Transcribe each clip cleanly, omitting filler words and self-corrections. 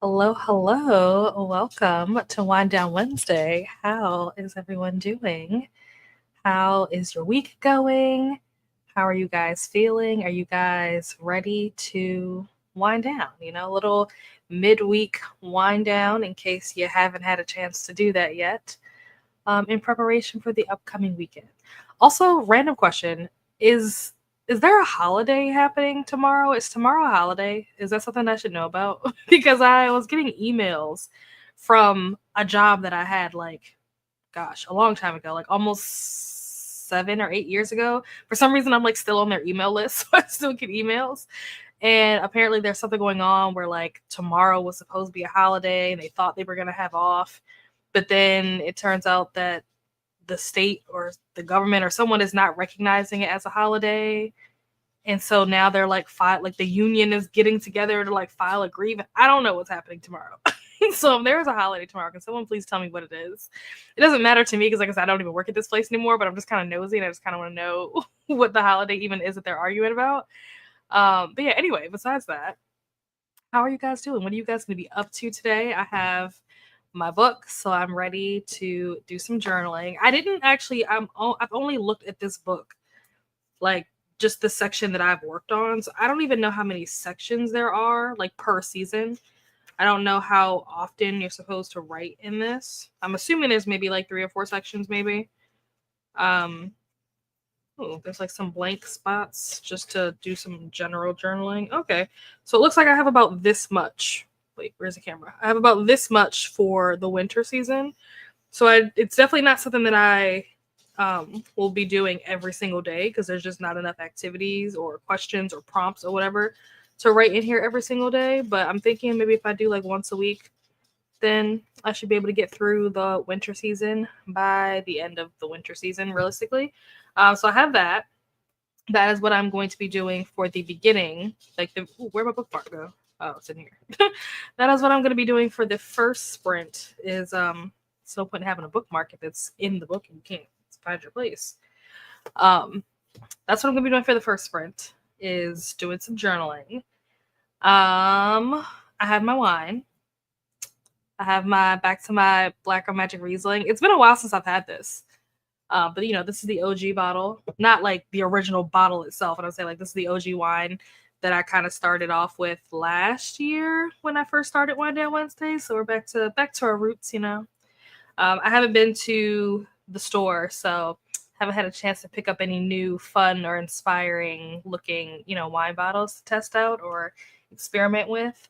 Hello, hello. Welcome to Wind Down Wednesday. How is everyone doing? How is your week going? How are you guys feeling? Are you guys ready to wind down? A little midweek wind down in case you haven't had a chance to do that yet, in preparation for the upcoming weekend. Also, random question: is is there a holiday happening tomorrow? Is tomorrow a holiday? Is that something I should know about? Because I was getting emails from a job that I had a long time ago, like almost 7 or 8 years ago. For some reason, I'm like still on their email list, so I still get emails. And apparently, there's something going on where like tomorrow was supposed to be a holiday, and they thought they were gonna have off, but then it turns out that the state or the government or someone is not recognizing it as a holiday. And so now they're like the union is getting together to like file a grievance. I don't know what's happening tomorrow. So if there is a holiday tomorrow, can someone please tell me what it is? It doesn't matter to me because, like I said, I don't even work at this place anymore, but I'm just kind of nosy and I just kind of want to know what the holiday even is that they're arguing about. But yeah, anyway, besides that, how are you guys doing? What are you guys going to be up to today? I have my book, so I'm ready to do some journaling. I didn't actually. I've only looked at this book like just the section that I've worked on. So I don't even know how many sections there are like per season. I don't know how often you're supposed to write in this. I'm assuming there's maybe like 3 or 4 sections, maybe. Um, oh, there's like some blank spots just to do some general journaling. Okay, so it looks like I have about this much. Wait, where's the camera? I have about this much for the winter season. So it's definitely not something that I will be doing every single day because there's just not enough activities or questions or prompts or whatever to write in here every single day. But I'm thinking maybe if I do like once a week, then I should be able to get through the winter season by the end of the winter season, realistically. So I have that. That is what I'm going to be doing for the beginning. Where'd my bookmark go? Oh, it's in here. That is what I'm going to be doing for the first sprint. It's no point in having a bookmark if it's in the book and you can't find your place. Um, that's what I'm going to be doing for the first sprint. Is doing some journaling. I have my wine. I have my back to my Black Girl Magic Riesling. It's been a while since I've had this. But this is the OG bottle, not like the original bottle itself. And I'm saying like this is the OG wine that I kind of started off with last year when I first started Wine Down Wednesday. So we're back to our roots. I haven't been to the store, so haven't had a chance to pick up any new fun or inspiring looking, wine bottles to test out or experiment with.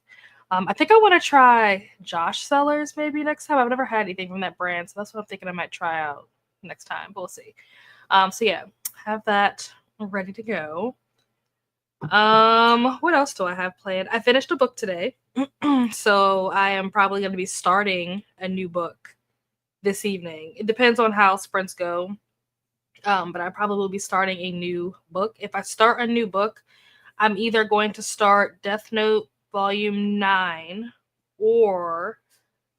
I think I want to try Josh Cellars maybe next time. I've never had anything from that brand, so that's what I'm thinking I might try out next time. But we'll see. So yeah, have that ready to go. What else do I have planned? I finished a book today, so I am probably going to be starting a new book this evening. It depends on how sprints go. But I probably will be starting a new book. If I start a new book, I'm either going to start Death Note Volume 9 or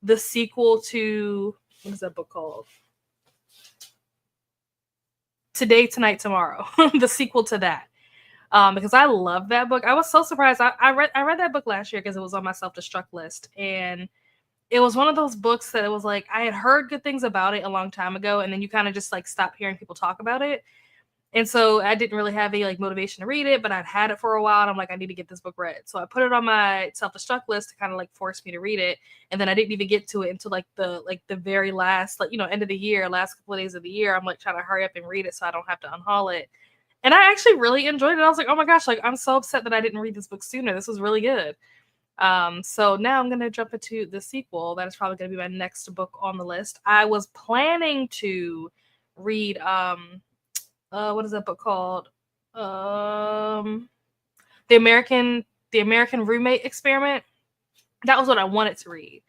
the sequel to, what is that book called? Today, Tonight, Tomorrow. The sequel to that. Because I love that book. I was so surprised. I read that book last year because it was on my self-destruct list. And it was one of those books that it was like I had heard good things about it a long time ago, and then you kind of just like stop hearing people talk about it. And so I didn't really have any like motivation to read it, but I'd had it for a while and I'm like, I need to get this book read. So I put it on my self-destruct list to kind of like force me to read it. And then I didn't even get to it until like the very last, end of the year, last couple of days of the year. I'm like trying to hurry up and read it so I don't have to unhaul it. And I actually really enjoyed it. I was like, oh my gosh, like I'm so upset that I didn't read this book sooner. This was really good. So now I'm gonna jump into the sequel. That is probably gonna be my next book on the list. I was planning to read what is that book called? Um, the American Roommate Experiment. That was what I wanted to read,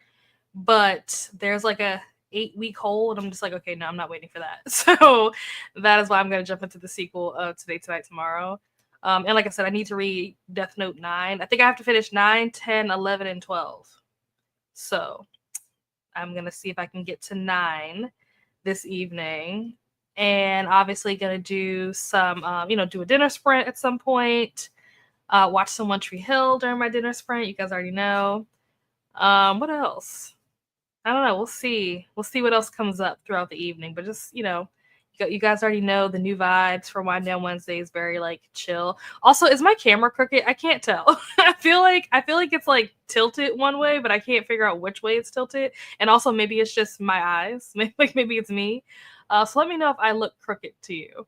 but there's like a 8 week hold. I'm just like, okay, no, I'm not waiting for that. So that is why I'm gonna jump into the sequel of Today, Tonight, Tomorrow. And like I said, I need to read Death Note 9. I think I have to finish 9, 10, 11, and 12. So I'm gonna see if I can get to 9 this evening, and obviously gonna do some, do a dinner sprint at some point. Watch some One Tree Hill during my dinner sprint. You guys already know. What else? I don't know. We'll see. We'll see what else comes up throughout the evening. But just, you guys already know the new vibes for Wind Down Wednesday is very like chill. Also, is my camera crooked? I can't tell. I feel like it's like tilted one way, but I can't figure out which way it's tilted. And also maybe it's just my eyes. Maybe it's me. So let me know if I look crooked to you.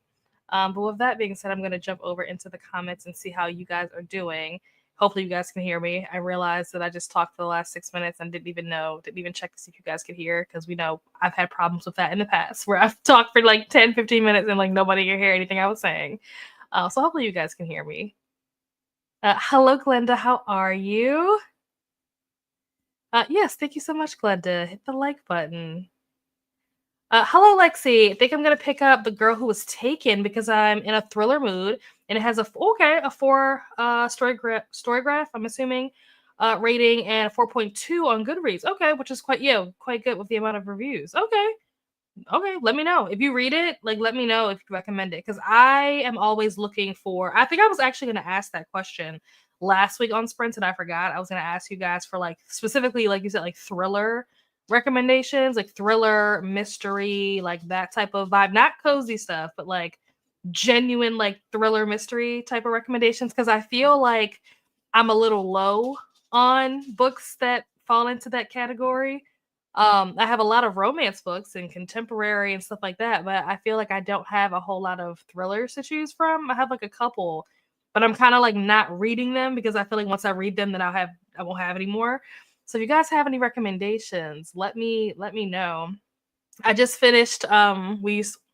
But with that being said, I'm going to jump over into the comments and see how you guys are doing. Hopefully, you guys can hear me. I realized that I just talked for the last 6 minutes and didn't even check to see if you guys could hear because we know I've had problems with that in the past where I've talked for like 10, 15 minutes and like nobody can hear anything I was saying. So hopefully, you guys can hear me. Hello, Glenda. How are you? Yes, thank you so much, Glenda. Hit the like button. Hello, Lexi. I think I'm gonna pick up The Girl Who Was Taken because I'm in a thriller mood, and it has a four storygraph. I'm assuming rating and a 4.2 on Goodreads. Okay, which is quite good with the amount of reviews. Okay. Let me know if you read it. Like, let me know if you recommend it because I am always looking for. I think I was actually gonna ask that question last week on Sprints, and I forgot. I was gonna ask you guys for like specifically, like you said, like thriller recommendations, like thriller, mystery, like that type of vibe, not cozy stuff, but like genuine, like thriller mystery type of recommendations. Cause I feel like I'm a little low on books that fall into that category. I have a lot of romance books and contemporary and stuff like that, but I feel like I don't have a whole lot of thrillers to choose from. I have like a couple, but I'm kind of like not reading them because I feel like once I read them, then I won't have any more. So if you guys have any recommendations, let me know. I just finished hold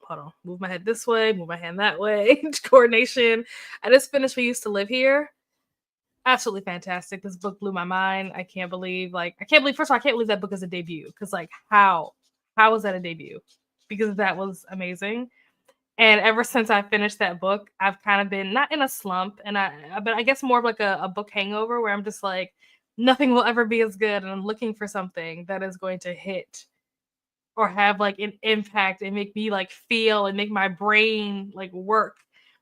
on, move my head this way, move my hand that way. Coordination. I just finished We Used to Live Here. Absolutely fantastic. This book blew my mind. I can't believe first of all, I can't believe that book is a debut. Cause like how was that a debut? Because that was amazing. And ever since I finished that book, I've kind of been not in a slump, but I guess more of like a book hangover where I'm just like, nothing will ever be as good, and I'm looking for something that is going to hit or have like an impact and make me like feel and make my brain like work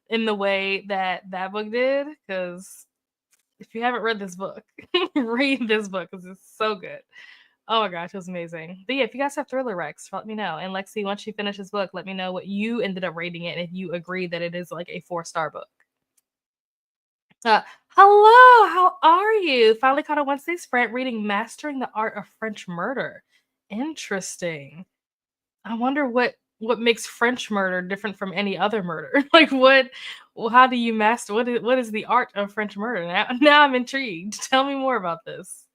in the way that that book did. Because if you haven't read this book, read this book because it's so good. Oh my gosh, it was amazing. But yeah, if you guys have thriller Rex, let me know. And Lexi, once you finish this book, let me know what you ended up rating it and if you agree that it is like a 4-star book. Hello, how are you? Finally caught a Wednesday sprint reading Mastering the Art of French Murder. Interesting. I wonder what makes French murder different from any other murder. Like how do you master what is the art of French murder? Now I'm intrigued. Tell me more about this.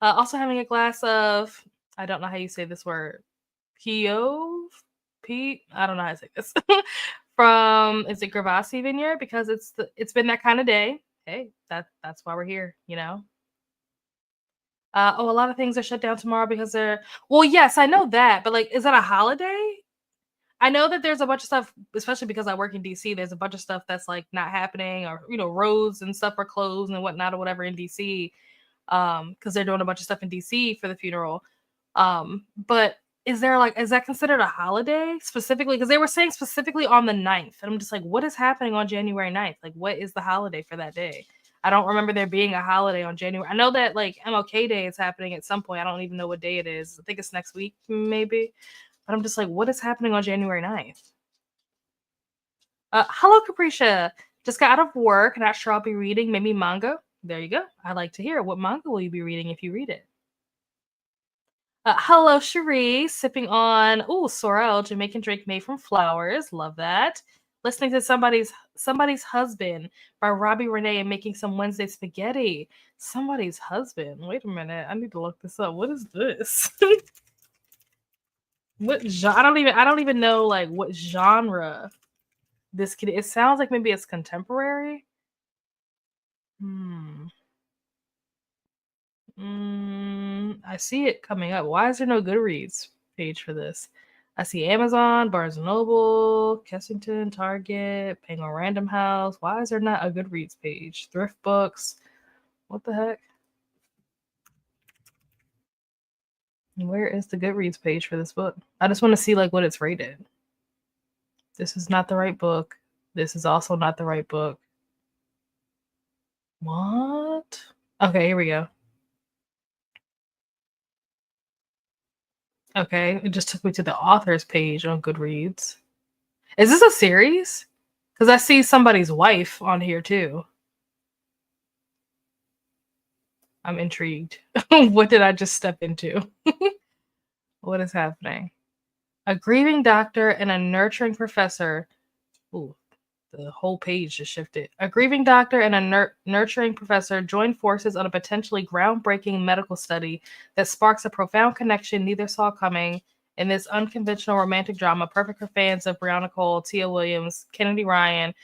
Also having a glass of I don't know how you say this word. Piove? I don't know how to say this. From is it Gravasi Vineyard? Because it's been that kind of day. Hey, that's why we're here, you know? A lot of things are shut down tomorrow because they're well, yes, I know that, but like, is that a holiday? I know that there's a bunch of stuff, especially because I work in DC. There's a bunch of stuff that's like not happening, or roads and stuff are closed and whatnot or whatever in DC, because they're doing a bunch of stuff in DC for the funeral. But is that considered a holiday specifically? Because they were saying specifically on the 9th, and I'm just like, what is happening on January 9th? Like, what is the holiday for that day? I don't remember there being a holiday on January. I know that like MLK Day is happening at some point. I don't even know what day it is. I think it's next week, maybe. But I'm just like, what is happening on January 9th? Hello, Capricia. Just got out of work. Not sure I'll be reading. Maybe manga. There you go. I'd like to hear. What manga will you be reading if you read it? Hello, Cherie. Sipping on sorrel, Jamaican drink made from flowers. Love that. Listening to somebody's husband by Robbie Renee and making some Wednesday spaghetti. Somebody's husband. Wait a minute. I need to look this up. What is this? I don't even know like what genre this kid. It sounds like maybe it's contemporary. Hmm. I see it coming up. Why is there no Goodreads page for this? I see Amazon, Barnes and Noble, Kensington, Target, Penguin Random House. Why is there not a Goodreads page? Thrift books. What the heck? Where is the Goodreads page for this book? I just want to see like what it's rated. This is not the right book. This is also not the right book. What? Okay, here we go. Okay, it just took me to the author's page on Goodreads. Is this a series? Because I see somebody's wife on here too. I'm intrigued. What did I just step into? What is happening? A grieving doctor and a nurturing professor. Ooh, the whole page just shifted. A grieving doctor and a nurturing professor join forces on a potentially groundbreaking medical study that sparks a profound connection neither saw coming in this unconventional romantic drama, perfect for fans of Brianna Cole, Tia Williams, Kennedy Ryan,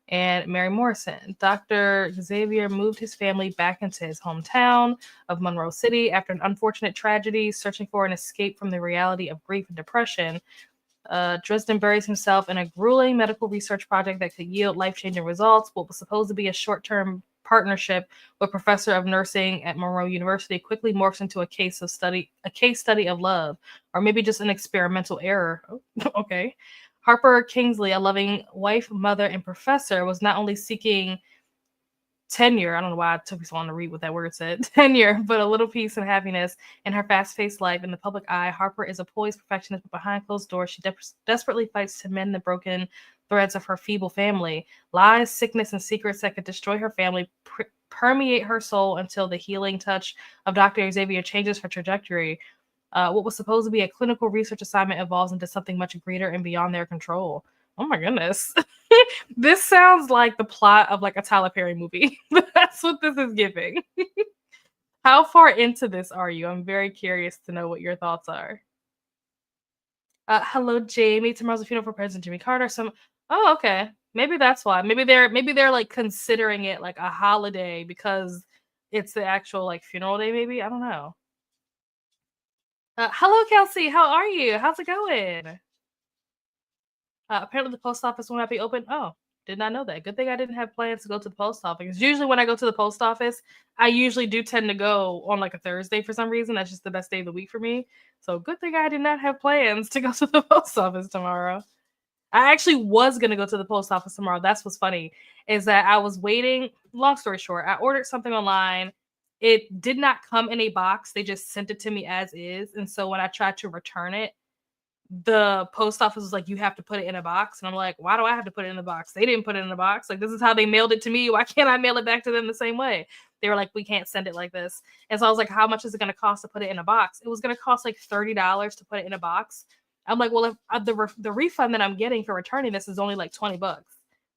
and Mary Morrison. Dr. Xavier moved his family back into his hometown of Monroe City after an unfortunate tragedy, searching for an escape from the reality of grief and depression. Dresden buries himself in a grueling medical research project that could yield life-changing results. What was supposed to be a short-term partnership with professor of nursing at Monroe University quickly morphs into a case study of love, or maybe just an experimental error. Oh, okay. Harper Kingsley, a loving wife, mother, and professor, was not only seeking tenure. I don't know why it took me so long to read what that word said. Tenure, but a little peace and happiness in her fast-paced life in the public eye. Harper is a poised perfectionist, but behind closed doors, she desperately fights to mend the broken threads of her feeble family. Lies, sickness, and secrets that could destroy her family permeate her soul until the healing touch of Dr. Xavier changes her trajectory. What was supposed to be a clinical research assignment evolves into something much greater and beyond their control. Oh my goodness. This sounds like the plot of like a Tyler Perry movie. That's what this is giving. How far into this are you? I'm very curious to know what your thoughts are. Hello, Jamie. Tomorrow's a funeral for President Jimmy Carter. Oh, okay. Maybe that's why. Maybe they're like considering it like a holiday because it's the actual like funeral day. Maybe I don't know. Hello, Kelsey. How are you? How's it going? Apparently, the post office will not be open. Oh, did not know that. Good thing I didn't have plans to go to the post office. Usually, when I go to the post office, I usually do tend to go on like a Thursday for some reason. That's just the best day of the week for me. So, good thing I did not have plans to go to the post office tomorrow. I actually was gonna go to the post office tomorrow. That's what's funny is that I was waiting. Long story short, I ordered something online. It did not come in a box. They just sent it to me as is. And so when I tried to return it, the post office was like, you have to put it in a box. And I'm like, why do I have to put it in a box? They didn't put it in a box. Like, this is how they mailed it to me. Why can't I mail it back to them the same way? They were like, we can't send it like this. And so I was like, how much is it going to cost to put it in a box? It was going to cost like $30 to put it in a box. I'm like, well, if the refund that I'm getting for returning this is only like $20.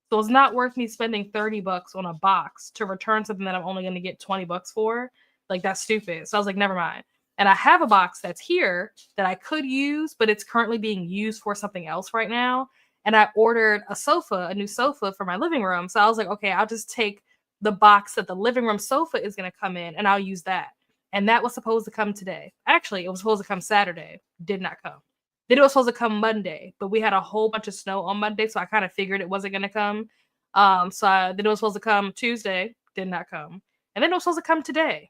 So it's not worth me spending $30 on a box to return something that I'm only going to get $20 for. Like, that's stupid. So I was like, never mind. And I have a box that's here that I could use, but it's currently being used for something else right now. And I ordered a new sofa for my living room. So I was like, okay, I'll just take the box that the living room sofa is going to come in and I'll use that. And that was supposed to come today. Actually, it was supposed to come Saturday. Did not come. Then it was supposed to come Monday, but we had a whole bunch of snow on Monday. So I kind of figured it wasn't going to come. Then it was supposed to come Tuesday. Did not come. And then it was supposed to come today.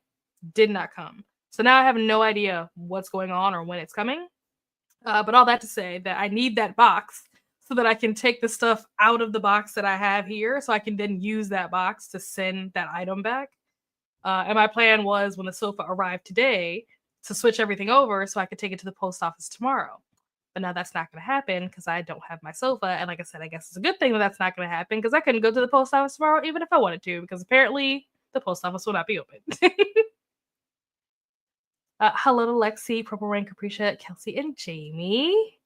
Did not come. So now I have no idea what's going on or when it's coming. But all that to say that I need that box so that I can take the stuff out of the box that I have here so I can then use that box to send that item back. And my plan was when the sofa arrived today to switch everything over so I could take it to the post office tomorrow. But now that's not going to happen because I don't have my sofa. And like I said, I guess it's a good thing that that's not going to happen because I couldn't go to the post office tomorrow even if I wanted to because apparently the post office will not be open. Hello to Lexi, Purple Rain, Capricia, Kelsey, and Jamie.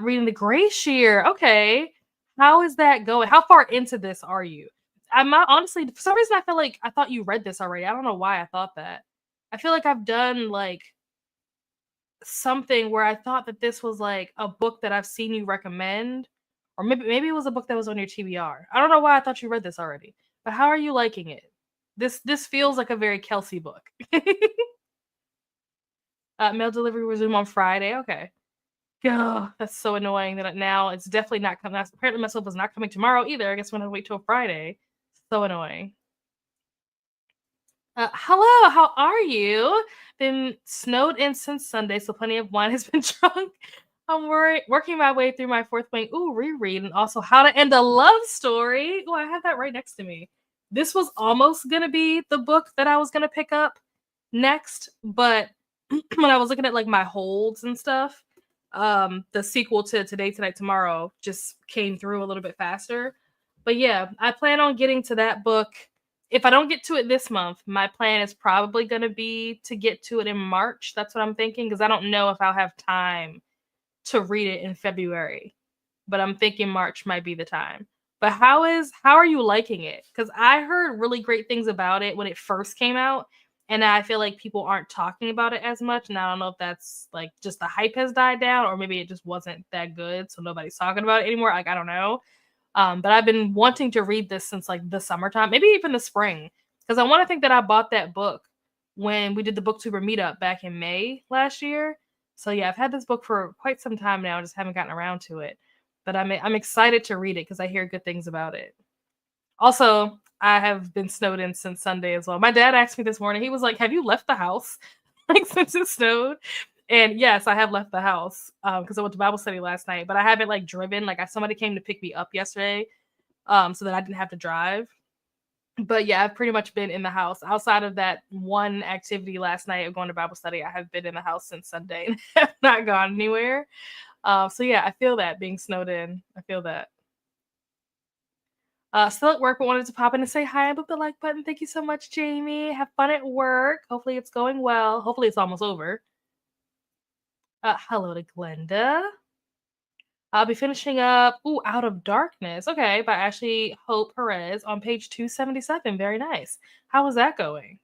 Reading the Gray Shear. Okay. How is that going? How far into this are you? I'm not honestly, for some reason, I feel like I thought you read this already. I don't know why I thought that. I feel like I've done like something where I thought that this was like a book that I've seen you recommend, or maybe it was a book that was on your TBR. I don't know why I thought you read this already. But how are you liking it? This feels like a very Kelsey book. Mail delivery resume on Friday. Okay. Oh, that's so annoying that now it's definitely not coming. Apparently, my sofa's not coming tomorrow either. I guess I'm gonna wait till Friday. So annoying. Hello, how are you? Been snowed in since Sunday, so plenty of wine has been drunk. I'm working my way through my fourth wing. Ooh, reread, and also How to End a Love Story. Oh, I have that right next to me. This was almost gonna be the book that I was gonna pick up next, but when I was looking at like my holds and stuff, the sequel to Today, Tonight, Tomorrow just came through a little bit faster. But yeah, I plan on getting to that book. If I don't get to it this month, my plan is probably going to be to get to it in March. That's what I'm thinking, because I don't know if I'll have time to read it in February. But I'm thinking March might be the time. But how are you liking it? Because I heard really great things about it when it first came out, and I feel like people aren't talking about it as much. And I don't know if that's like just the hype has died down, or maybe it just wasn't that good, so nobody's talking about it anymore. Like, I don't know. But I've been wanting to read this since like the summertime, maybe even the spring, because I want to think that I bought that book when we did the booktuber meetup back in May last year. So yeah, I've had this book for quite some time now, just haven't gotten around to it. But I'm excited to read it because I hear good things about it. Also, I have been snowed in since Sunday as well. My dad asked me this morning. He was like, "Have you left the house like since it snowed?" And yes, I have left the house because I went to Bible study last night. But I haven't like driven. Like somebody came to pick me up yesterday, so that I didn't have to drive. But yeah, I've pretty much been in the house. Outside of that one activity last night of going to Bible study, I have been in the house since Sunday and have not gone anywhere. So yeah, I feel that being snowed in. I feel that. Still at work, but wanted to pop in and say hi and put the like button. Thank you so much, Jamie. Have fun at work. Hopefully it's going well. Hopefully it's almost over. Hello to Glenda. I'll be finishing up Out of Darkness. Okay, by Ashley Hope Perez on page 277. Very nice. How is that going?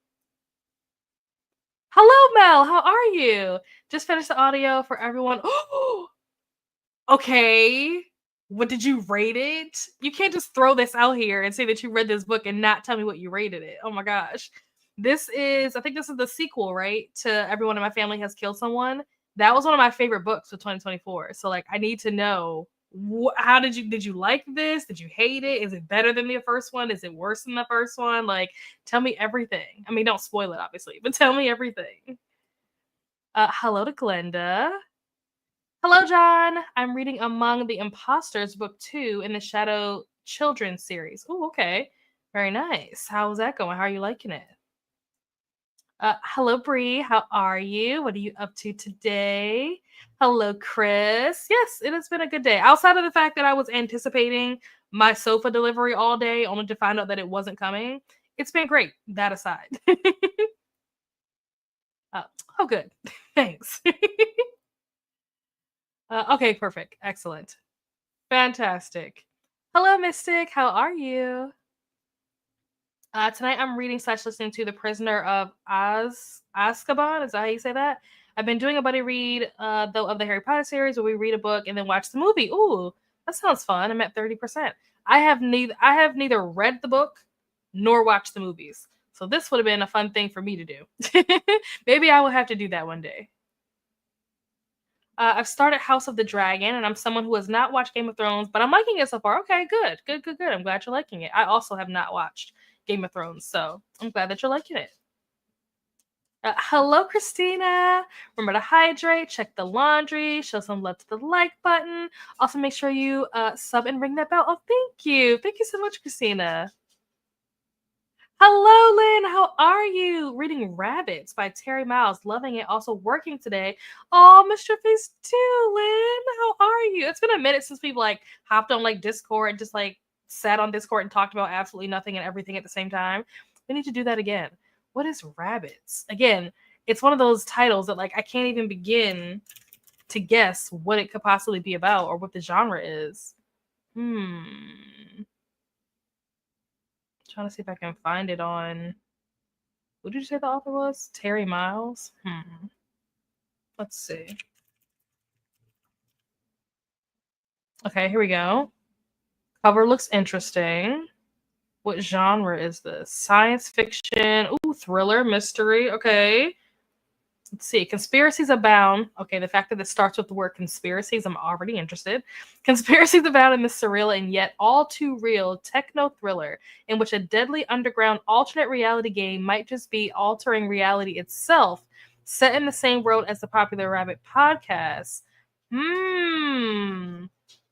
Hello, Mel. How are you? Just finished the audio for everyone. Okay. What did you rate it? You can't just throw this out here and say that you read this book and not tell me what you rated it. Oh my gosh. I think this is the sequel, right? To Everyone in My Family Has Killed Someone. That was one of my favorite books of 2024. So like I need to know how did you like this? Did you hate it? Is it better than the first one? Is it worse than the first one? Like tell me everything. I mean, don't spoil it obviously, but tell me everything. Hello to Glenda. Hello, John. I'm reading Among the Imposters, book 2 in the Shadow Children series. Oh, okay. Very nice. How's that going? How are you liking it? Hello, Bree. How are you? What are you up to today? Hello, Chris. Yes, it has been a good day. Outside of the fact that I was anticipating my sofa delivery all day, only to find out that it wasn't coming, it's been great. That aside. Oh, good. Thanks. Okay, perfect. Excellent. Fantastic. Hello, Mystic. How are you? Tonight I'm reading / listening to The Prisoner of Azkaban. Is that how you say that? I've been doing a buddy read, though, of the Harry Potter series, where we read a book and then watch the movie. Ooh, that sounds fun. I'm at 30%. I have neither read the book nor watched the movies, so this would have been a fun thing for me to do. Maybe I will have to do that one day. I've started House of the Dragon, and I'm someone who has not watched Game of Thrones, but I'm liking it so far. Okay, good. I'm glad you're liking it. I also have not watched Game of Thrones, so I'm glad that you're liking it. Hello, Christina. Remember to hydrate, check the laundry, show some love to the like button. Also, make sure you sub and ring that bell. Oh, thank you. Thank you so much, Christina. Hello, Lynn. How are you? Reading Rabbits by Terry Miles. Loving it. Also working today. Oh, Mr. Face too, Lynn. How are you? It's been a minute since we've like hopped on like Discord and just like sat on Discord and talked about absolutely nothing and everything at the same time. We need to do that again. What is Rabbits? Again, it's one of those titles that like I can't even begin to guess what it could possibly be about or what the genre is. Trying to see if I can find it on. Who did you say the author was? Terry Miles? Let's see. Okay, here we go. Cover looks interesting. What genre is this? Science fiction. Ooh, thriller, mystery. Okay. Let's see. Conspiracies abound. Okay, the fact that it starts with the word conspiracies, I'm already interested. Conspiracies abound in this surreal and yet all too real techno thriller in which a deadly underground alternate reality game might just be altering reality itself, set in the same world as the popular Rabbit podcast.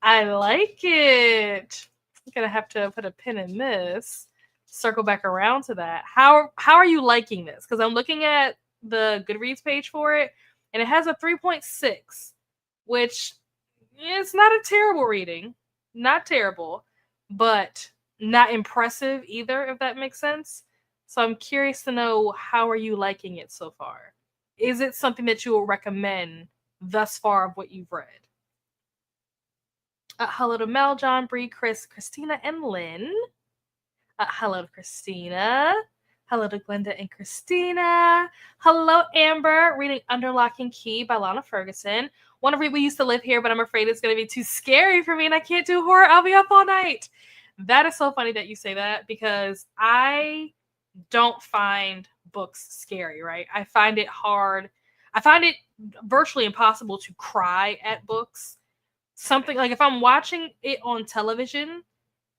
I like it. I'm gonna have to put a pin in this. Circle back around to that. How are you liking this? Because I'm looking at the Goodreads page for it, and it has a 3.6, which it's not a terrible reading. Not terrible, but not impressive either, if that makes sense. So I'm curious to know, how are you liking it so far? Is it something that you will recommend thus far of what you've read? Hello to Mel, John, Bree, Chris, Christina, and Lynn. Hello to Christina. Hello to Glenda and Christina. Hello, Amber. Reading Under Lock and Key by Lana Ferguson. Want to read We Used to Live Here, but I'm afraid it's going to be too scary for me and I can't do horror. I'll be up all night. That is so funny that you say that, because I don't find books scary, right? I find it hard. I find it virtually impossible to cry at books. Something like if I'm watching it on television,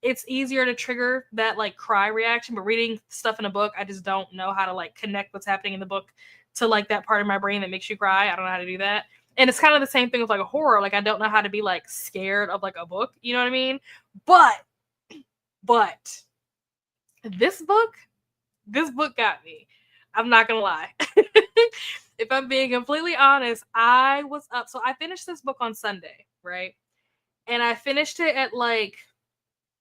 it's easier to trigger that like cry reaction, but reading stuff in a book, I just don't know how to like connect what's happening in the book to like that part of my brain that makes you cry. I don't know how to do that. And it's kind of the same thing with like a horror. Like I don't know how to be like scared of like a book, you know what I mean? But this book got me. I'm not gonna lie. If I'm being completely honest, I was up. So I finished this book on Sunday, right? And I finished it at like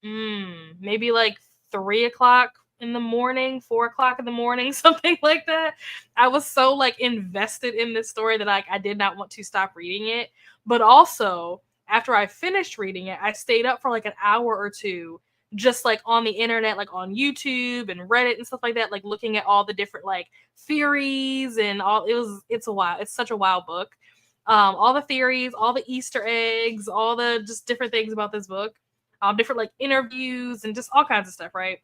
maybe like 3:00 in the morning, 4:00 in the morning, something like that. I was so like invested in this story that I did not want to stop reading it. But also, after I finished reading it, I stayed up for like an hour or two, just like on the internet, like on YouTube and Reddit and stuff like that, like looking at all the different like theories and all. It's such a wild book. All the theories, all the Easter eggs, all the just different things about this book. Different like interviews and just all kinds of stuff, right?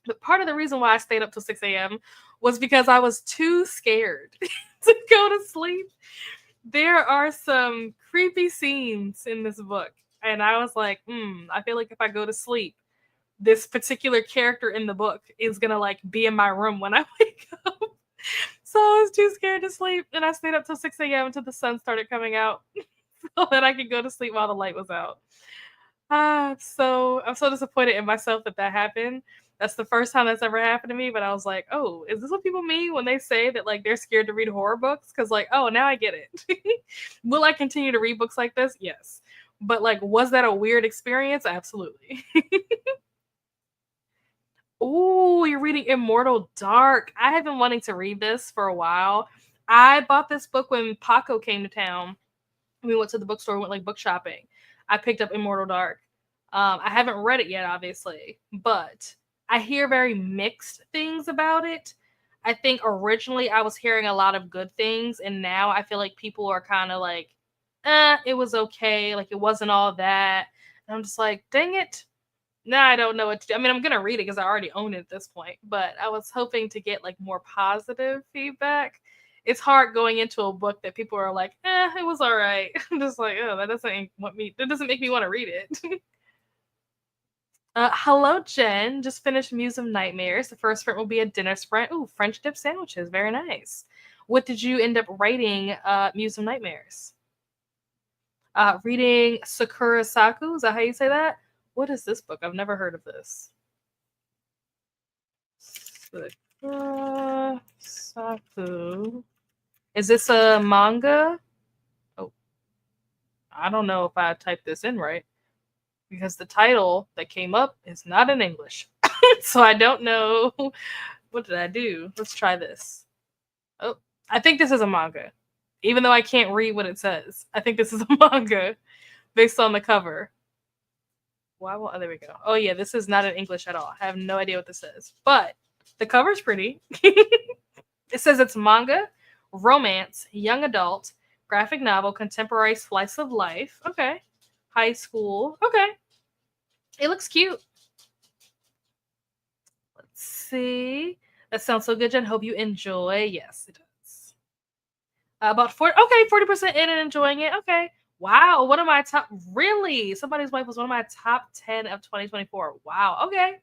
But part of the reason why I stayed up till 6 a.m. was because I was too scared to go to sleep. There are some creepy scenes in this book, and I was like, I feel like if I go to sleep, this particular character in the book is gonna like be in my room when I wake up. So I was too scared to sleep, and I stayed up till 6 a.m. until the sun started coming out so that I could go to sleep while the light was out. So I'm so disappointed in myself that happened. That's the first time that's ever happened to me, but I was like, oh, is this what people mean when they say that like they're scared to read horror books? Because like, oh, now I get it. Will I continue to read books like this? Yes. But like, was that a weird experience? Absolutely. Oh, you're reading Immortal Dark. I have been wanting to read this for a while. I bought this book when Paco came to town. We went to the bookstore, went like book shopping. I picked up Immortal Dark. I haven't read it yet, obviously, but I hear very mixed things about it. I think originally I was hearing a lot of good things, and now I feel like people are kind of like, it was okay. Like it wasn't all that. And I'm just like, dang it. Now I don't know what to do. I mean, I'm going to read it because I already own it at this point, but I was hoping to get like more positive feedback. It's hard going into a book that people are like, it was all right. I'm just like, oh, that doesn't make me want to read it. Hello, Jen. Just finished Muse of Nightmares. The first sprint will be a dinner sprint. Ooh, French dip sandwiches. Very nice. What did you end up writing, Muse of Nightmares? Reading Sakura Saku. Is that how you say that? What is this book? I've never heard of this. Sakura Saku. Is this a manga? Oh, I don't know if I typed this in right, because the title that came up is not in English. So I don't know. What did I do? Let's try this. Oh, I think this is a manga. Even though I can't read what it says, I think this is a manga based on the cover. Oh, there we go. Oh yeah, this is not in English at all. I have no idea what this is, but the cover's pretty. It says it's manga, romance, young adult, graphic novel, contemporary slice of life. Okay. High school. Okay. It looks cute. Let's see. That sounds so good, Jen. Hope you enjoy. Yes, it does. About 40% in and enjoying it. Okay. Wow, one of my top, really? Somebody's Wife was one of my top 10 of 2024. Wow, okay.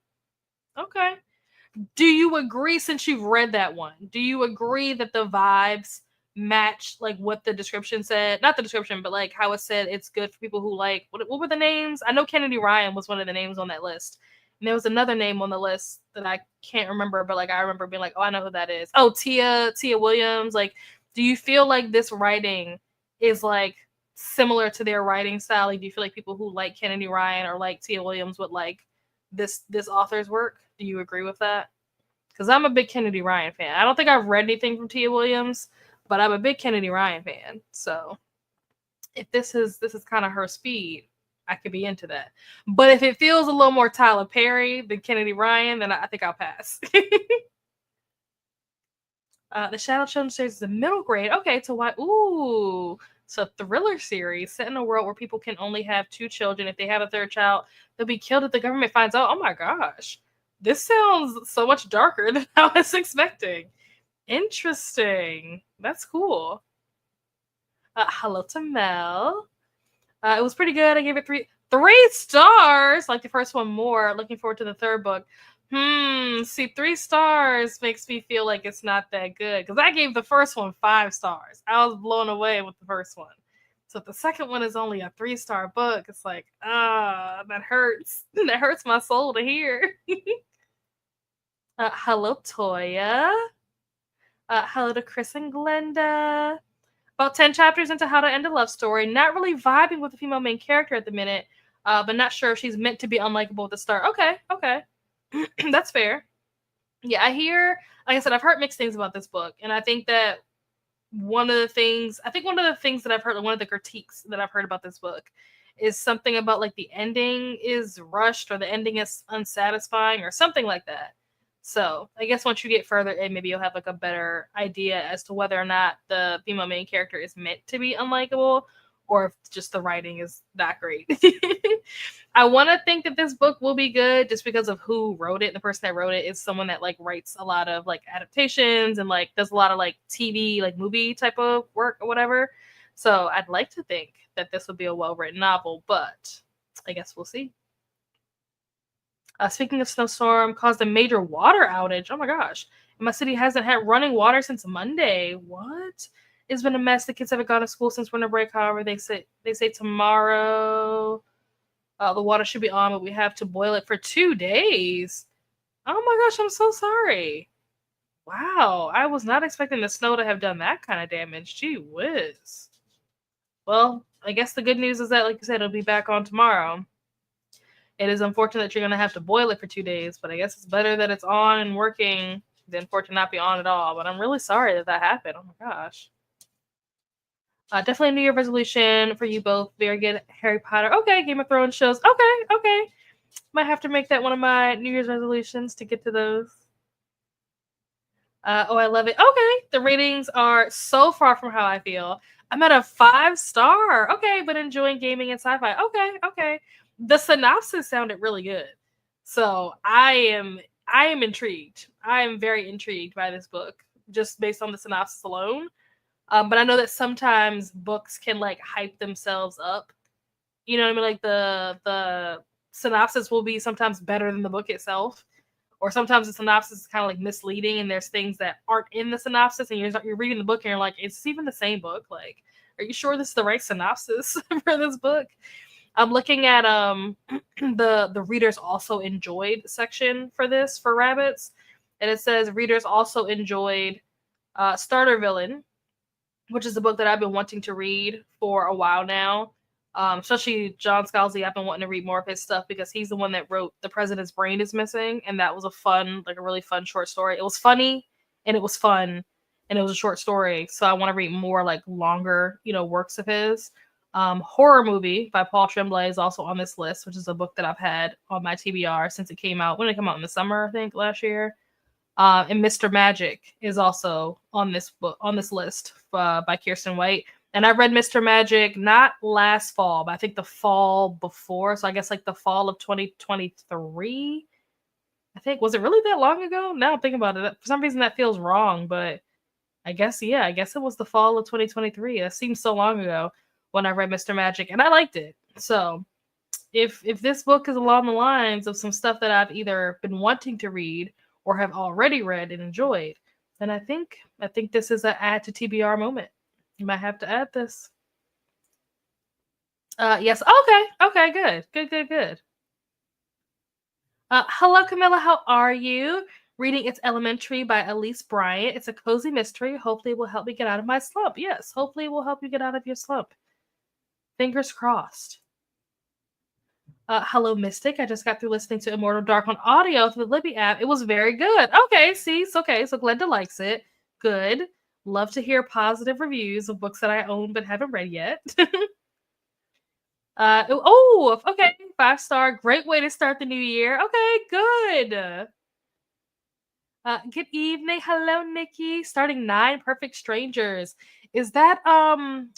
Do you agree, since you've read that one, do you agree that the vibes match like what the description said? Not the description, but like how it said it's good for people who like, what were the names? I know Kennedy Ryan was one of the names on that list. And there was another name on the list that I can't remember, but like I remember being like, oh, I know who that is. Oh, Tia Williams. Like, do you feel like this writing is like similar to their writing style? Like, do you feel like people who like Kennedy Ryan or like Tia Williams would like this author's work? Do you agree with that? Because I'm a big Kennedy Ryan fan. I don't think I've read anything from Tia Williams, but I'm a big Kennedy Ryan fan. So if this is kind of her speed, I could be into that. But if it feels a little more Tyler Perry than Kennedy Ryan, then I think I'll pass. The Shadow Children series is the middle grade. Okay, so why? Ooh, it's a thriller series set in a world where people can only have 2 children. If they have a third child, they'll be killed if the government finds out. Oh my gosh, this sounds so much darker than I was expecting. Interesting. That's cool. Hello to Mel. It was pretty good. I gave it 3 stars. Like the first one more. Looking forward to the third book. See, 3 stars makes me feel like it's not that good. Because I gave the first one 5 stars. I was blown away with the first one. So if the second one is only a 3-star book, it's like, that hurts. That hurts my soul to hear. Hello, Toya. Hello to Chris and Glenda. About 10 chapters into How to End a Love Story. Not really vibing with the female main character at the minute, but not sure if she's meant to be unlikable at the start. Okay. That's fair. Yeah, like I said, I've heard mixed things about this book, and I think that one of the things that I've heard, one of the critiques that I've heard about this book is something about like the ending is rushed or the ending is unsatisfying or something like that. So I guess once you get further in, maybe you'll have like a better idea as to whether or not the female main character is meant to be unlikable or if just the writing is that great. I want to think that this book will be good just because of who wrote it. The person that wrote it is someone that like writes a lot of like adaptations and like does a lot of like TV, like movie type of work or whatever. So I'd like to think that this would be a well-written novel, but I guess we'll see. Speaking of snowstorm, caused a major water outage. Oh my gosh. My city hasn't had running water since Monday. What? It's been a mess. The kids haven't gone to school since winter break. However, they say tomorrow the water should be on, but we have to boil it for 2 days. Oh my gosh, I'm so sorry. Wow, I was not expecting the snow to have done that kind of damage. Gee whiz. Well, I guess the good news is that, like you said, it'll be back on tomorrow. It is unfortunate that you're going to have to boil it for 2 days, but I guess it's better that it's on and working than for it to not be on at all. But I'm really sorry that happened. Oh my gosh. Definitely a New Year resolution for you both. Very good Harry Potter. Okay, Game of Thrones shows. Okay. Might have to make that one of my New Year's resolutions to get to those. I love it. Okay, the ratings are so far from how I feel. I'm at a 5-star. Okay, but enjoying gaming and sci-fi. Okay. The synopsis sounded really good. So I am intrigued. I am very intrigued by this book, just based on the synopsis alone. But I know that sometimes books can like hype themselves up. You know what I mean? Like the synopsis will be sometimes better than the book itself. Or sometimes the synopsis is kind of like misleading and there's things that aren't in the synopsis and you're reading the book and you're like, it's even the same book. Like, are you sure this is the right synopsis for this book? I'm looking at the readers also enjoyed section for this for Rabbits. And it says readers also enjoyed Starter Villain, which is a book that I've been wanting to read for a while now. Especially John Scalzi, I've been wanting to read more of his stuff because he's the one that wrote The President's Brain is Missing, and that was a really fun short story. It was funny, and it was fun, and it was a short story, so I want to read more like longer, works of his. Horror Movie by Paul Tremblay is also on this list, which is a book that I've had on my TBR since it came out. When did it come out? In the summer, I think, last year. And Mr. Magic is also on this list by Kirsten White. And I read Mr. Magic not last fall, but I think the fall before. So I guess like the fall of 2023. I think, was it really that long ago? Now I'm thinking about it. For some reason that feels wrong, but I guess it was the fall of 2023. That seems so long ago when I read Mr. Magic, and I liked it. So if this book is along the lines of some stuff that I've either been wanting to read or have already read and enjoyed, then I think this is an add to TBR moment. You might have to add this. Yes. Okay. Good. Hello, Camilla. How are you? Reading It's Elementary by Elise Bryant. It's a cozy mystery. Hopefully, it will help me get out of my slump. Yes, hopefully, it will help you get out of your slump. Fingers crossed. Hello, Mystic. I just got through listening to Immortal Dark on audio through the Libby app. It was very good. Okay, see, it's okay. So Glenda likes it. Good. Love to hear positive reviews of books that I own but haven't read yet. Okay. 5-star. Great way to start the new year. Okay, good. Good evening. Hello, Nikki. Starting 9 Perfect Strangers. Is that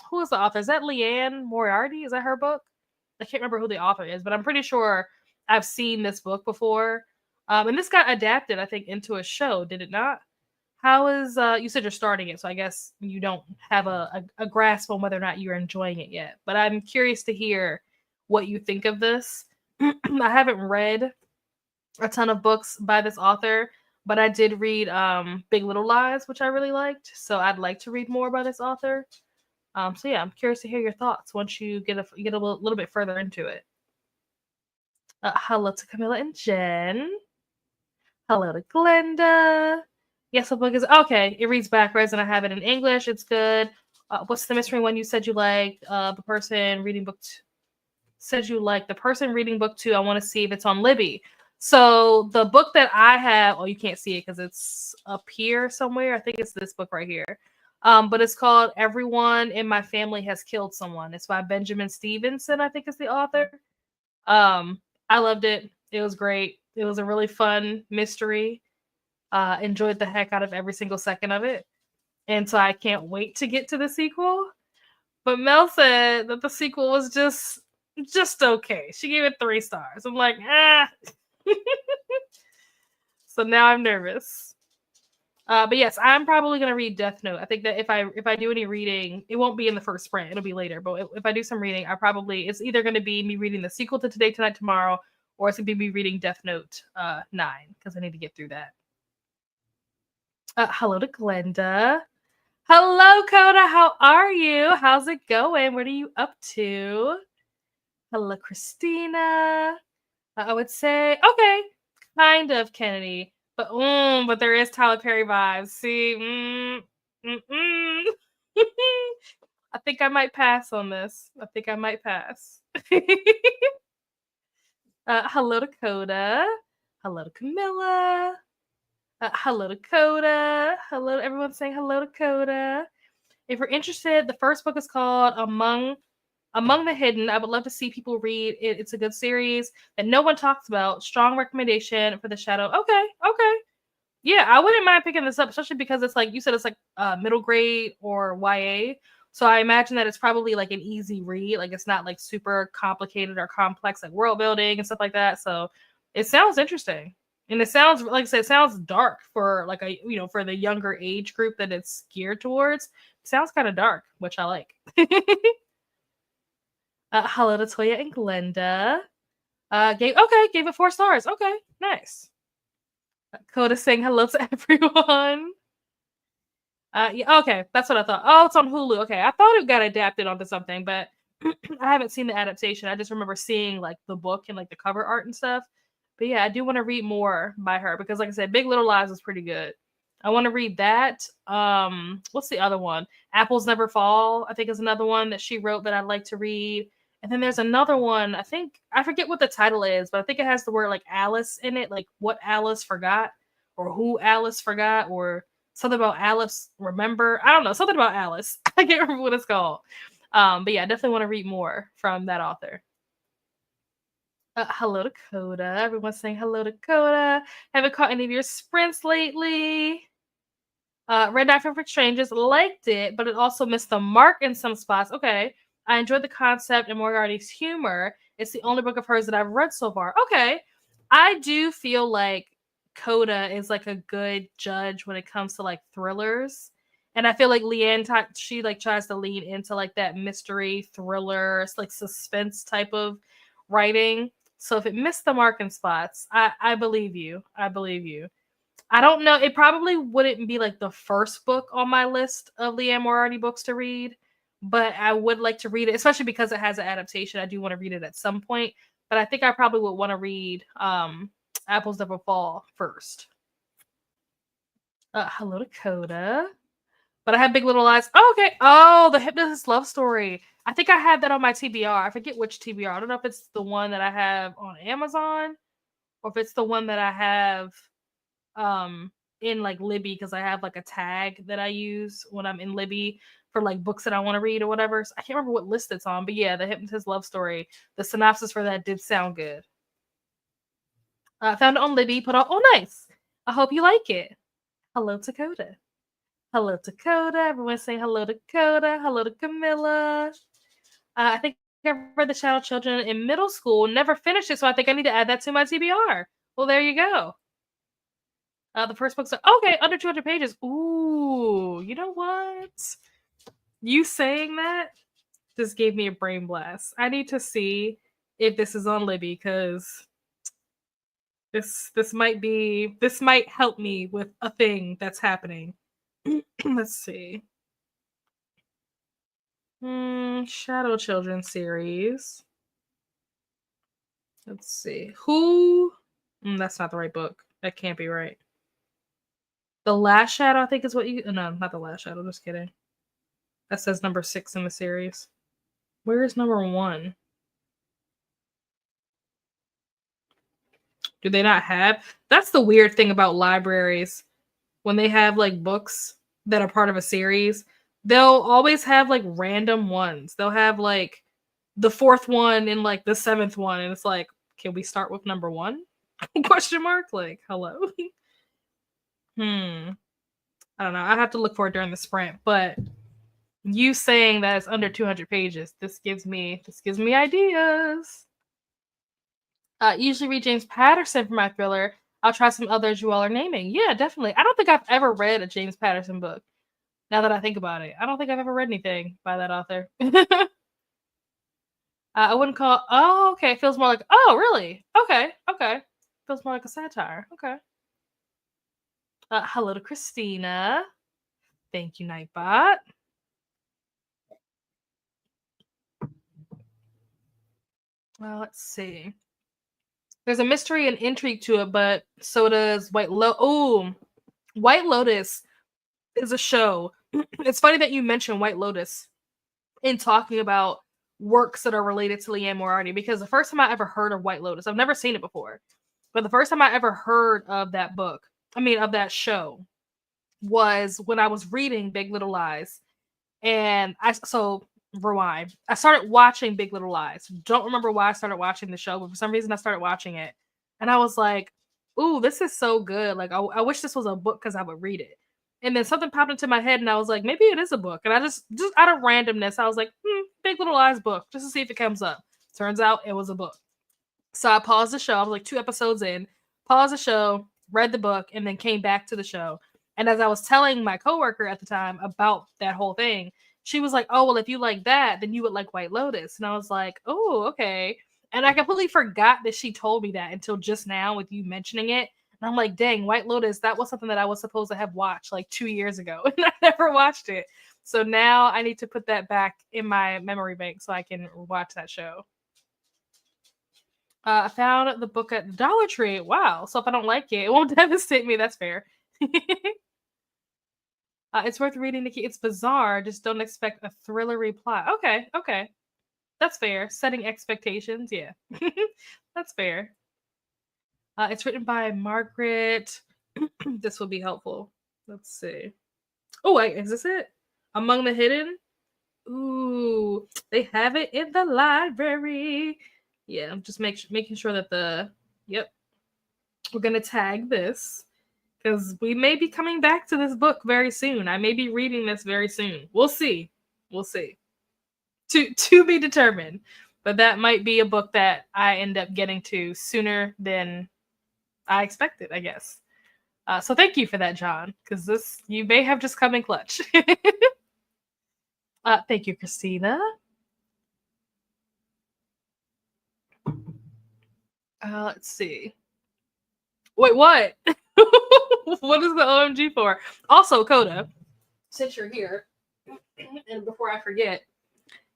who is the author? Is that Leanne Moriarty? Is that her book? I can't remember who the author is, but I'm pretty sure I've seen this book before. And this got adapted, I think, into a show, did it not? How is you said you're starting it, so I guess you don't have a grasp on whether or not you're enjoying it yet. But I'm curious to hear what you think of this. I haven't read a ton of books by this author, but I did read Big Little Lies, which I really liked. So I'd like to read more by this author. So yeah, I'm curious to hear your thoughts once you get a little bit further into it. Hello to Camilla and Jen. Hello to Glenda. Yes, the book is okay. It reads backwards, and I have it in English. It's good. What's the mystery one you said you liked? The person reading book said you like the person reading book 2. I want to see if it's on Libby. So the book that I have, you can't see it because it's up here somewhere. I think it's this book right here. But it's called Everyone in My Family Has Killed Someone. It's by Benjamin Stevenson, I think is the author. I loved it. It was great. It was a really fun mystery. Enjoyed the heck out of every single second of it. And so I can't wait to get to the sequel. But Mel said that the sequel was just okay. She gave it 3 stars. I'm like, ah. So now I'm nervous. But yes, I'm probably gonna read Death Note. I think that if I do any reading, it won't be in the first sprint. It'll be later. But if I do some reading, it's either gonna be me reading the sequel to Today, Tonight, Tomorrow, or it's gonna be me reading Death Note 9 because I need to get through that. Hello to Glenda. Hello, Coda. How are you? How's it going? What are you up to? Hello, Christina. I would say okay, kind of Kennedy, but there is Tyler Perry vibes. See, I think I might pass on this. I think I might pass. Hello to Coda. Hello to Camilla. Hello to Coda. Hello to everyone saying hello to Coda. If you're interested, the first book is called Among the Hidden. I would love to see people read it. It's a good series that no one talks about. Strong recommendation for The Shadow. Okay. Yeah, I wouldn't mind picking this up, especially because it's like you said, it's like middle grade or YA. So I imagine that it's probably like an easy read. Like it's not like super complicated or complex, like world building and stuff like that. So it sounds interesting. And it sounds, like I said, it sounds dark for like for the younger age group that it's geared towards. It sounds kind of dark, which I like. Hello to Toya and Glenda. Gave it 4 stars. Okay, nice. Coda saying hello to everyone. Yeah, okay, that's what I thought. Oh, it's on Hulu. Okay, I thought it got adapted onto something, but I haven't seen the adaptation. I just remember seeing like the book and like the cover art and stuff. But yeah, I do want to read more by her because, like I said, Big Little Lies is pretty good. I want to read that. What's the other one? Apples Never Fall, I think is another one that she wrote that I'd like to read. And then there's another one, I forget what the title is, but I think it has the word like Alice in it, like what Alice forgot, or who Alice forgot, or something about Alice remember. I don't know, something about Alice. I can't remember what it's called. But yeah, I definitely want to read more from that author. Hello to Coda. Everyone's saying hello to Coda. Haven't caught any of your sprints lately. Red Knife for Strangers liked it, but it also missed the mark in some spots. Okay. I enjoyed the concept and Moriarty's humor. It's the only book of hers that I've read so far. Okay. I do feel like Coda is like a good judge when it comes to like thrillers. And I feel like Leanne, she like tries to lean into like that mystery thriller, like suspense type of writing. So if it missed the mark in spots, I believe you. I believe you. I don't know. It probably wouldn't be like the first book on my list of Leanne Moriarty books to read, but I would like to read it, especially because it has an adaptation. I do want to read it at some point, but I think I probably would want to read Apples never fall first. Hello, Dakota. But I have Big Little Lies. Oh, okay. Oh, the Hypnotist Love Story. I think I had that on my TBR. I forget which TBR. I don't know if it's the one that I have on Amazon or if it's the one that I have in like Libby, because I have like a tag that I use when I'm in Libby for like books that I want to read or whatever. So I can't remember what list it's on, but yeah, the Hypnotist Love Story. The synopsis for that did sound good. I found it on Libby. Put on. Oh, nice. I hope you like it. Hello, Dakota. Hello, Dakota. Everyone say hello, Dakota. Hello to Camilla. I think I read The Shadow Children in middle school. Never finished it, so I think I need to add that to my TBR. Well, there you go. The first book's okay, under 200 pages. Ooh, you know what? You saying that just gave me a brain blast. I need to see if this is on Libby, because this might help me with a thing that's happening. Let's see. Shadow Children series. Let's see. Who? That's not the right book. That can't be right. The Last Shadow, I think, is what you. No, not The Last Shadow. Just kidding. That says number 6 in the series. Where is number 1? Do they not have? That's the weird thing about libraries. When they have like books that are part of a series, they'll always have like random ones. They'll have like the 4th one and like the 7th one, and it's like, can we start with number 1? Question mark. Like, hello. I don't know. I have to look for it during the sprint, but you saying that it's under 200 pages, this gives me ideas. Usually read James Patterson for my thriller. I'll try some others you all are naming. Yeah, definitely. I don't think I've ever read a James Patterson book. Now that I think about it, I don't think I've ever read anything by that author. I wouldn't call. Oh, okay. It feels more like. Oh, really? Okay. Feels more like a satire. Okay. Hello to Christina. Thank you, Nightbot. Well, let's see. There's a mystery and intrigue to it, but so does White Lotus. Oh, White Lotus is a show. It's funny that you mentioned White Lotus in talking about works that are related to Leanne Moriarty, because the first time I ever heard of White Lotus, I've never seen it before, but the first time I ever heard of that book, of that show, was when I was reading Big Little Lies. And rewind. I started watching Big Little Lies. Don't remember why I started watching the show, but for some reason I started watching it. And I was like, ooh, this is so good. Like, I wish this was a book because I would read it. And then something popped into my head and I was like, maybe it is a book. And I just out of randomness, I was like, Big Little Lies book, just to see if it comes up. Turns out it was a book. So I paused the show. I was like 2 episodes in, paused the show, read the book, and then came back to the show. And as I was telling my coworker at the time about that whole thing, she was like, oh, well, if you like that, then you would like White Lotus. And I was like, oh, okay. And I completely forgot that she told me that until just now with you mentioning it. And I'm like, dang, White Lotus, that was something that I was supposed to have watched like 2 years ago. And I never watched it. So now I need to put that back in my memory bank so I can watch that show. I found the book at the Dollar Tree. Wow. So if I don't like it, it won't devastate me. That's fair. It's worth reading, Nikki. It's bizarre. Just don't expect a thrillery plot. Okay. That's fair. Setting expectations. Yeah. That's fair. It's written by Margaret. This will be helpful. Let's see. Oh, wait. Is this it? Among the Hidden? Ooh. They have it in the library. Yeah. I'm just making sure that Yep. We're going to tag this, because we may be coming back to this book very soon. I may be reading this very soon. We'll see. To be determined. But that might be a book that I end up getting to sooner than I expected, I guess. So thank you for that, John, because you may have just come in clutch. Thank you, Christina. Let's see. Wait, what? What is the OMG for? Also, Coda, since you're here, and before I forget,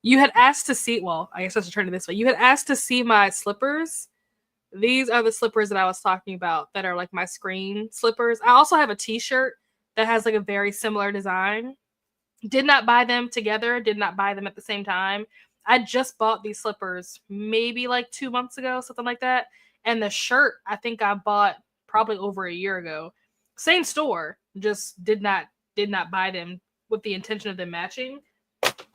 you had asked to see, well, I guess I should turn it this way. You had asked to see my slippers These are the slippers that I was talking about that are like my screen slippers. I also have a t-shirt that has like a very similar design. Did not buy them together, did not buy them at the same time. I just bought these slippers maybe like 2 months ago, something like that. And the shirt I think I bought probably over a year ago. Same store, just did not buy them with the intention of them matching.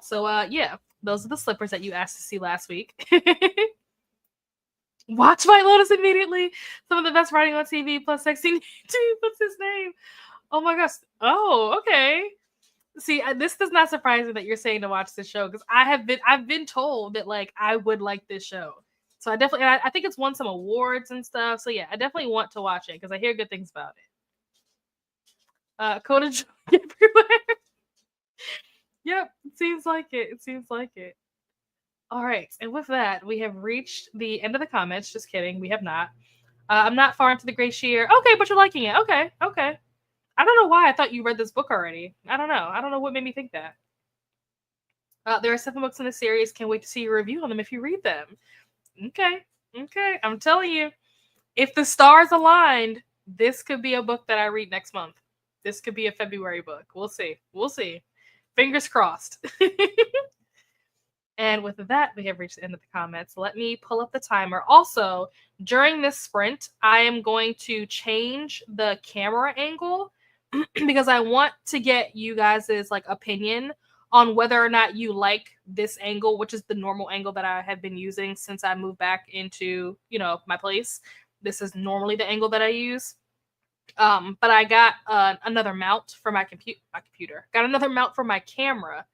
So yeah, those are the slippers that you asked to see last week. Watch White Lotus immediately. Some of the best writing on TV plus sexy TV. What's his name? Oh my gosh. Oh, okay. See, this does not surprise me that you're saying to watch this show because I've been told that like I would like this show. So I definitely I think it's won some awards and stuff. So yeah, I definitely want to watch it because I hear good things about it. Coda Joy everywhere. Yep, it seems like it. It seems like it. All right, and with that, we have reached the end of the comments. Just kidding, we have not. I'm not far into the Gray Shear. Okay, but you're liking it. Okay, okay. I don't know why I thought you read this book already. I don't know. I don't know what made me think that. There are 7 books in the series. Can't wait to see your review on them if you read them. Okay, okay. I'm telling you, if the stars aligned, this could be a book that I read next month. This could be a February book. We'll see. We'll see. Fingers crossed. And with that, we have reached the end of the comments. Let me pull up the timer. Also, during this sprint, I am going to change the camera angle because I want to get you guys' like opinion on whether or not you like this angle, which is the normal angle that I have been using since I moved back into, my place. This is normally the angle that I use. But I got another mount for my computer. Got another mount for my camera.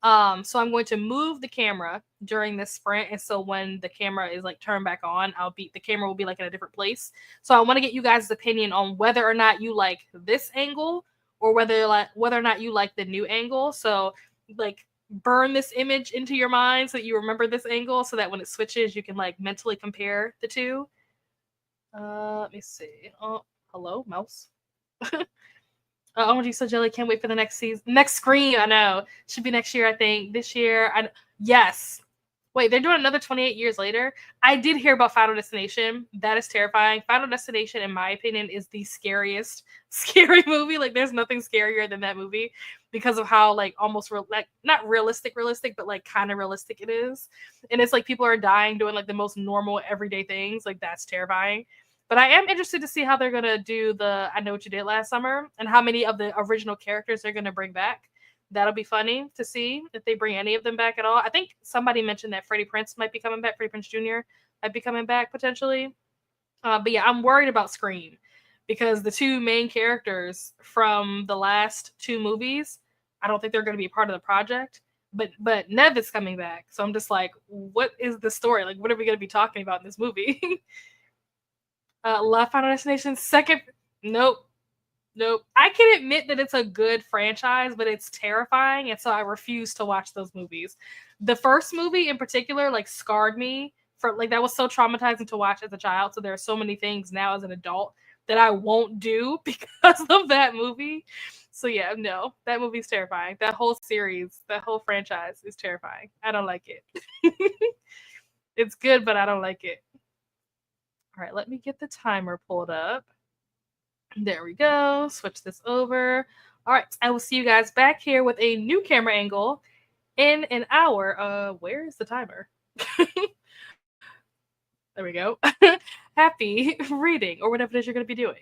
So I'm going to move the camera during this sprint, and so when the camera is like turned back on, the camera will be like in a different place. So I want to get you guys' opinion on whether or not you like this angle or whether or not you like the new angle. So like burn this image into your mind so that you remember this angle, so that when it switches, you can like mentally compare the two. Let me see. Oh, hello, mouse. OMG, so jelly! Can't wait for the next season, next screen. I know should be next year. I think this year. Yes. Wait, they're doing another 28 years later. I did hear about Final Destination. That is terrifying. Final Destination, in my opinion, is the scariest scary movie. Like, there's nothing scarier than that movie because of how like almost like not realistic, but like kind of realistic it is. And it's like people are dying doing like the most normal everyday things. Like that's terrifying. But I am interested to see how they're gonna do the I Know What You Did Last Summer and how many of the original characters they're gonna bring back. That'll be funny to see if they bring any of them back at all. I think somebody mentioned that Freddie Prinze might be coming back. Freddie Prinze Jr. might be coming back potentially. But yeah, I'm worried about Scream because the two main characters from the last two movies, I don't think they're going to be part of the project. But Nev is coming back, so I'm just like, what is the story? Like, what are we going to be talking about in this movie? Love Final Destination second. Nope. Nope. I can admit that it's a good franchise, but it's terrifying, and so I refuse to watch those movies. The first movie in particular, like, scarred me for like that was so traumatizing to watch as a child. So there are so many things now as an adult that I won't do because of that movie. So yeah, no, that movie's terrifying. That whole series, that whole franchise is terrifying. I don't like it. It's good, but I don't like it. All right, let me get the timer pulled up. There we go. Switch this over. All right, I will see you guys back here with a new camera angle in an hour. Where is the timer? There we go. Happy reading or whatever it is you're going to be doing.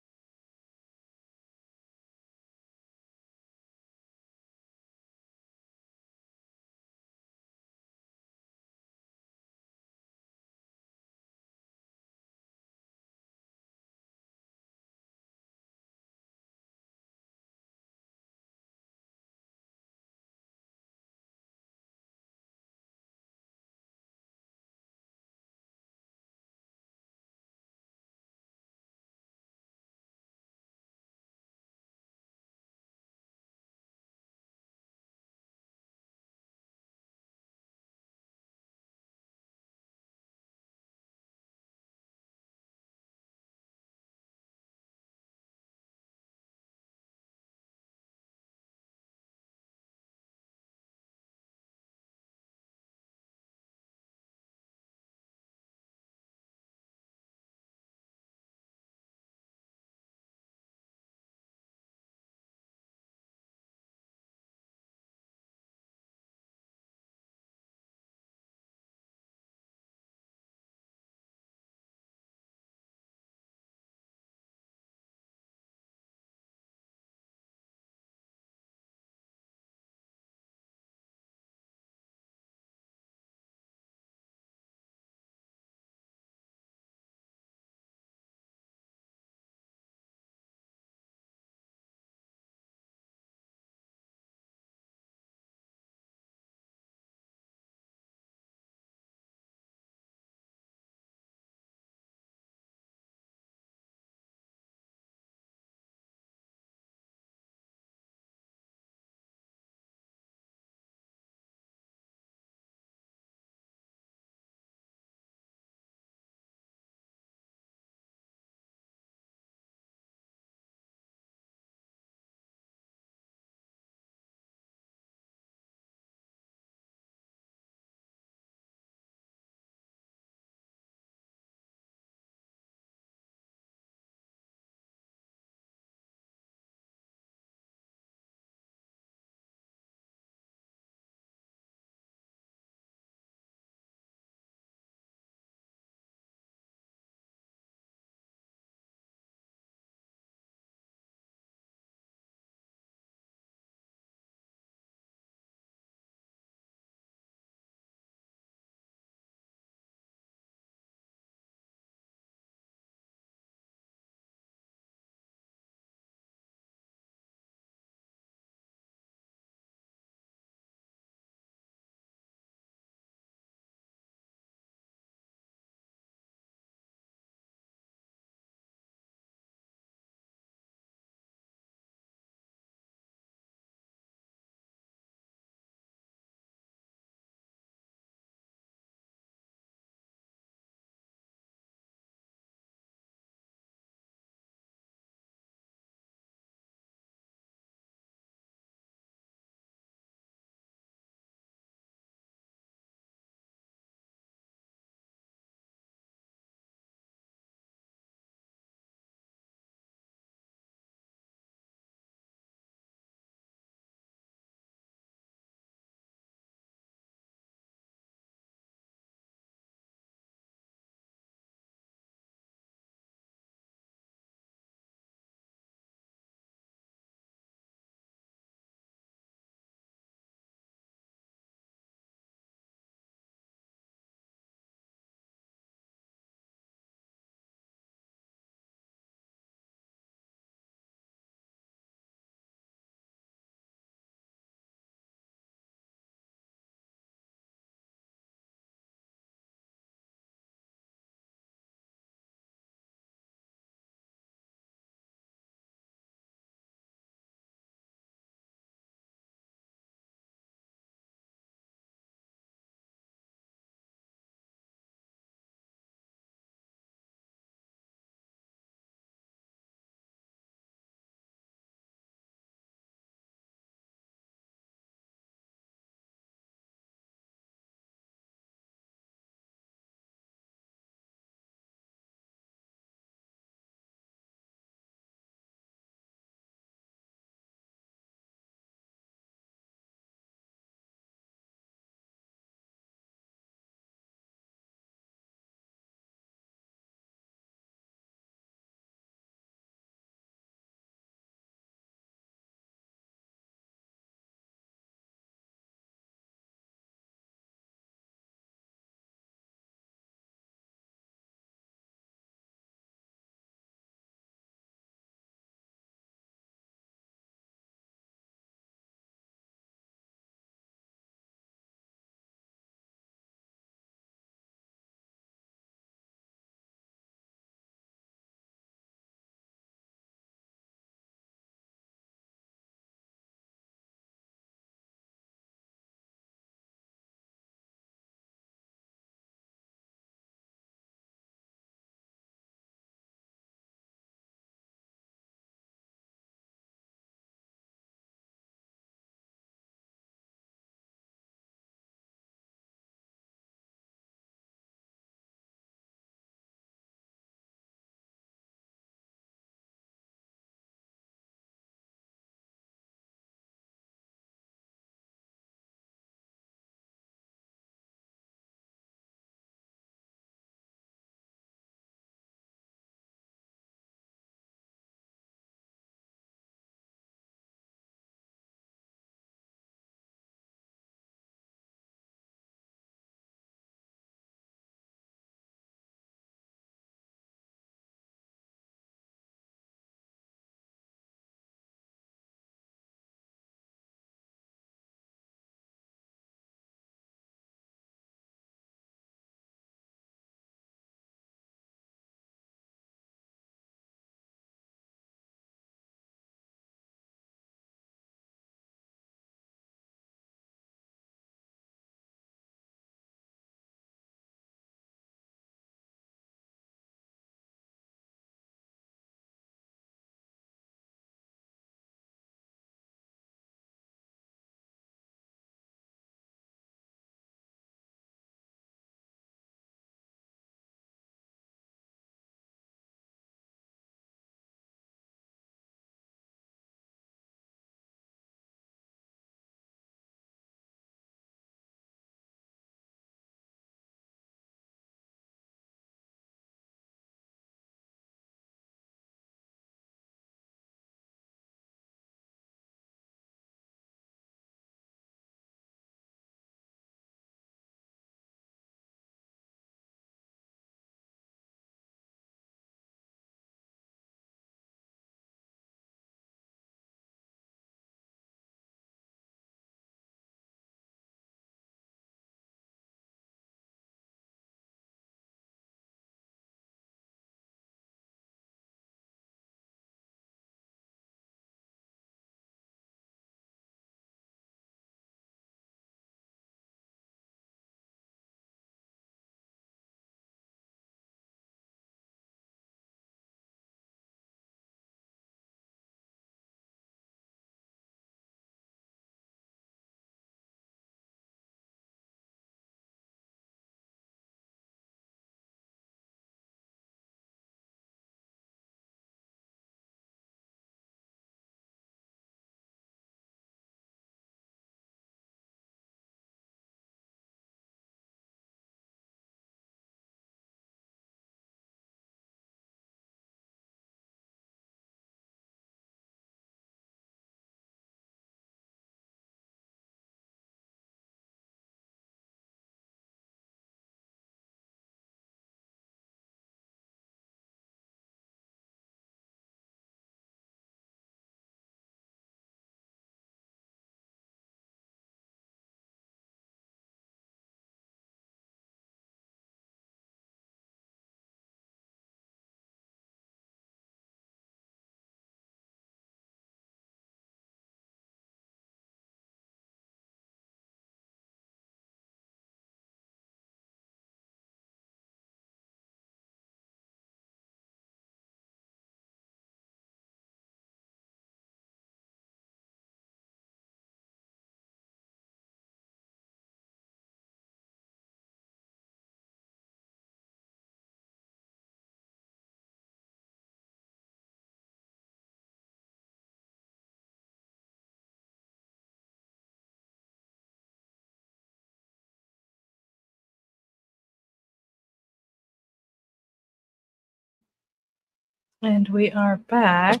And we are back.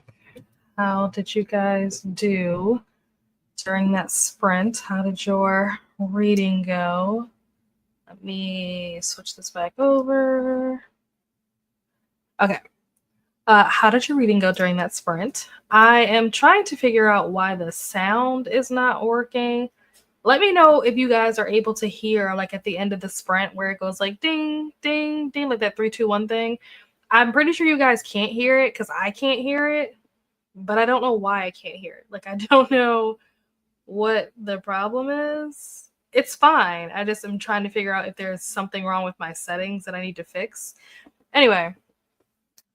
How did you guys do during that sprint? How did your reading go? Let me switch this back over. Okay. How did your reading go during that sprint? I am trying to figure out why the sound is not working. Let me know if you guys are able to hear, like at the end of the sprint, where it goes like ding, ding, ding, like that 3, 2, 1 thing. I'm pretty sure you guys can't hear it because I can't hear it, but I don't know why I can't hear it. Like, I don't know what the problem is. It's fine. I just am trying to figure out if there's something wrong with my settings that I need to fix. Anyway,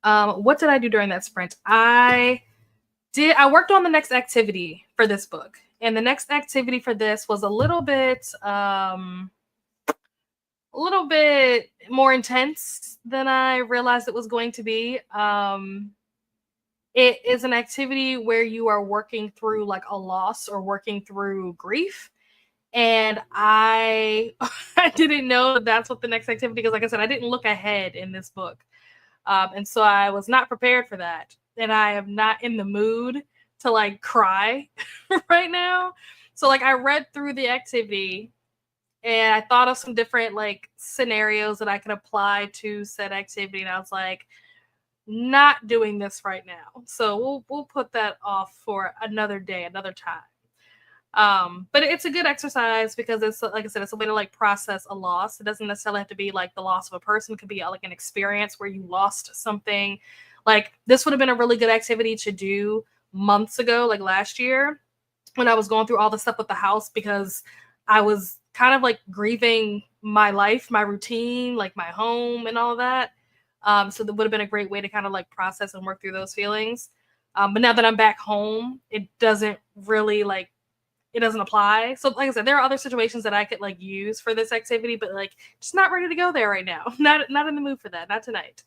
what did I do during that sprint? I worked on the next activity for this book. And the next activity for this was a little bit more intense than I realized it was going to be. It is an activity where you are working through like a loss or working through grief. And I I didn't know that that's what the next activity, because like I said, I didn't look ahead in this book. And so I was not prepared for that. And I am not in the mood to like cry right now. So like I read through the activity and I thought of some different like scenarios that I could apply to said activity. And I was like, not doing this right now. So we'll put that off for another day, another time. But it's a good exercise because it's, like I said, it's a way to like process a loss. It doesn't necessarily have to be like the loss of a person. It could be like an experience where you lost something. Like this would have been a really good activity to do months ago, like last year, when I was going through all the stuff with the house, because I was kind of like grieving my life, my routine, like my home and all of that. So that would have been a great way to kind of like process and work through those feelings. But now that I'm back home, it doesn't really like it doesn't apply. So like I said, there are other situations that I could like use for this activity, but like just not ready to go there right now. Not in the mood for that. Not tonight.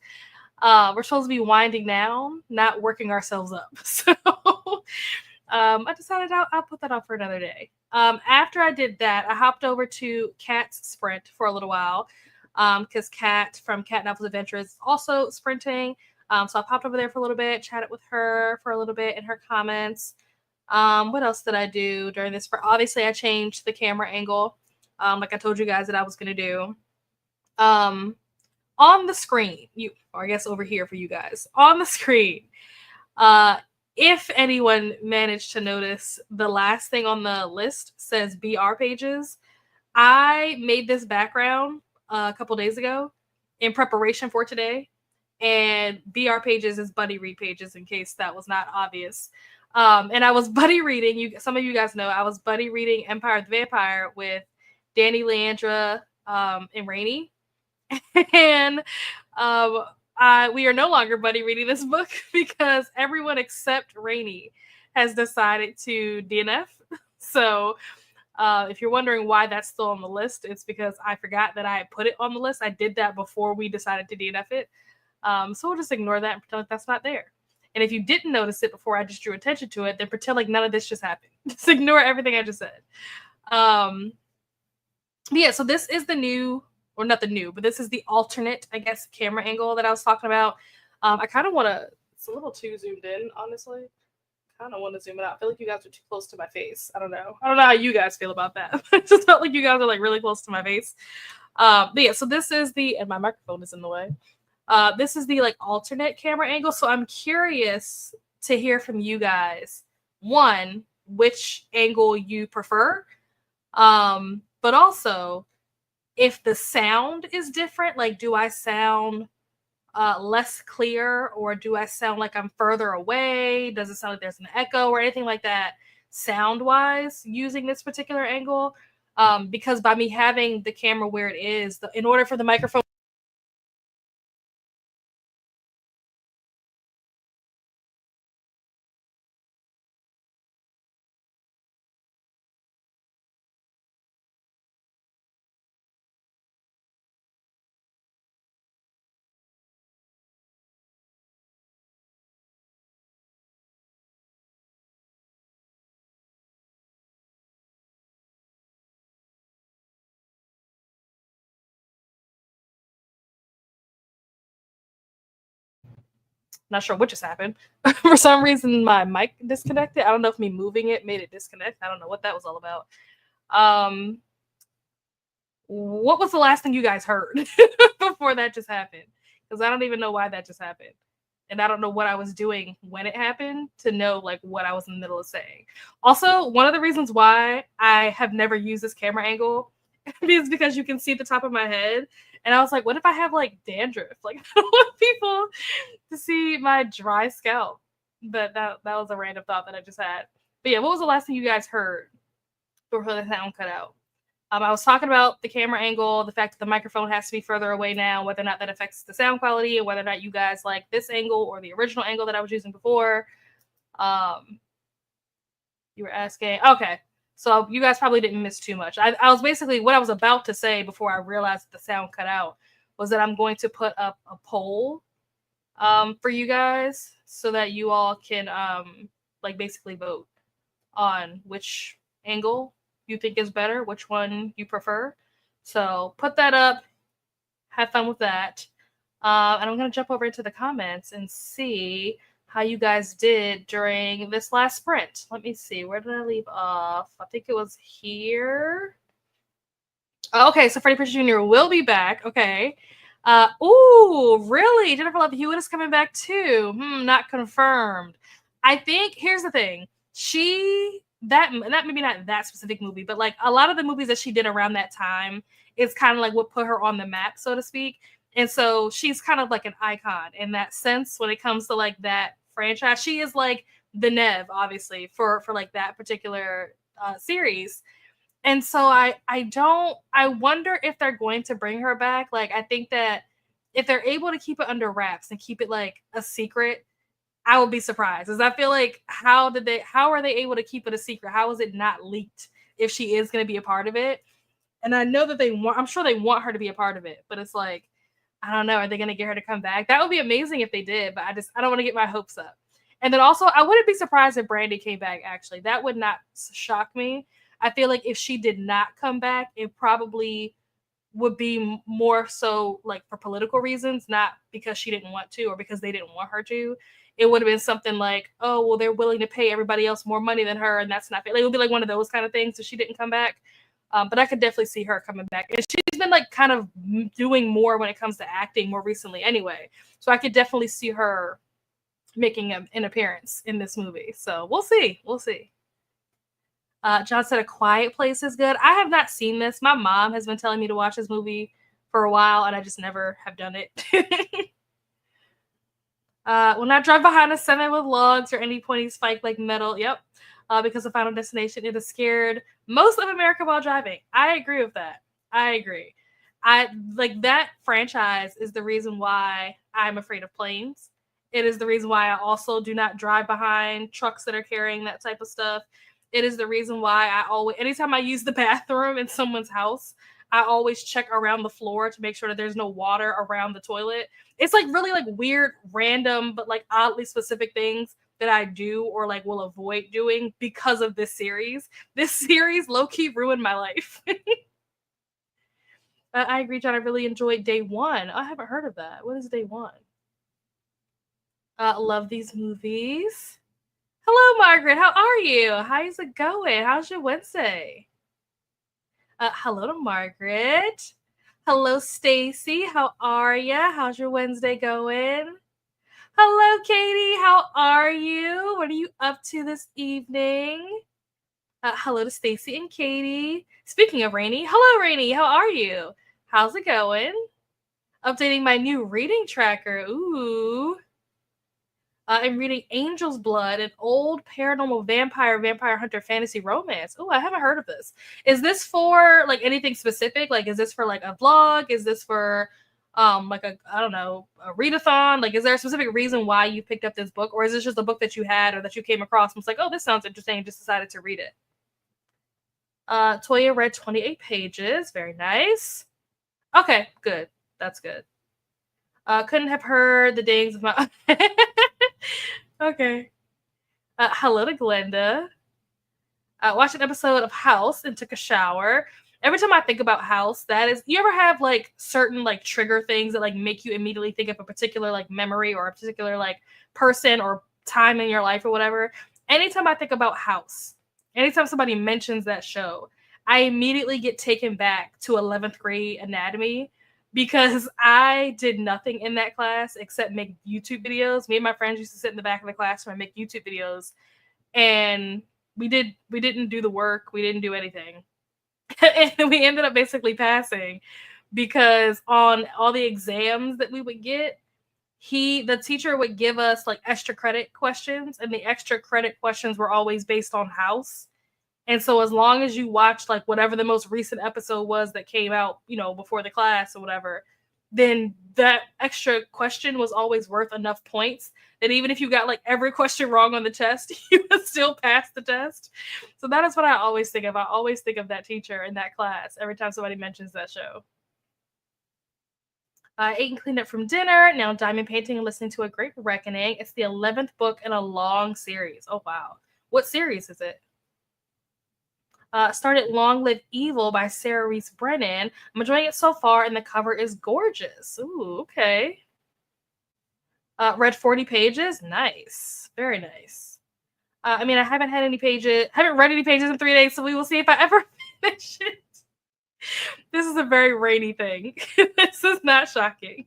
We're supposed to be winding down, not working ourselves up. So I decided I'll put that off for another day. After I did that, I hopped over to Kat's sprint for a little while because Kat from Cat and Apple's Adventures is also sprinting. So I popped over there for a little bit, chatted with her for a little bit in her comments. What else did I do during this? Obviously, I changed the camera angle, like I told you guys that I was going to do. On the screen, or I guess over here for you guys, on the screen, uh, if anyone managed to notice, the last thing on the list says BR pages. I made this background a couple days ago in preparation for today, and BR pages is buddy read pages, in case that was not obvious. And I was buddy reading. Some of you guys know I was buddy reading Empire of the Vampire with Danny, Leandra, and Rainey, and we are no longer buddy reading this book because everyone except Rainey has decided to DNF. So if you're wondering why that's still on the list, it's because I forgot that I had put it on the list. I did that before we decided to DNF it. So we'll just ignore that and pretend like that's not there. And if you didn't notice it before I just drew attention to it, then pretend like none of this just happened. Just ignore everything I just said. Yeah, so this is the new, or not the new, but this is the alternate, I guess, camera angle that I was talking about. I kind of want to, it's a little too zoomed in, honestly. Kind of want to zoom it out. I feel like you guys are too close to my face. I don't know how you guys feel about that. It just felt like you guys are like really close to my face. But yeah, so this is and my microphone is in the way. This is the like alternate camera angle. So I'm curious to hear from you guys. One, which angle you prefer. But also if the sound is different, like do I sound less clear, or do I sound like I'm further away? Does it sound like there's an echo or anything like that sound wise using this particular angle? Because by me having the camera where it is, in order for the microphone Not sure what just happened. For some reason, my mic disconnected. I don't know if me moving it made it disconnect. I don't know what that was all about. What was the last thing you guys heard before that just happened? Because I don't even know why that just happened. And I don't know what I was doing when it happened to know like what I was in the middle of saying. Also, one of the reasons why I have never used this camera angle is because you can see the top of my head. And I was like, what if I have like dandruff? Like I don't want people to see my dry scalp. But that was a random thought that I just had. But yeah, what was the last thing you guys heard before the sound cut out? I was talking about the camera angle, the fact that the microphone has to be further away now, whether or not that affects the sound quality, and whether or not you guys like this angle or the original angle that I was using before. You were asking. Okay. So you guys probably didn't miss too much. I was basically, what I was about to say before I realized that the sound cut out was that I'm going to put up a poll for you guys so that you all can like basically vote on which angle you think is better, which one you prefer. So put that up, have fun with that. And I'm going to jump over into the comments and see how you guys did during this last sprint. Let me see. Where did I leave off? I think it was here. Okay, so Freddie Prinze Jr. will be back. Okay. Ooh, really? Jennifer Love Hewitt is coming back too. Not confirmed. I think here's the thing. That maybe not that specific movie, but like a lot of the movies that she did around that time is kind of like what put her on the map, so to speak. And so she's kind of like an icon in that sense when it comes to like that franchise. She is like the Nev, obviously, for like that particular series. And so I wonder if they're going to bring her back. Like I think that if they're able to keep it under wraps and keep it like a secret, I would be surprised. Because I feel like how are they able to keep it a secret? How is it not leaked if she is going to be a part of it? And I know that I'm sure they want her to be a part of it, but it's like, I don't know, are they going to get her to come back? That would be amazing if they did, but I don't want to get my hopes up. And then also, I wouldn't be surprised if Brandy came back, actually. That would not shock me. I feel like if she did not come back, it probably would be more so like for political reasons, not because she didn't want to or because they didn't want her to. It would have been something like, oh, well, they're willing to pay everybody else more money than her, and that's not fair. Like, it would be like one of those kind of things if she didn't come back. But I could definitely see her coming back. And she's been like kind of doing more when it comes to acting more recently anyway. So I could definitely see her making an appearance in this movie. So we'll see. We'll see. John said A Quiet Place is good. I have not seen this. My mom has been telling me to watch this movie for a while, and I just never have done it. Will not drive behind a semi with logs or any pointy spike like metal. Yep. Because of Final Destination, it has scared most of America while driving. I agree with that. I agree. I like that franchise is the reason why I'm afraid of planes. It is the reason why I also do not drive behind trucks that are carrying that type of stuff. It is the reason why I always, anytime I use the bathroom in someone's house, I always check around the floor to make sure that there's no water around the toilet. It's like really like weird, random, but like oddly specific things that I do or like will avoid doing because of this series. This series low-key ruined my life. I agree, John. I really enjoyed Day One. I haven't heard of that. What is Day One? Love these movies. Hello, Margaret. How are you? How's it going? How's your Wednesday? Hello to Margaret. Hello, Stacy. How are ya? How's your Wednesday going? Hello, Katie. How are you? What are you up to this evening? Hello to Stacy and Katie. Speaking of Rainy, hello, Rainy. How are you? How's it going? Updating my new reading tracker. Ooh. I'm reading Angel's Blood, an old paranormal vampire hunter fantasy romance. Oh, I haven't heard of this. Is this for like anything specific? Like, is this for like a vlog? Is this for like a, I don't know, a readathon? Like, is there a specific reason why you picked up this book, or is this just a book that you had or that you came across and was like, oh, this sounds interesting, and just decided to read it? Toya read 28 pages. Very nice. Okay, good. That's good. Couldn't have heard the dings of my. Okay. Hello to Glenda. Watched an episode of House and took a shower. every time I think about House, that is, you ever have like certain like trigger things that like make you immediately think of a particular like memory or a particular like person or time in your life or whatever? Anytime I think about House, anytime somebody mentions that show, I immediately get taken back to 11th grade anatomy because I did nothing in that class except make YouTube videos. Me and my friends used to sit in the back of the classroom and make YouTube videos, and we didn't do the work, we didn't do anything. And we ended up basically passing because on all the exams that we would get, the teacher would give us like extra credit questions, and the extra credit questions were always based on House. And so as long as you watched like whatever the most recent episode was that came out, before the class or whatever, then that extra question was always worth enough points that even if you got like every question wrong on the test, you would still pass the test. So that is what I always think of. I always think of that teacher in that class every time somebody mentions that show. I ate and cleaned up from dinner. Now diamond painting and listening to A Great Reckoning. It's the 11th book in a long series. Oh, wow. What series is it? Started Long Live Evil by Sarah Reese Brennan. I'm enjoying it so far, and the cover is gorgeous. Ooh, okay. Read 40 pages. Nice. Very nice. I haven't read any pages in 3 days, so we will see if I ever finish it. This is a very rainy thing. This is not shocking.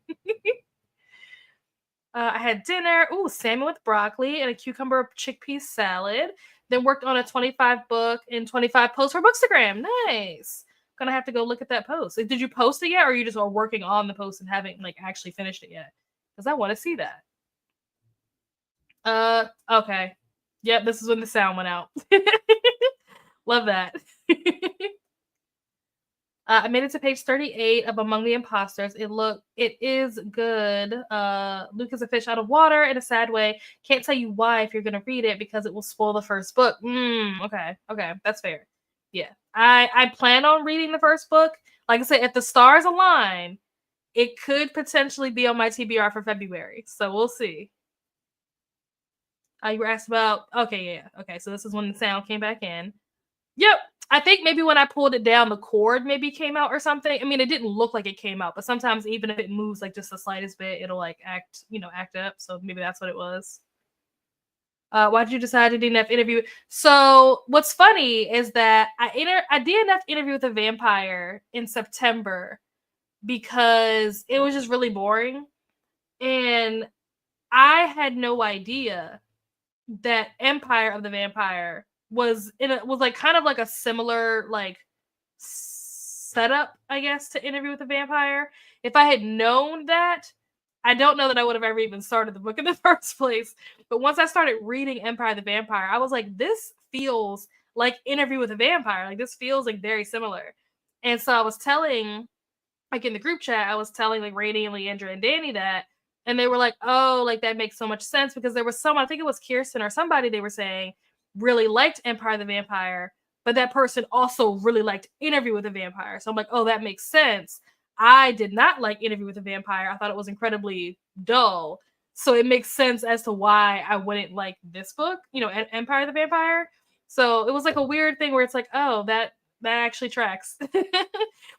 I had dinner. Ooh, salmon with broccoli and a cucumber chickpea salad. Then worked on a 25 book and 25 posts for Bookstagram. Nice. Gonna have to go look at that post. Did you post it yet, or you just are working on the post and haven't like actually finished it yet? Because I want to see that. Okay. Yep, this is when the sound went out. Love that. I made it to page 38 of Among the Imposters. It is good. Luke is a fish out of water in a sad way. Can't tell you why if you're gonna read it because it will spoil the first book. Okay, that's fair. Yeah, I plan on reading the first book. Like I said, if the stars align, it could potentially be on my TBR for February. So we'll see. You were asked about. Okay, yeah. Okay, so this is when the sound came back in. Yep. I think maybe when I pulled it down, the cord maybe came out or something. I mean, it didn't look like it came out, but sometimes even if it moves like just the slightest bit, it'll like act up. So maybe that's what it was. Why did you decide to DNF interview? So what's funny is that I DNF interview with a vampire in September because it was just really boring, and I had no idea that Empire of the Vampire was like kind of like a similar like setup, I guess, to Interview with a Vampire. If I had known that, I don't know that I would have ever even started the book in the first place. But once I started reading Empire of the Vampire, I was like, this feels like Interview with a Vampire. Like this feels like very similar. And so I was telling, like in the group chat, I was telling like Rainy and Leandra and Danny that, and they were like, oh, like that makes so much sense because there was someone, I think it was Kirsten or somebody, they were saying really liked Empire of the Vampire, but that person also really liked Interview with a Vampire. So I'm like, oh, that makes sense. I did not like Interview with a Vampire. I thought it was incredibly dull. So it makes sense as to why I wouldn't like this book, Empire of the Vampire. So it was like a weird thing where it's like, oh, that actually tracks.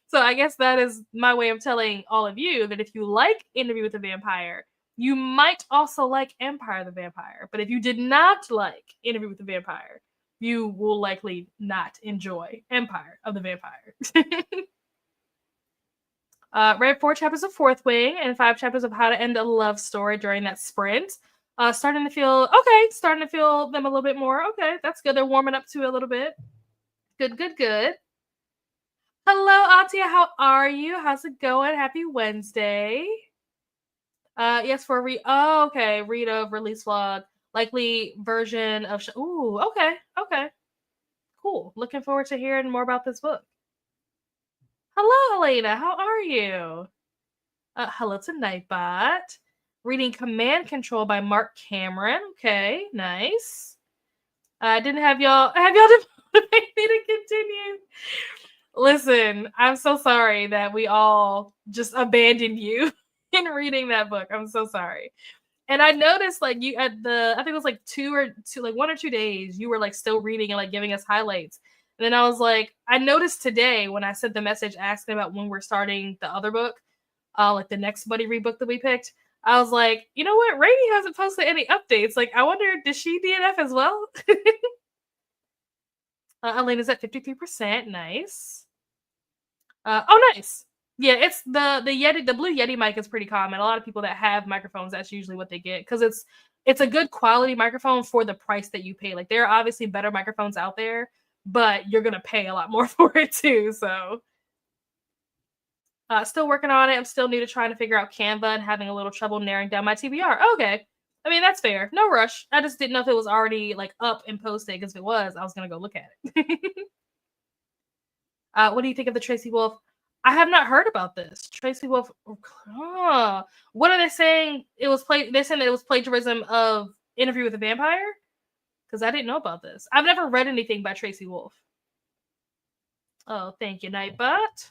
So I guess that is my way of telling all of you that if you like Interview with a Vampire, you might also like Empire of the Vampire. But if you did not like Interview with the Vampire, you will likely not enjoy Empire of the Vampire. Read 4 chapters of Fourth Wing and 5 chapters of How to End a Love Story during that sprint. Starting to feel them a little bit more. Okay, that's good. They're warming up to it a little bit. Good. Hello, Atia. How are you? How's it going? Happy Wednesday. Yes, for read of release vlog, likely version of. Ooh, okay, cool. Looking forward to hearing more about this book. Hello, Elena. How are you? Hello to Nightbot. Reading Command Control by Mark Cameron. Okay, nice. I didn't have y'all. Have y'all to motivate me to continue? Listen, I'm so sorry that we all just abandoned you in reading that book. I'm so sorry. And I noticed like you I think it was like 1 or 2 days, you were like still reading and like giving us highlights. And then I was like, I noticed today when I sent the message asking about when we're starting the other book, like the next buddy read book that we picked. I was like, you know what? Rainy hasn't posted any updates. Like, I wonder, does she DNF as well? Elena's at 53%. Nice. Oh, nice. Yeah, it's the Yeti, the Blue Yeti mic is pretty common. A lot of people that have microphones, that's usually what they get because it's a good quality microphone for the price that you pay. Like there are obviously better microphones out there, but you're gonna pay a lot more for it too. So still working on it. I'm still new to trying to figure out Canva and having a little trouble narrowing down my TBR. Okay. I mean, that's fair. No rush. I just didn't know if it was already like up and posted because if it was, I was gonna go look at it. What do you think of the Tracy Wolf? I have not heard about this. Tracy Wolf. What are they saying? It was They're saying that it was plagiarism of Interview with a Vampire. Because I didn't know about this. I've never read anything by Tracy Wolf. Oh, thank you, Nightbot.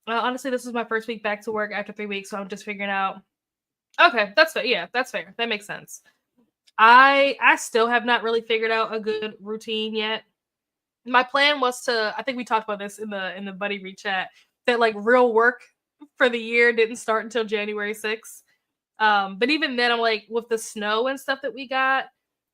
Honestly, this is my first week back to work after 3 weeks, so I'm just figuring out. Okay, that's fair. Yeah, that's fair. That makes sense. I still have not really figured out a good routine yet. My plan was to, I think we talked about this in the buddy read chat, that like real work for the year didn't start until January 6th. But even then I'm like with the snow and stuff that we got,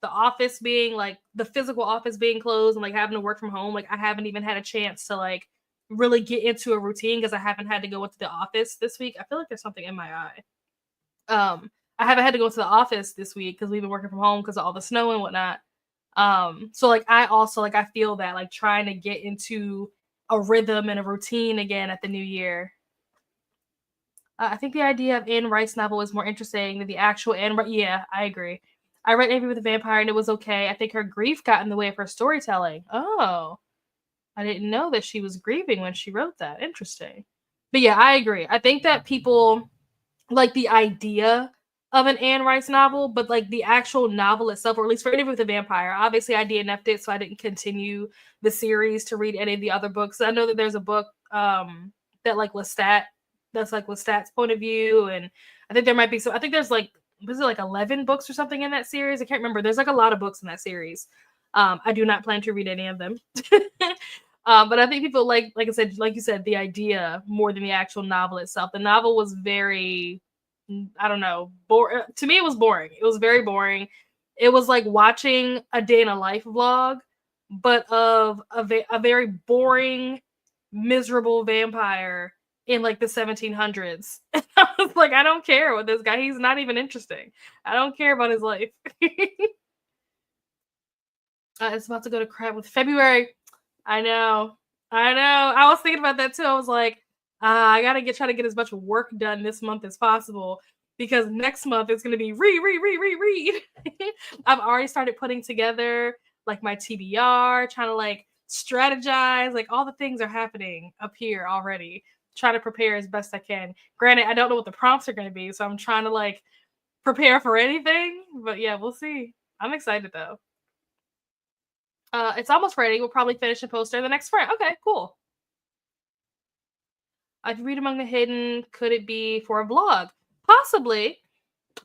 the office being like the physical office being closed and like having to work from home, like I haven't even had a chance to like really get into a routine because I haven't had to go into the office this week. I feel like there's something in my eye. I haven't had to go to the office this week because we've been working from home because of all the snow and whatnot. So like I also like I feel that like trying to get into a rhythm and a routine again at the new year. I think the idea of Anne Rice novel is more interesting than the actual Anne Rice. Yeah, I agree. I read Interview with a Vampire and it was okay. I think her grief got in the way of her storytelling. Oh, I didn't know that she was grieving when she wrote that. Interesting. But yeah, I agree. I think that people like the idea of an Anne Rice novel, but like the actual novel itself, or at least for Interview with a Vampire, obviously I DNF'd it, so I didn't continue the series to read any of the other books. I know that there's a book that like Lestat, that's like Lestat's point of view, and I think there might be some. I think there's like was it like 11 books or something in that series? I can't remember. There's like a lot of books in that series. I do not plan to read any of them. But I think people like I said, like you said, the idea more than the actual novel itself. The novel was very, I don't know, to me it was boring. It was very boring. It was like watching a day in a life vlog, but of a very boring, miserable vampire in like the 1700s. I was like, I don't care what this guy. He's not even interesting. I don't care about his life. It's about to go to crap with February. I know. I was thinking about that too. I was like, I gotta try to get as much work done this month as possible because next month it's gonna be read. I've already started putting together like my TBR, trying to like strategize. Like all the things are happening up here already. Trying to prepare as best I can. Granted, I don't know what the prompts are gonna be, so I'm trying to like prepare for anything. But yeah, we'll see. I'm excited though. It's almost ready. We'll probably finish and post the next sprint. Okay, cool. I'd read Among the Hidden. Could it be for a vlog? Possibly.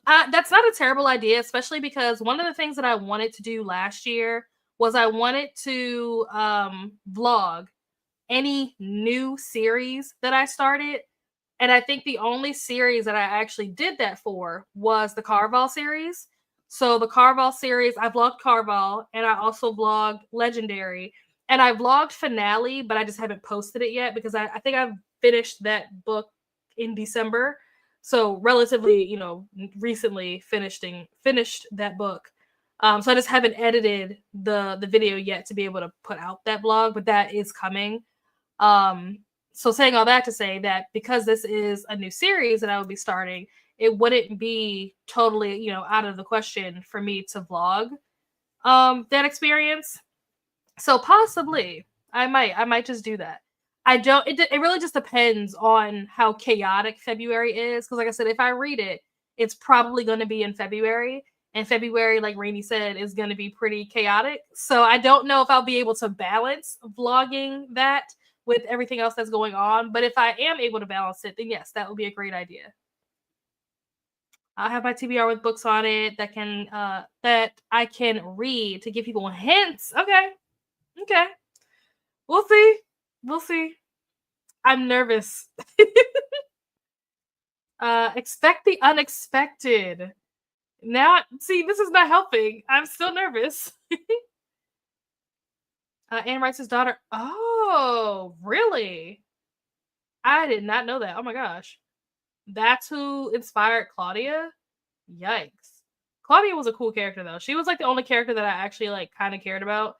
That's not a terrible idea, especially because one of the things that I wanted to do last year was I wanted to vlog any new series that I started. And I think the only series that I actually did that for was the Carval series. So the Carval series, I vlogged Carval and I also vlogged Legendary. And I vlogged Finale, but I just haven't posted it yet because I think I've finished that book in December. So relatively, recently finished that book. So I just haven't edited the video yet to be able to put out that vlog, but that is coming. So saying all that to say that because this is a new series that I would be starting, it wouldn't be totally, out of the question for me to vlog that experience. So possibly I might just do that. I don't it really just depends on how chaotic February is because like I said, if I read it, it's probably going to be in February. And February, like Rainey said, is going to be pretty chaotic. So I don't know if I'll be able to balance vlogging that with everything else that's going on. But if I am able to balance it, then yes, that would be a great idea. I'll have my TBR with books on it that I can read to give people hints. Okay. We'll see. I'm nervous. Expect the unexpected. Now, see, this is not helping. I'm still nervous. Anne writes his daughter. Oh, really? I did not know that. Oh my gosh. That's who inspired Claudia? Yikes. Claudia was a cool character though. She was like the only character that I actually like kind of cared about.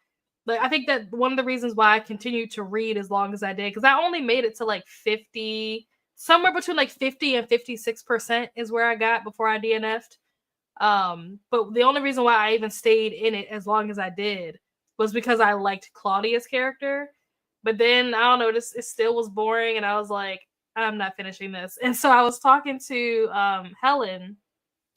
Like I think that one of the reasons why I continued to read as long as I did, because I only made it to like 50, somewhere between like 50 and 56% is where I got before I DNF'd. But the only reason why I even stayed in it as long as I did was because I liked Claudia's character. But then I don't know, it still was boring, and I was like, I'm not finishing this. And so I was talking to Helen,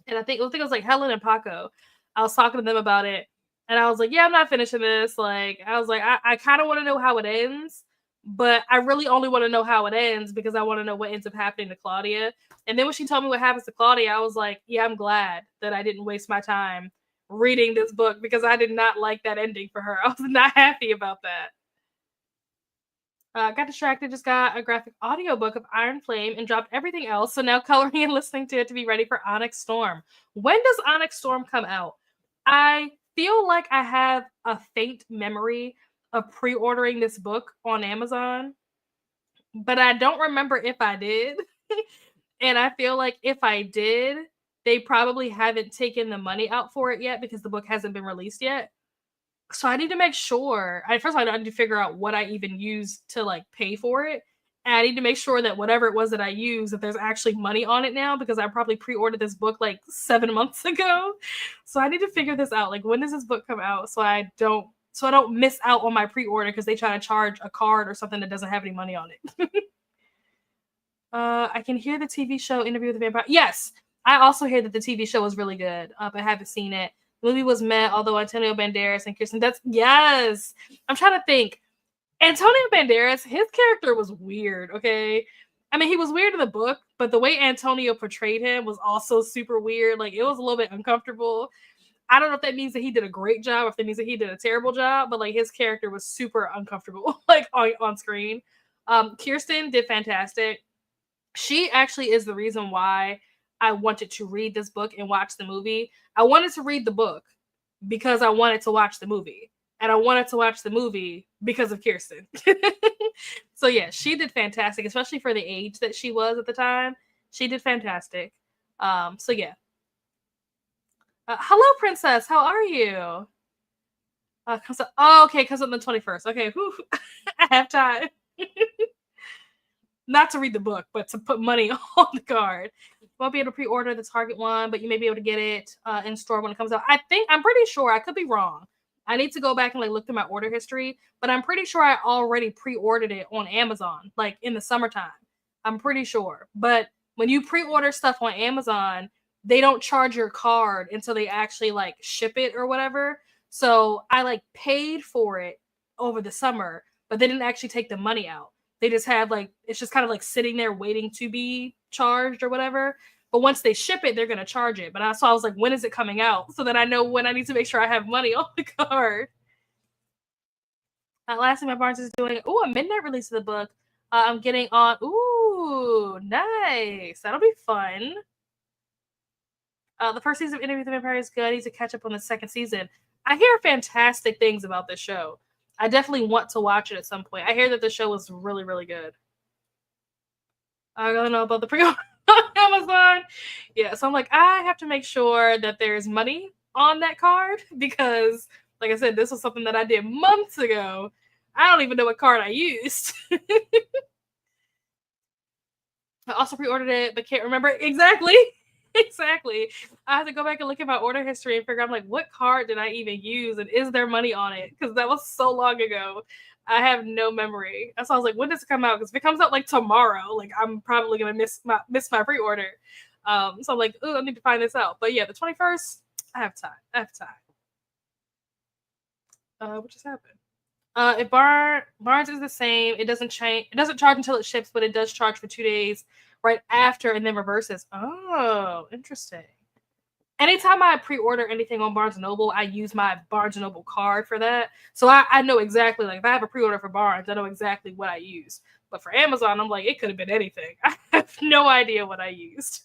and I think it was like Helen and Paco. I was talking to them about it, and I was like, yeah, I'm not finishing this. Like, I was like, I kind of want to know how it ends, but I really only want to know how it ends because I want to know what ends up happening to Claudia. And then when she told me what happens to Claudia, I was like, yeah, I'm glad that I didn't waste my time reading this book because I did not like that ending for her. I was not happy about that. Got distracted, just got a graphic audiobook of Iron Flame and dropped everything else. So now coloring and listening to it to be ready for Onyx Storm. When does Onyx Storm come out? I feel like I have a faint memory of pre-ordering this book on Amazon, but I don't remember if I did. And I feel like if I did, they probably haven't taken the money out for it yet because the book hasn't been released yet. So I need to make sure. First of all, I need to figure out what I even use to like pay for it. And I need to make sure that whatever it was that I use, that there's actually money on it now, because I probably pre-ordered this book like 7 months ago. So I need to figure this out. Like, when does this book come out? So I don't miss out on my pre-order because they try to charge a card or something that doesn't have any money on it. I can hear the TV show Interview with the Vampire. Yes, I also hear that the TV show was really good. I haven't seen it. The movie was meh, although Antonio Banderas and Kirsten Dunst. Yes, I'm trying to think. Antonio Banderas, his character was weird. Okay, I mean, he was weird in the book, but the way Antonio portrayed him was also super weird. Like, it was a little bit uncomfortable. I don't know if that means that he did a great job or if that means that he did a terrible job, but like his character was super uncomfortable, like on screen. Kirsten did fantastic. She actually is the reason why I wanted to read this book and watch the movie. I wanted to read the book because I wanted to watch the movie. And I wanted to watch the movie because of Kirsten. So yeah, she did fantastic, especially for the age that she was at the time. She did fantastic. So yeah. Hello, Princess. How are you? Okay, comes on the 21st. Okay, whew. I have time. Not to read the book, but to put money on the card. Won't be able to pre-order the Target one, but you may be able to get it in store when it comes out. I'm pretty sure, I could be wrong. I need to go back and like look through my order history, but I'm pretty sure I already pre-ordered it on Amazon, like in the summertime. I'm pretty sure. But when you pre-order stuff on Amazon, they don't charge your card until they actually like ship it or whatever. So I like paid for it over the summer, but they didn't actually take the money out. They just have like, it's just kind of like sitting there waiting to be charged or whatever. But once they ship it, they're going to charge it. But I was like, when is it coming out? So that I know when I need to make sure I have money on the card. Last thing my Barnes is doing, a midnight release of the book. I'm getting on, nice. That'll be fun. The first season of Interview with the Vampire is good. I need to catch up on the second season. I hear fantastic things about this show. I definitely want to watch it at some point. I hear that the show was really, really good. I don't know about the pre-order on Amazon. Yeah, so I'm like, I have to make sure that there's money on that card because, like I said, this was something that I did months ago. I don't even know what card I used. I also pre-ordered it, but can't remember exactly. Exactly. I have to go back and look at my order history and figure out, like, what card did I even use and is there money on it? Because that was so long ago. I have no memory. That's why I was like, when does it come out? Because if it comes out like tomorrow, like I'm probably gonna miss my pre-order. So I'm like, I need to find this out. But yeah, the 21st, I have time. What just happened? If Barnes is the same, it doesn't change. It doesn't charge until it ships, but it does charge for 2 days right after and then reverses. Oh, interesting. anytime I pre-order anything on Barnes & Noble, I use my Barnes & Noble card for that. So I know exactly, like, if I have a pre-order for Barnes, I know exactly what I use. But for Amazon, I'm like, it could have been anything. I have no idea what I used.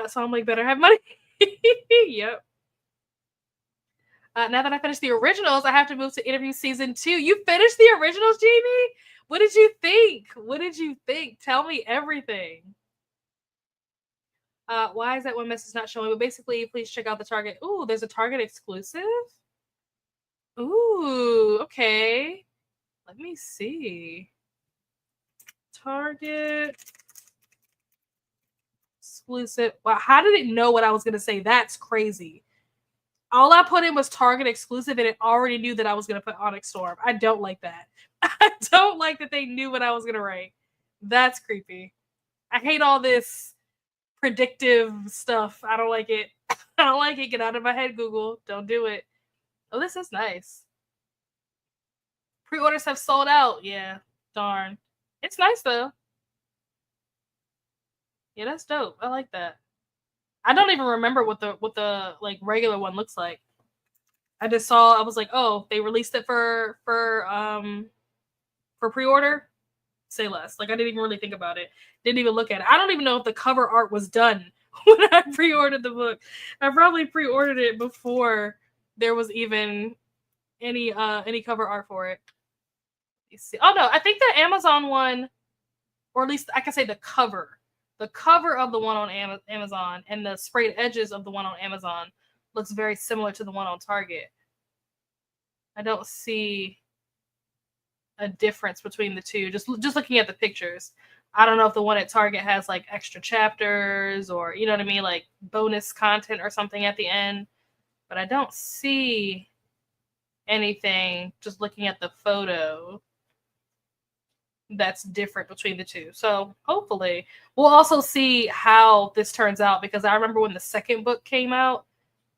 So I'm like, better have money. Yep. Now that I finished the originals, I have to move to interview season 2. You finished the originals, Jamie? What did you think? What did you think? Tell me everything. Why is that one message not showing? But basically, please check out the Target. Ooh, there's a Target exclusive? Ooh, okay. Let me see. Target exclusive. Wow, how did it know what I was going to say? That's crazy. All I put in was Target exclusive, and it already knew that I was going to put Onyx Storm. I don't like that. I don't like that they knew what I was going to write. That's creepy. I hate all this predictive stuff. I don't like it. I don't like it. Get out of my head, Google. Don't do it. Oh, this is nice. Pre-orders have sold out. Yeah, darn. It's nice though. Yeah, that's dope. I like that. I don't even remember what the like regular one looks like. I just saw. I was like, oh, they released it for pre-order. Say less. Like, I didn't even really think about it. Didn't even look at it. I don't even know if the cover art was done when I pre-ordered the book. I probably pre-ordered it before there was even any cover art for it. Let's see. Oh no, I think the Amazon one, or at least I can say the cover of the one on Amazon and the sprayed edges of the one on Amazon looks very similar to the one on Target. I don't see a difference between the two. Just looking at the pictures, I don't know if the one at Target has like extra chapters or, you know what I mean, like bonus content or something at the end, but I don't see anything just looking at the photo that's different between the two. So hopefully we'll also see how this turns out, because I remember when the second book came out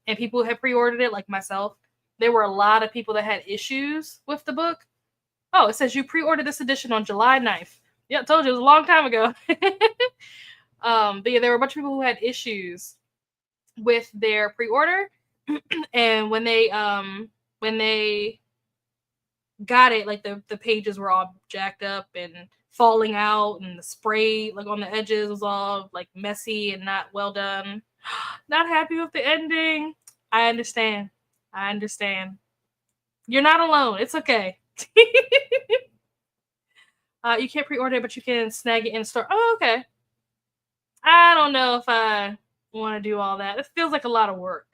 and people had pre-ordered it, like myself, there were a lot of people that had issues with the book. Oh, it says you pre-ordered this edition on July 9th. Yeah, I told you, it was a long time ago. But yeah, there were a bunch of people who had issues with their pre-order. And when they got it, like the pages were all jacked up and falling out, and the spray like on the edges was all like messy and not well done. Not happy with the ending. I understand. You're not alone. It's okay. You can't pre-order it, but you can snag it in store. Oh, okay. I don't know if I want to do all that. It feels like a lot of work.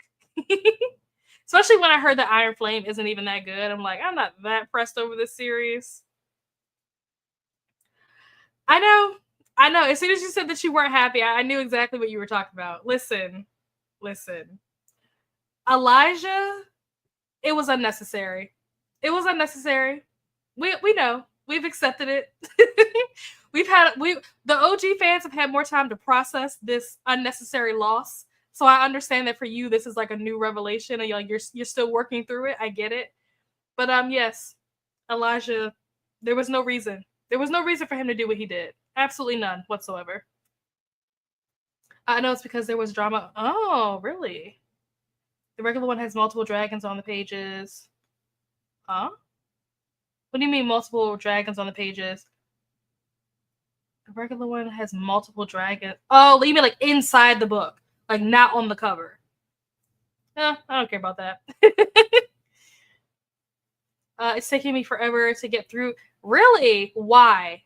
Especially when I heard that Iron Flame isn't even that good. I'm like, I'm not that pressed over this series. I know. As soon as you said that you weren't happy, I knew exactly what you were talking about. Listen. Elijah, it was unnecessary. We know. We've accepted it. The OG fans have had more time to process this unnecessary loss. So I understand that for you, this is like a new revelation, and you're still working through it. I get it. But yes, Elijah, there was no reason. There was no reason for him to do what he did. Absolutely none whatsoever. I know it's because there was drama. Oh, really? The regular one has multiple dragons on the pages. Huh? What do you mean multiple dragons on the pages? The regular one has multiple dragons. Oh, you mean like inside the book, like not on the cover. I don't care about that. It's taking me forever to get through. Really? Why?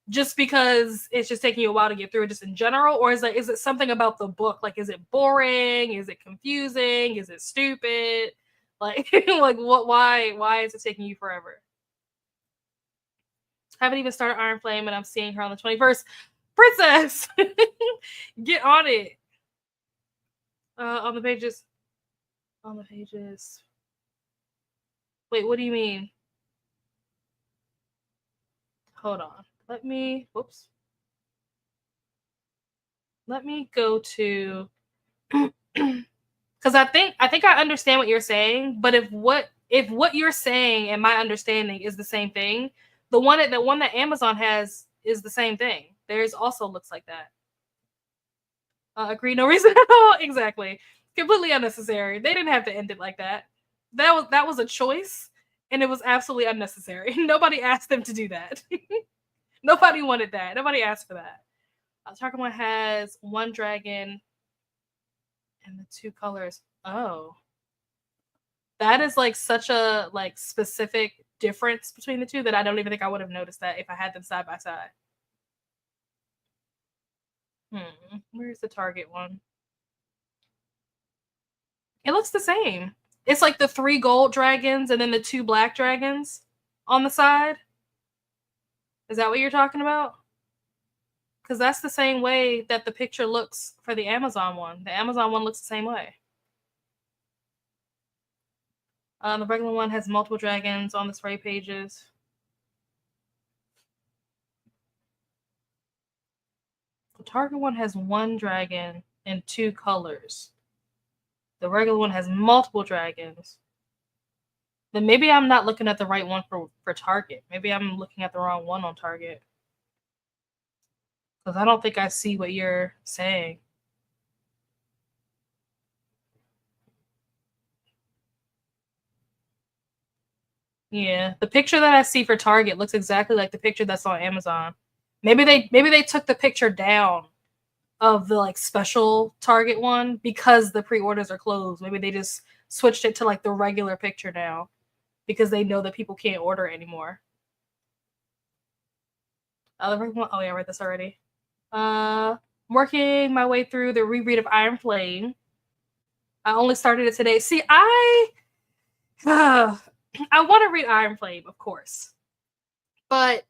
Just because it's just taking you a while to get through it, just in general? Or is it something about the book? Like, is it boring? Is it confusing? Is it stupid? Like, like what? Why is it taking you forever? I haven't even started Iron Flame, and I'm seeing her on the 21st. Princess, get on it. On the pages. Wait, what do you mean? Hold on. Let me go to, because I think I understand what you're saying, but if what you're saying and my understanding is the same thing, the one that Amazon has is the same thing. Theirs also looks like that. Agree, no reason at all. Exactly. Completely unnecessary. They didn't have to end it like that. That was a choice, and it was absolutely unnecessary. Nobody asked them to do that. Nobody wanted that. Nobody asked for that. Target one has one dragon and the two colors. Oh. That is like such a like specific difference between the two that I don't even think I would have noticed that if I had them side by side. Where's the Target one? It looks the same. It's like the 3 gold dragons and then the 2 black dragons on the side. Is that what you're talking about? Because that's the same way that the picture looks for the Amazon one. The Amazon one looks the same way. The regular one has multiple dragons on the spray pages. The Target one has 1 dragon and 2 colors. The regular one has multiple dragons. Then maybe I'm not looking at the right one for Target. Maybe I'm looking at the wrong one on Target. Because I don't think I see what you're saying. Yeah, the picture that I see for Target looks exactly like the picture that's on Amazon. Maybe they took the picture down of the like special Target one because the pre-orders are closed. Maybe they just switched it to like the regular picture now because they know that people can't order it anymore. Oh yeah, I read this already. Working my way through the reread of Iron Flame. I only started it today. See, I want to read Iron Flame, of course. But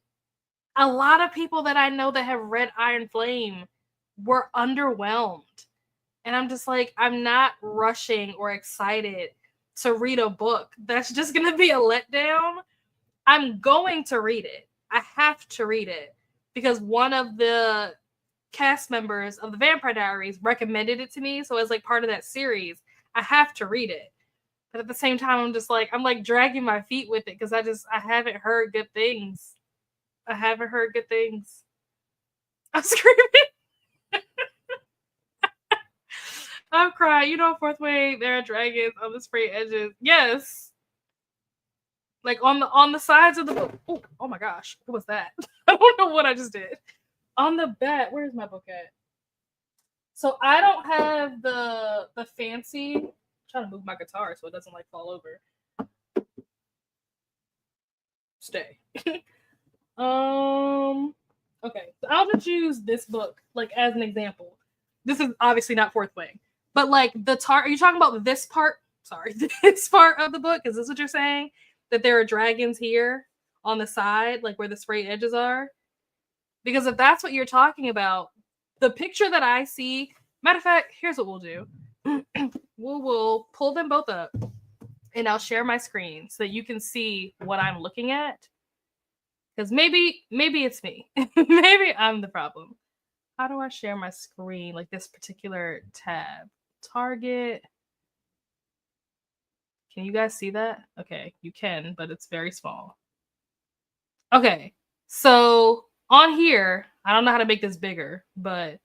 a lot of people that I know that have read Iron Flame were underwhelmed. And I'm just like, I'm not rushing or excited to read a book that's just going to be a letdown. I'm going to read it. I have to read it because one of the cast members of the Vampire Diaries recommended it to me. So as like part of that series, I have to read it. But at the same time, I'm like dragging my feet with it because I haven't heard good things. I haven't heard good things. I'm screaming. I'm crying. You know, fourth wave, there are dragons on the spray edges. Yes. Like on the sides of the book. Oh my gosh. What was that? I don't know what I just did. On the back, where's my book at? So I don't have the fancy. I'm trying to move my guitar so it doesn't like fall over. Stay. Okay, so I'll just use this book like as an example. This is obviously not Fourth Wing, but like are you talking about this part? Sorry, this part of the book. Is this what you're saying? That there are dragons here on the side, like where the spray edges are? Because if that's what you're talking about, the picture that I see, matter of fact, here's what we'll do. We'll pull them both up and I'll share my screen so that you can see what I'm looking at. Because maybe it's me. Maybe I'm the problem. How do I share my screen? Like this particular tab. Target. Can you guys see that? Okay, you can, but it's very small. Okay, so on here, I don't know how to make this bigger, but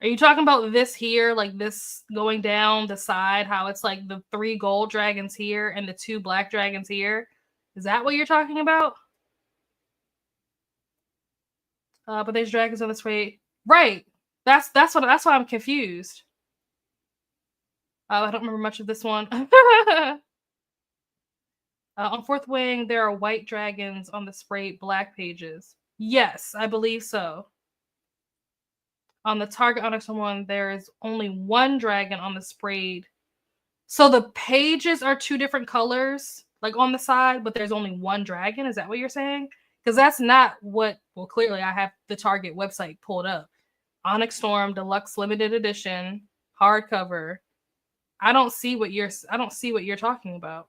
are you talking about this here, like this going down the side, how it's like the 3 gold dragons here and the 2 black dragons here? Is that what you're talking about? But there's dragons on this way. Right. That's why I'm confused. I don't remember much of this one. On Fourth Wing, there are white dragons on the sprayed black pages. Yes, I believe so. On the Target Onyx one, there is only 1 dragon on the sprayed. So the pages are 2 different colors, like on the side, but there's only 1 dragon. Is that what you're saying? Because that's not what. Well, clearly I have the Target website pulled up. Onyx Storm Deluxe Limited Edition hardcover. I don't see what you're talking about.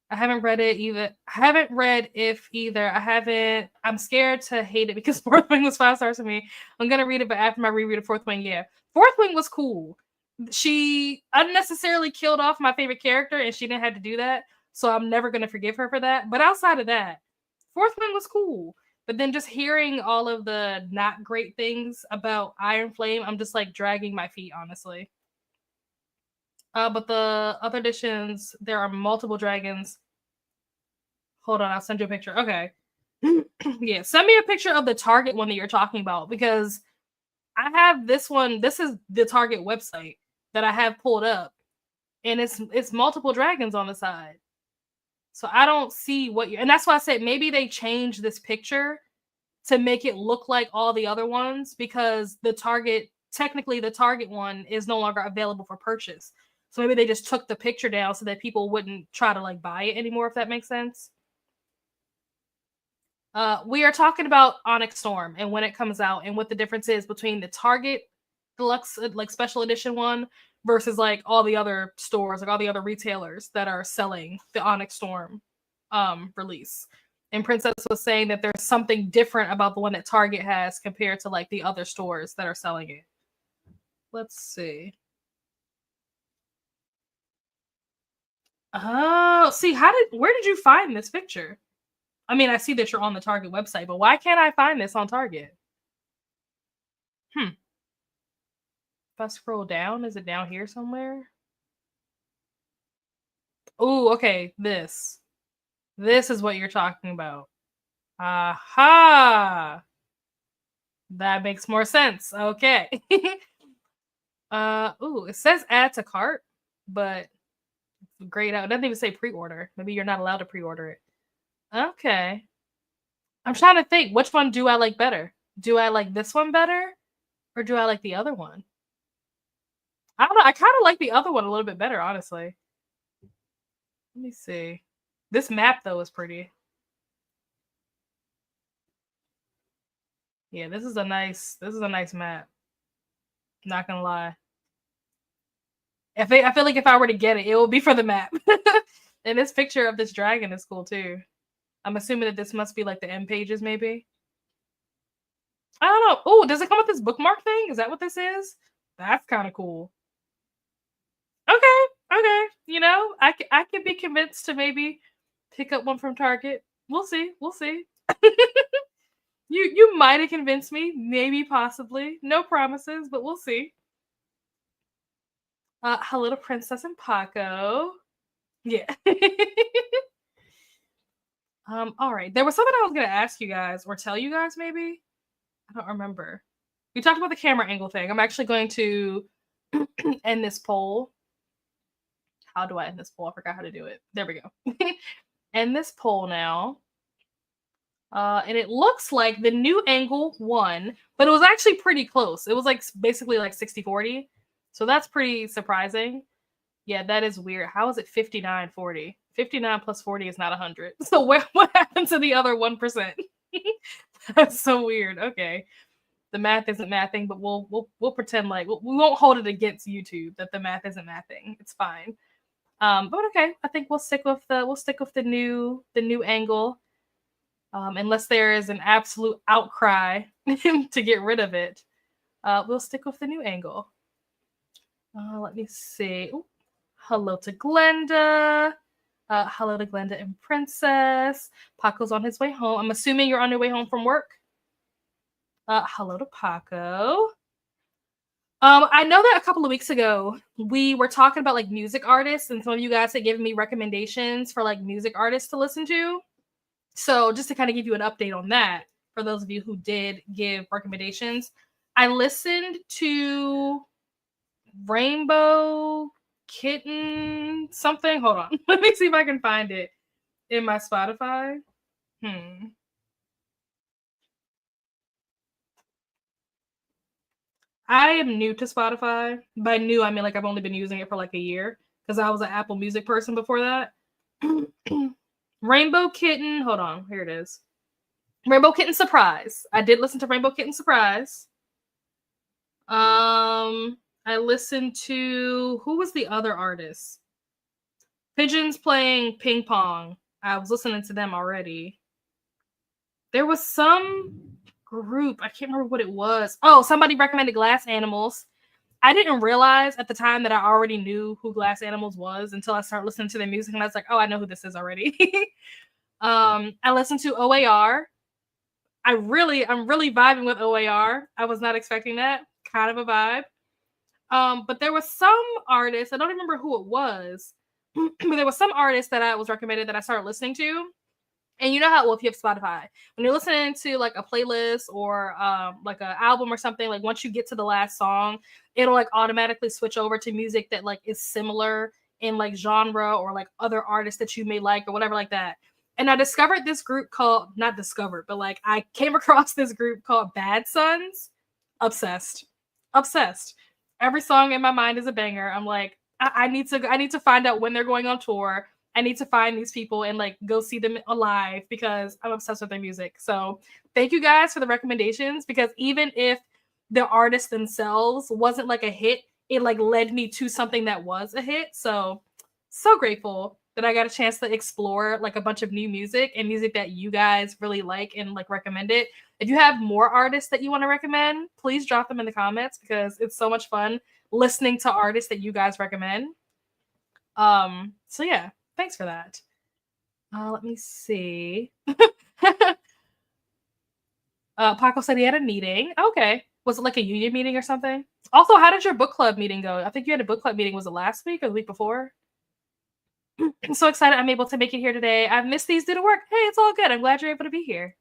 I haven't read it either. I haven't read If either. I'm scared to hate it because Fourth Wing was 5 stars to me. I'm gonna read it, but after my reread of Fourth Wing, yeah. Fourth Wing was cool. She unnecessarily killed off my favorite character and she didn't have to do that. So I'm never gonna forgive her for that. But outside of that, Fourth Wing was cool. But then just hearing all of the not great things about Iron Flame, I'm just like dragging my feet, honestly. But the other editions, there are multiple dragons. Hold on, I'll send you a picture. Okay. Yeah, send me a picture of the Target one that you're talking about, because I have this one. This is the Target website that I have pulled up, and it's multiple dragons on the side. So I don't see what you, and that's why I said maybe they changed this picture to make it look like all the other ones, because technically the Target one is no longer available for purchase. So maybe they just took the picture down so that people wouldn't try to like buy it anymore, if that makes sense. We are talking about Onyx Storm and when it comes out and what the difference is between the Target deluxe like special edition one versus like all the other stores, like all the other retailers that are selling the Onyx Storm release. And Princess was saying that there's something different about the one that Target has compared to like the other stores that are selling it. Let's see. Oh, see, where did you find this picture? I mean, I see that you're on the Target website, but why can't I find this on Target? If I scroll down, is it down here somewhere? Oh, okay, this. This is what you're talking about. Aha! That makes more sense. Okay. It says add to cart, but it's grayed out. It doesn't even say pre-order. Maybe you're not allowed to pre-order it. Okay. I'm trying to think, which one do I like better? Do I like this one better? Or do I like the other one? I don't know. I kind of like the other one a little bit better, honestly. Let me see. This map, though, is pretty. Yeah, this is a nice map. Not gonna lie. I feel like if I were to get it, it will be for the map. And this picture of this dragon is cool too. I'm assuming that this must be like the end pages, maybe. I don't know. Oh, does it come with this bookmark thing? Is that what this is? That's kind of cool. Okay. You know, I could be convinced to maybe pick up one from Target. We'll see. You might have convinced me, maybe, possibly. No promises, but we'll see. Hello to Princess and Paco. Yeah. All right. There was something I was gonna ask you guys or tell you guys, maybe. I don't remember. We talked about the camera angle thing. I'm actually going to end this poll. How do I end this poll? I forgot how to do it. There we go. End this poll now. And it looks like the new angle won, but it was actually pretty close. It was like basically like 60-40. So that's pretty surprising. Yeah, that is weird. How is it 59-40? 59 plus 40 is not 100. So what happened to the other 1%? That's so weird. Okay. The math isn't mathing, but we'll pretend like we won't hold it against YouTube that the math isn't mathing. It's fine. But okay, I think we'll stick with the new angle. Unless there is an absolute outcry to get rid of it, we'll stick with the new angle. Let me see. Ooh, hello to Glenda. Hello to Glenda and Princess. Paco's on his way home. I'm assuming you're on your way home from work. Hello to Paco. I know that a couple of weeks ago we were talking about like music artists, and some of you guys had given me recommendations for like music artists to listen to. So just to kind of give you an update on that, for those of you who did give recommendations, I listened to Rainbow Kitten something. Hold on. Let me see if I can find it in my Spotify. I am new to Spotify. By new, I mean like I've only been using it for like a year because I was an Apple Music person before that. Rainbow Kitten. Hold on. Here it is. Rainbow Kitten Surprise. I did listen to Rainbow Kitten Surprise. I listened to, who was the other artist? Pigeons Playing Ping Pong. I was listening to them already. There was some group. I can't remember what it was. Oh, somebody recommended Glass Animals. I didn't realize at the time that I already knew who Glass Animals was until I started listening to their music, and I was like, oh, I know who this is already. I listened to OAR. I'm really vibing with OAR. I was not expecting that. Kind of a vibe. But there was some artist, I don't remember who it was, but there was some artist that I was recommended that I started listening to. And you know how, well, if you have Spotify, when you're listening to like a playlist or like an album or something, like once you get to the last song, it'll like automatically switch over to music that like is similar in like genre or like other artists that you may like or whatever like that. And I discovered this group called, not discovered, but like I came across this group called Bad Sons. Obsessed. Obsessed. Every song in my mind is a banger. I'm like, I need to find out when they're going on tour. I need to find these people and like go see them alive because I'm obsessed with their music. So thank you guys for the recommendations, because even if the artists themselves wasn't like a hit, it like led me to something that was a hit. So grateful that I got a chance to explore like a bunch of new music and music that you guys really like and like recommend it. If you have more artists that you want to recommend, please drop them in the comments because it's so much fun listening to artists that you guys recommend. So yeah, thanks for that. Let me see. Paco said he had a meeting. Okay. Was it like a union meeting or something? Also, how did your book club meeting go? I think you had a book club meeting. Was it last week or the week before? I'm so excited I'm able to make it here today. I've missed these due to work. Hey, it's all good. I'm glad you're able to be here.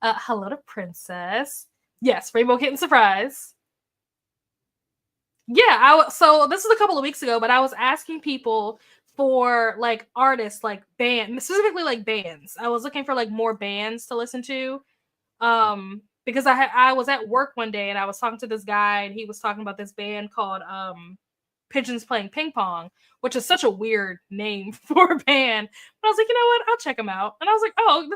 Hello to Princess. Yes, Rainbow Kitten Surprise. Yeah, so this was a couple of weeks ago, but I was asking people for like artists, like band, specifically like bands. I was looking for like more bands to listen to. Because I was at work one day and I was talking to this guy and he was talking about this band called Pigeons Playing Ping Pong, which is such a weird name for a band. But I was like, you know what? I'll check them out. And I was like, oh,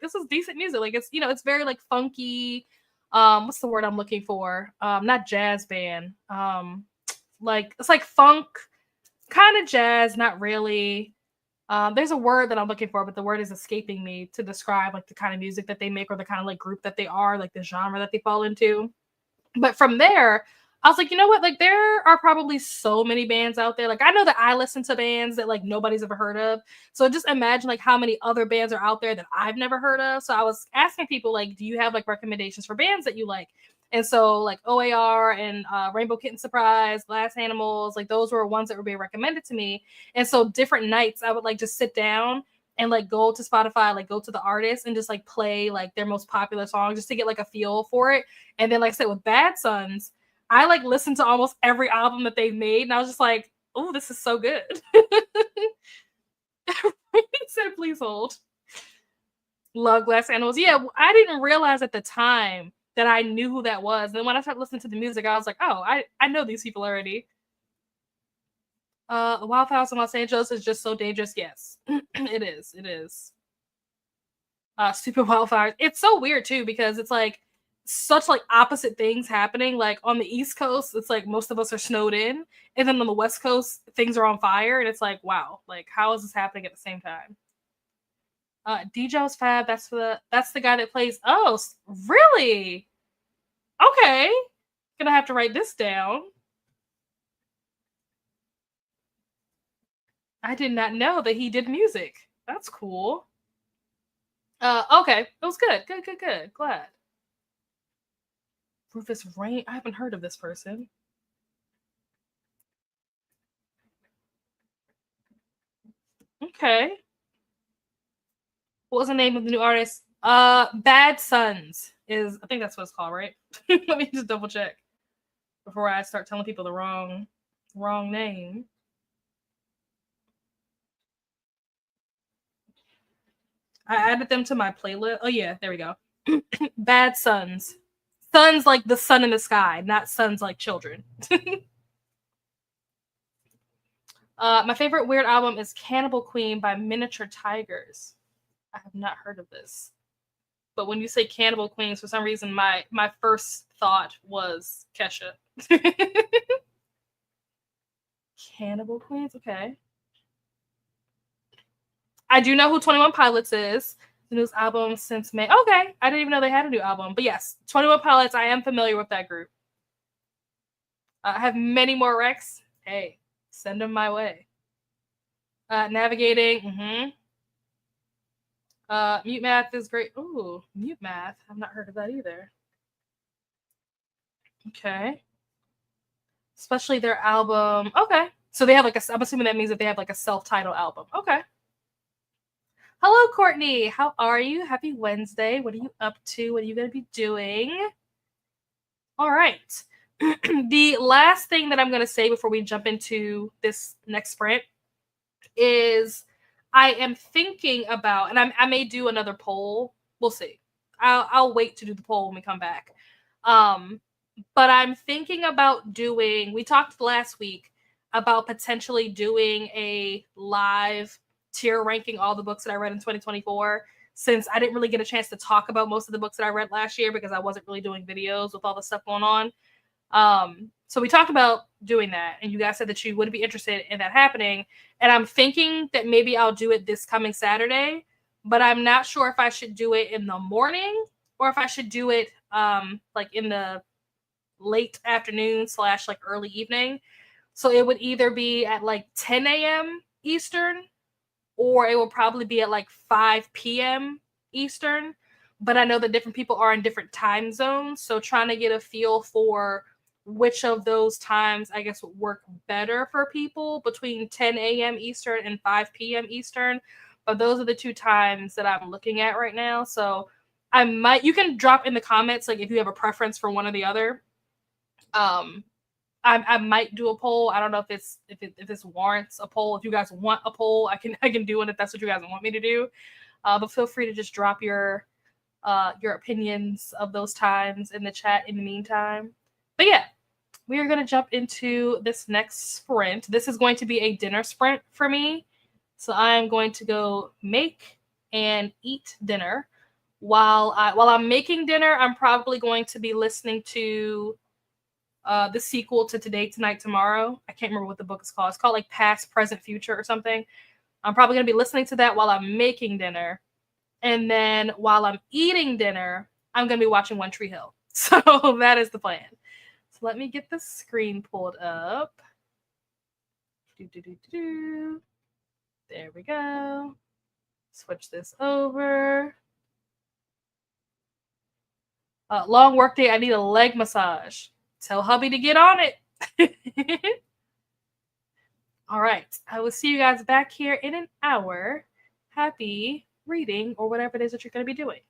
this is decent music. Like it's, it's very like funky. What's the word I'm looking for? Not jazz band. Like it's like funk, kind of jazz, not really. There's a word that I'm looking for, but the word is escaping me to describe like the kind of music that they make or the kind of like group that they are, like the genre that they fall into. But from there, I was like, you know what? Like there are probably so many bands out there. Like I know that I listen to bands that like nobody's ever heard of. So just imagine like how many other bands are out there that I've never heard of. So I was asking people like, do you have like recommendations for bands that you like? And so like OAR and Rainbow Kitten Surprise, Glass Animals, like those were ones that were being recommended to me. And so different nights I would like just sit down and like go to Spotify, like go to the artist and just like play like their most popular song just to get like a feel for it. And then like I said with Bad Sons, I like listened to almost every album that they've made, and I was just like, oh, this is so good. He said, please hold. Love Glass Animals. Yeah, I didn't realize at the time that I knew who that was. And then when I started listening to the music, I was like, oh, I know these people already. Wildfires in Los Angeles is just so dangerous. Yes, it is. It is. Stupid wildfires. It's so weird too because it's like such like opposite things happening. Like on the East Coast, it's like most of us are snowed in, and then on the West Coast, things are on fire, and it's like, wow, like how is this happening at the same time? DJ's Fab. That's the guy that plays. Oh, really? Okay, gonna have to write this down. I did not know that he did music. That's cool. Okay, it was good. Good. Glad. Rufus Rain. I haven't heard of this person. Okay. What was the name of the new artist? Bad Sons is, I think that's what it's called, right? Let me just double check before I start telling people the wrong name. I added them to my playlist. Oh yeah, there we go. Bad Sons. Sons like the sun in the sky, not sons like children. My favorite weird album is Cannibal Queen by Miniature Tigers. I have not heard of this. But when you say Cannibal Queens, for some reason my first thought was Kesha. Cannibal Queens, okay. I do know who 21 Pilots is. The newest album since May. Okay, I didn't even know they had a new album. But yes, 21 Pilots, I am familiar with that group. I have many more recs. Hey, send them my way. Navigating. Mute Math is great. Ooh, Mute Math. I've not heard of that either. Okay. Especially their album. Okay. So they have like a, I'm assuming that means that they have like a self-titled album. Okay. Hello, Courtney. How are you? Happy Wednesday. What are you up to? What are you going to be doing? All right. The last thing that I'm going to say before we jump into this next sprint is I am thinking about, and I may do another poll. We'll see. I'll wait to do the poll when we come back. But I'm thinking about doing, we talked last week about potentially doing a live tier ranking all the books that I read in 2024, since I didn't really get a chance to talk about most of the books that I read last year because I wasn't really doing videos with all the stuff going on. So we talked about doing that, and you guys said that you would be interested in that happening. And I'm thinking that maybe I'll do it this coming Saturday, but I'm not sure if I should do it in the morning or if I should do it like in the late afternoon / like early evening. So it would either be at like 10 a.m. Eastern, or it will probably be at like 5 p.m. Eastern. But I know that different people are in different time zones, so trying to get a feel for which of those times I guess would work better for people between 10 a.m. Eastern and 5 p.m. Eastern. But those are the two times that I'm looking at right now. So you can drop in the comments like if you have a preference for one or the other. I might do a poll. I don't know if this warrants a poll. If you guys want a poll, I can do it if that's what you guys want me to do. But feel free to just drop your opinions of those times in the chat in the meantime. But yeah, we are going to jump into this next sprint. This is going to be a dinner sprint for me. So I'm going to go make and eat dinner. While I'm making dinner, I'm probably going to be listening to the sequel to Today, Tonight, Tomorrow. I can't remember what the book is called. It's called like Past, Present, Future or something. I'm probably going to be listening to that while I'm making dinner. And then while I'm eating dinner, I'm going to be watching One Tree Hill. So that is the plan. So let me get the screen pulled up. There we go. Switch this over. Long work day. I need a leg massage. Tell hubby to get on it. All right. I will see you guys back here in an hour. Happy reading or whatever it is that you're going to be doing.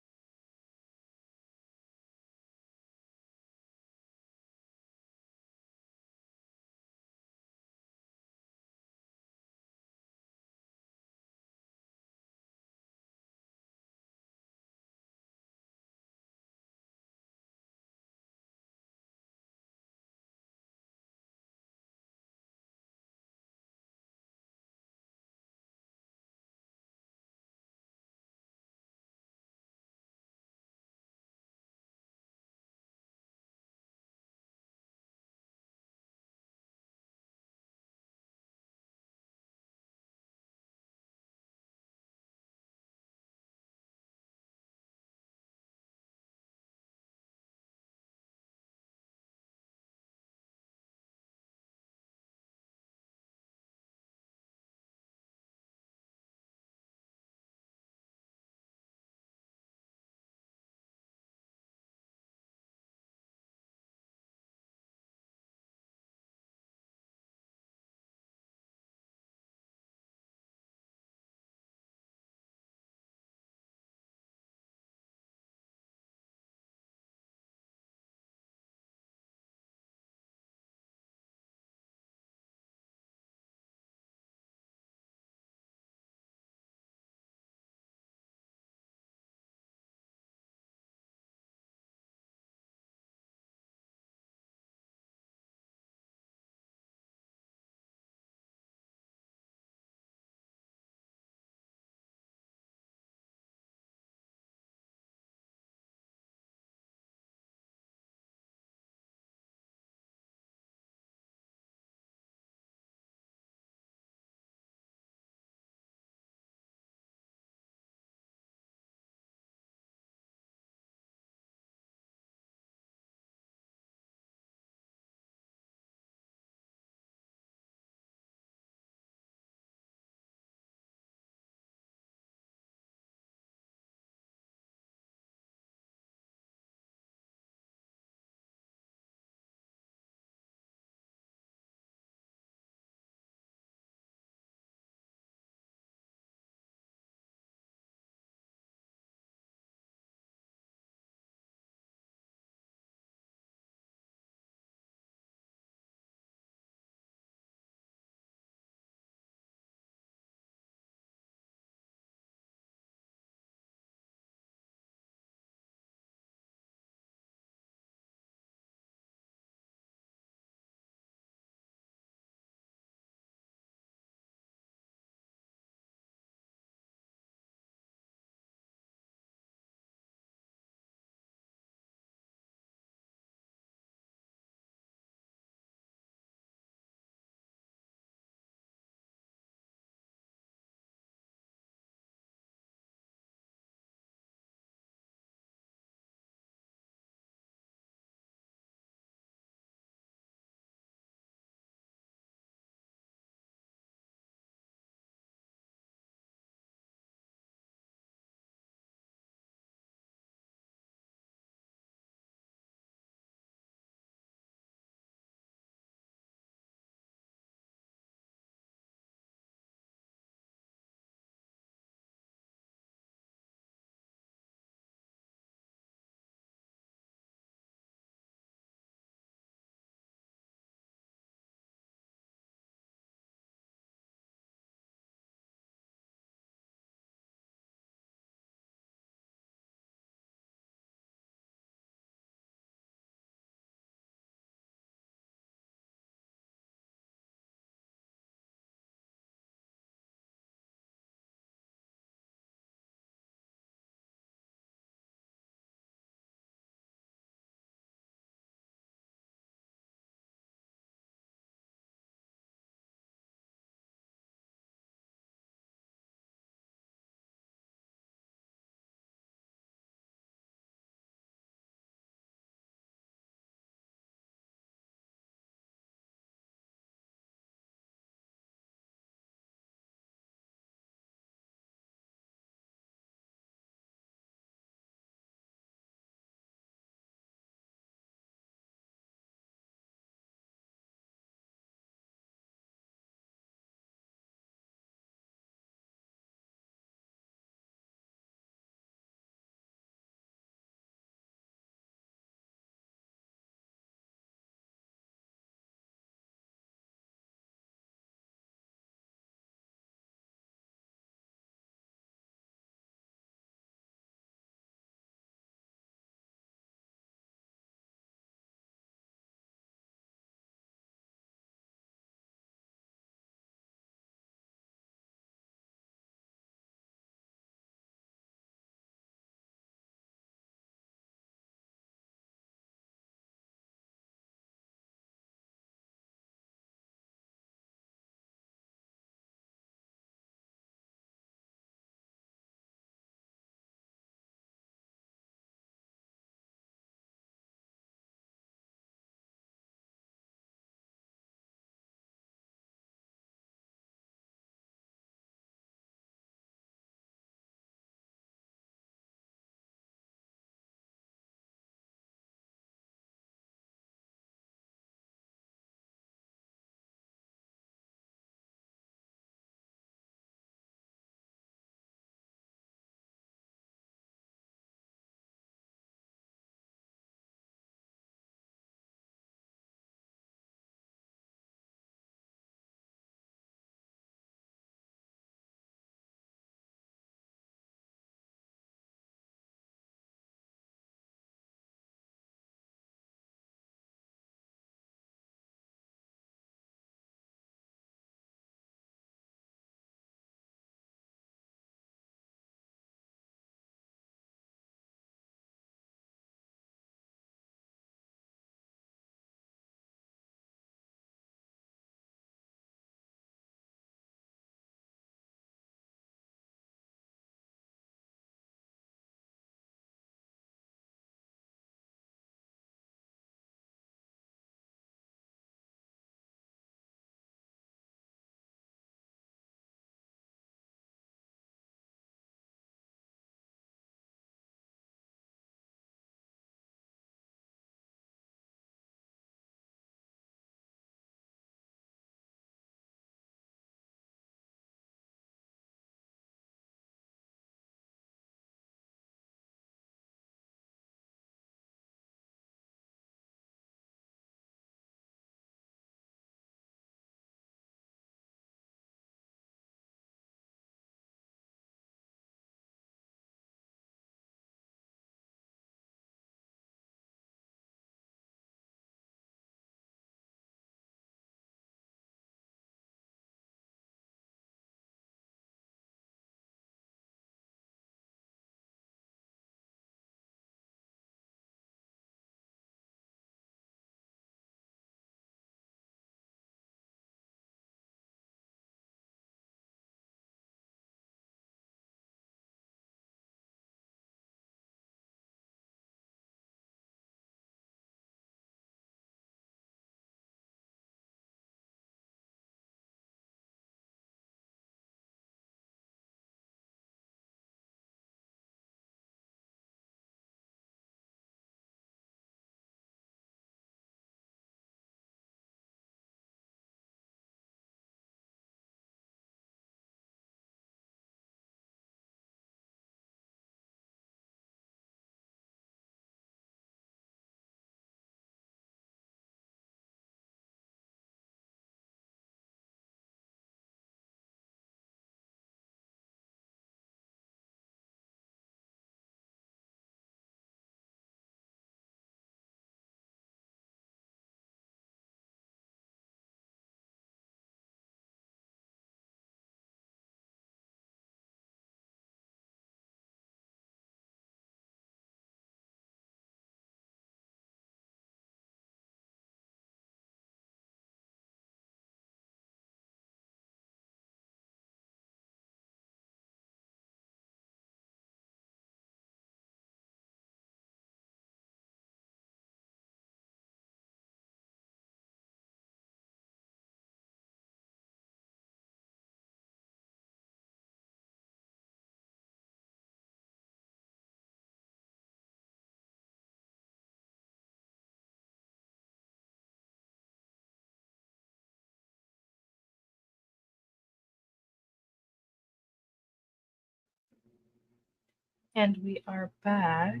And we are back.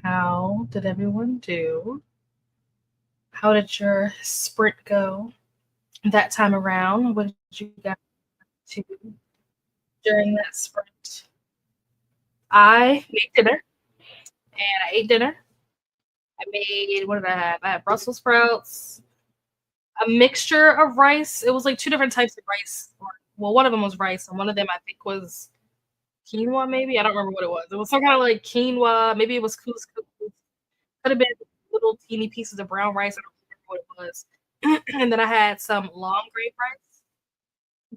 How did everyone do? How did your sprint go that time around? What did you guys do during that sprint? I made dinner and I ate dinner. I made, what did I have? I had Brussels sprouts, a mixture of rice. It was like two different types of rice. Well, one of them was rice, and one of them I think was quinoa, maybe. I don't remember what it was. It was some kind of like quinoa. Maybe it was couscous. Could have been little teeny pieces of brown rice. I don't remember what it was. And then I had some long grain rice.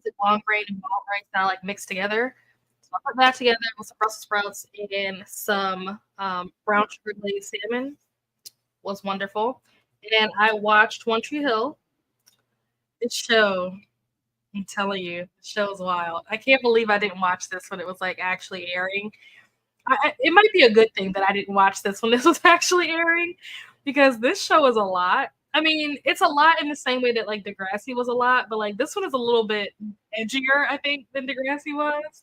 It's long grain and malt rice kind of like mixed together. So I put that together with some Brussels sprouts and some brown sugar glazed salmon. Was wonderful. And I watched One Tree Hill. This show, I'm telling you, the show is wild. I can't believe I didn't watch this when it was like actually airing. It might be a good thing that I didn't watch this when this was actually airing because this show is a lot. I mean, it's a lot in the same way that like Degrassi was a lot, but like this one is a little bit edgier, I think, than Degrassi was.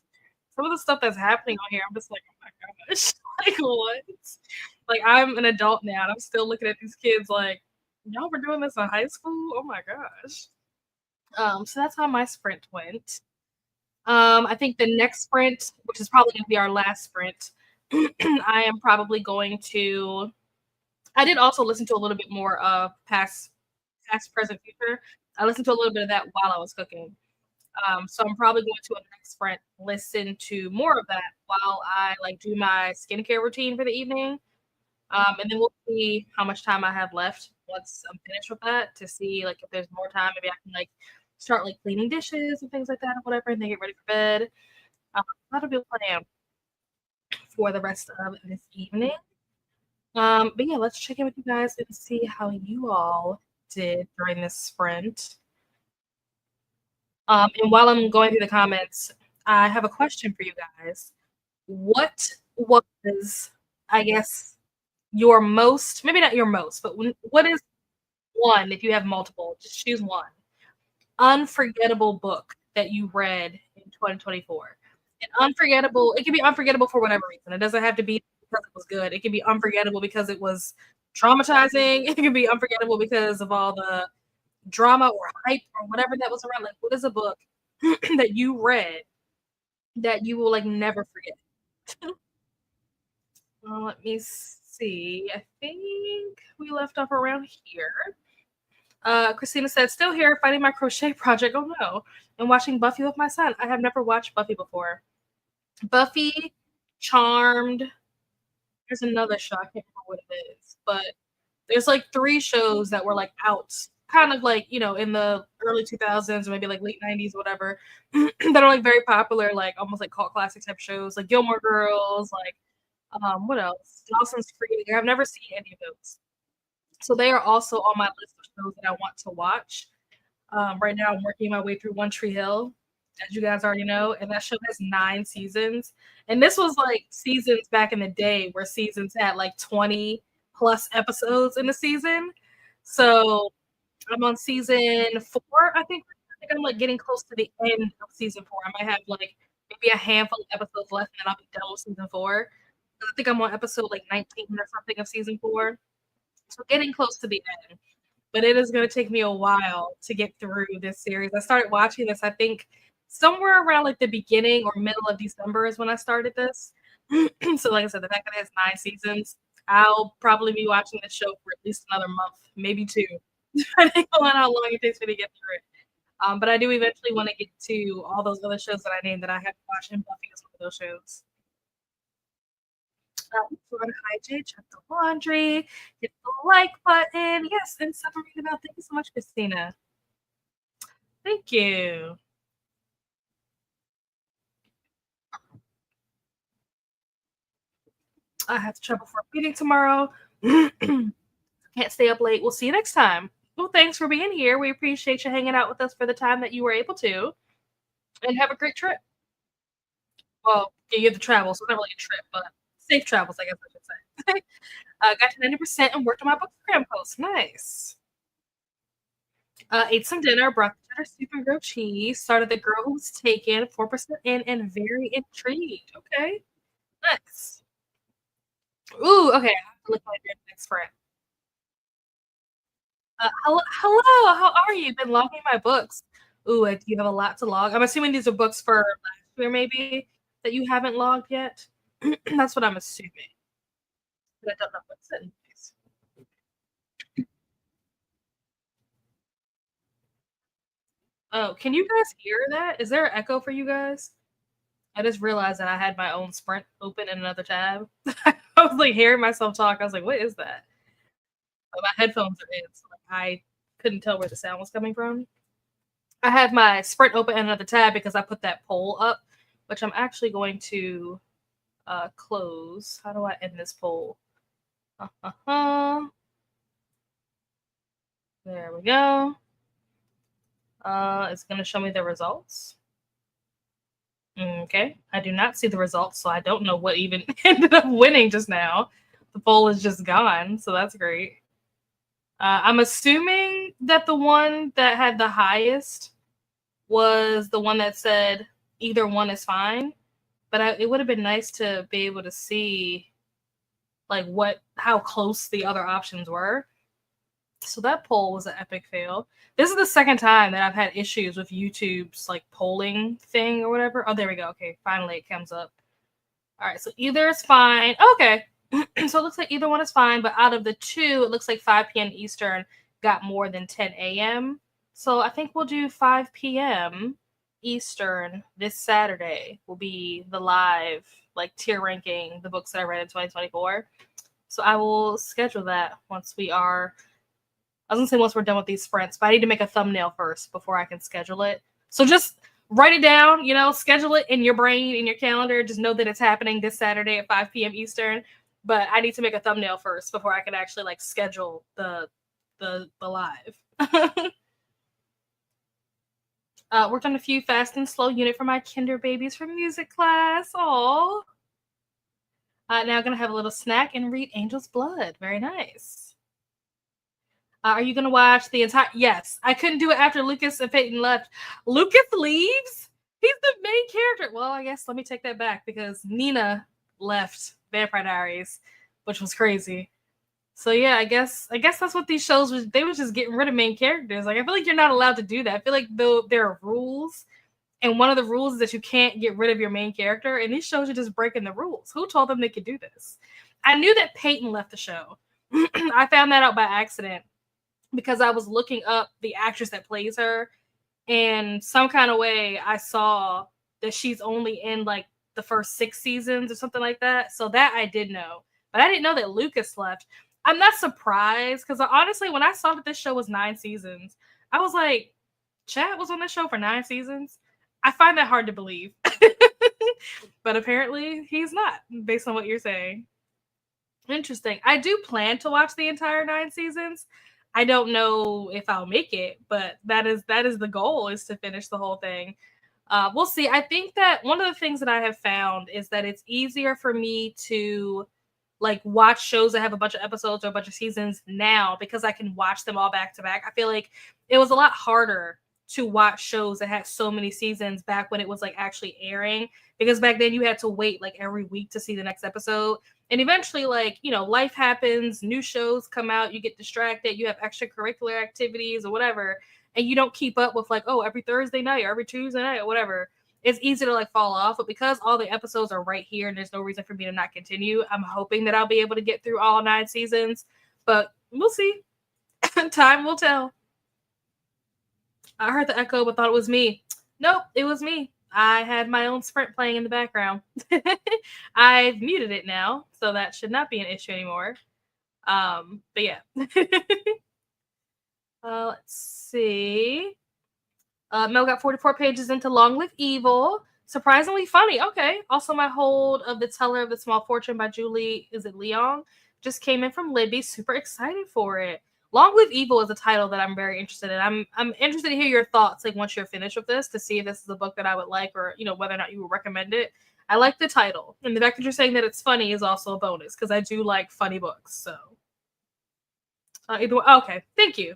Some of the stuff that's happening on here, I'm just like, oh my gosh, like what? Like I'm an adult now, and I'm still looking at these kids like, y'all were doing this in high school? Oh my gosh. So that's how my sprint went. I think the next sprint, which is probably going to be our last sprint, I am probably going to. I did also listen to a little bit more of past, present, future. I listened to a little bit of that while I was cooking. So I'm probably going to a next sprint listen to more of that while I like do my skincare routine for the evening. And then we'll see how much time I have left once I'm finished with that to see like if there's more time. Maybe I can like start like cleaning dishes and things like that or whatever, and then get ready for bed. That'll be a plan for the rest of this evening. But yeah, let's check in with you guys and see how you all did during this sprint. And while I'm going through the comments, I have a question for you guys. What was, I guess, your most, maybe not your most, but what is one, if you have multiple, just choose one, unforgettable book that you read in 2024? And unforgettable, it can be unforgettable for whatever reason. It doesn't have to be because it was good. It can be unforgettable because it was traumatizing. It can be unforgettable because of all the drama or hype or whatever that was around. Like, what is a book that you read that you will like never forget? Well, let me see. I think we left off around here. Christina said, still here fighting my crochet project. Oh no. And watching Buffy with my son. I have never watched Buffy before. Buffy, Charmed. There's another show. I can't remember what it is. But there's like three shows that were like out kind of like, in the early 2000s or maybe like late 90s, whatever, that are like very popular, like almost like cult classic type shows, like Gilmore Girls, like what else? Dawson's Creek. I've never seen any of those. So they are also on my list of shows that I want to watch. Right now, I'm working my way through One Tree Hill, as you guys already know, and that show has 9 seasons. And this was like seasons back in the day where seasons had like 20 plus episodes in the season. So I'm on season 4, I think. I think I'm like getting close to the end of season 4. I might have like maybe a handful of episodes left, and then I'll be done with season 4. I think I'm on episode like 19 or something of season 4. So getting close to the end, but it is going to take me a while to get through this series. I started watching this, I think, somewhere around like the beginning or middle of December is when I started this. So, like I said, the fact that it has 9 seasons, I'll probably be watching the show for at least another month, maybe 2, depending on how long it takes me to get through it. But I do eventually want to get to all those other shows that I named that I have watched, and Buffy is one of those shows. Hi, Jay. Check the laundry. Hit the like button. Yes, and submarine about. Thank you so much, Christina. Thank you. I have to travel for a meeting tomorrow. Can't stay up late. We'll see you next time. Well, thanks for being here. We appreciate you hanging out with us for the time that you were able to. And have a great trip. Well, yeah, you have to travel, so it's not really a trip, but safe travels, I guess I should say. Got to 90% and worked on my book cram post. Nice. Ate some dinner, brought the cheddar soup and grilled cheese. Started The Girl Who Was Taken, 4% in, and very intrigued. Okay, nice. Okay, I have to look at your next friend. Hello, how are you? Been logging my books. Ooh, do you have a lot to log? I'm assuming these are books for last year, maybe that you haven't logged yet. That's what I'm assuming. But I don't know what's in these. Oh, can you guys hear that? Is there an echo for you guys? I just realized that I had my own Sprint open in another tab. I was like hearing myself talk. I was like, what is that? But my headphones are in, so like, I couldn't tell where the sound was coming from. I have my Sprint open in another tab because I put that poll up, which I'm actually going to close. How do I end this poll? There we go. It's going to show me the results. Okay, I do not see the results, so I don't know what even ended up winning just now. The poll is just gone, so that's great. I'm assuming that the one that had the highest was the one that said either one is fine, but it would have been nice to be able to see like how close the other options were. So that poll was an epic fail. This is the second time that I've had issues with YouTube's like polling thing or whatever. Oh, there we go. Okay, finally it comes up. All right, so either is fine. Okay. So it looks like either one is fine, but out of the two, it looks like 5 p.m. Eastern got more than 10 a.m. So I think we'll do 5 p.m. Eastern this Saturday will be the live like tier ranking the books that I read in 2024. So I will schedule that once we are. I was gonna say once we're done with these sprints, but I need to make a thumbnail first before I can schedule it. So just write it down, schedule it in your brain, in your calendar. Just know that it's happening this Saturday at 5 p.m. Eastern. But I need to make a thumbnail first before I can actually like schedule the live. Worked on a few fast and slow unit for my kinder babies for music class. Aww. Now gonna have a little snack and read Angel's Blood. Very nice. Are you gonna watch the entire? Yes, I couldn't do it after Lucas and Peyton left. Lucas leaves. He's the main character. Well, I guess let me take that back because Nina left Vampire Diaries, which was crazy. So yeah, I guess that's what these shows was. They were just getting rid of main characters. Like I feel like you're not allowed to do that. I feel like though there are rules, and one of the rules is that you can't get rid of your main character. And these shows are just breaking the rules. Who told them they could do this? I knew that Peyton left the show. I found that out by accident because I was looking up the actress that plays her, and some kind of way I saw that she's only in like the first 6 seasons or something like that. So that I did know, but I didn't know that Lucas left. I'm not surprised because honestly, when I saw that this show was 9 seasons, I was like, Chad was on this show for 9 seasons. I find that hard to believe, but apparently he's not, based on what you're saying. Interesting. I do plan to watch the entire 9 seasons. I don't know if I'll make it, but that is the goal, is to finish the whole thing. We'll see. I think that one of the things that I have found is that it's easier for me to like watch shows that have a bunch of episodes or a bunch of seasons now because I can watch them all back to back. I feel like it was a lot harder to watch shows that had so many seasons back when it was like actually airing, because back then you had to wait like every week to see the next episode. And eventually, like, life happens, new shows come out, you get distracted, you have extracurricular activities or whatever, and you don't keep up with like, oh, every Thursday night or every Tuesday night or whatever. It's easy to like fall off. But because all the episodes are right here and there's no reason for me to not continue, I'm hoping that I'll be able to get through all 9 seasons. But we'll see. Time will tell. I heard the echo but thought it was me. Nope, it was me. I had my own Sprint playing in the background. I've muted it now, so that should not be an issue anymore. But yeah. Let's see. Mel got 44 pages into Long Live Evil. Surprisingly funny. Okay. Also, my hold of The Teller of the Small Fortune by Julie, is it Leong? Just came in from Libby. Super excited for it. Long Live Evil is a title that I'm very interested in. I'm interested to hear your thoughts, like once you're finished with this, to see if this is a book that I would like, or whether or not you would recommend it. I like the title, and the fact that you're saying that it's funny is also a bonus because I do like funny books. So, either way, okay, thank you.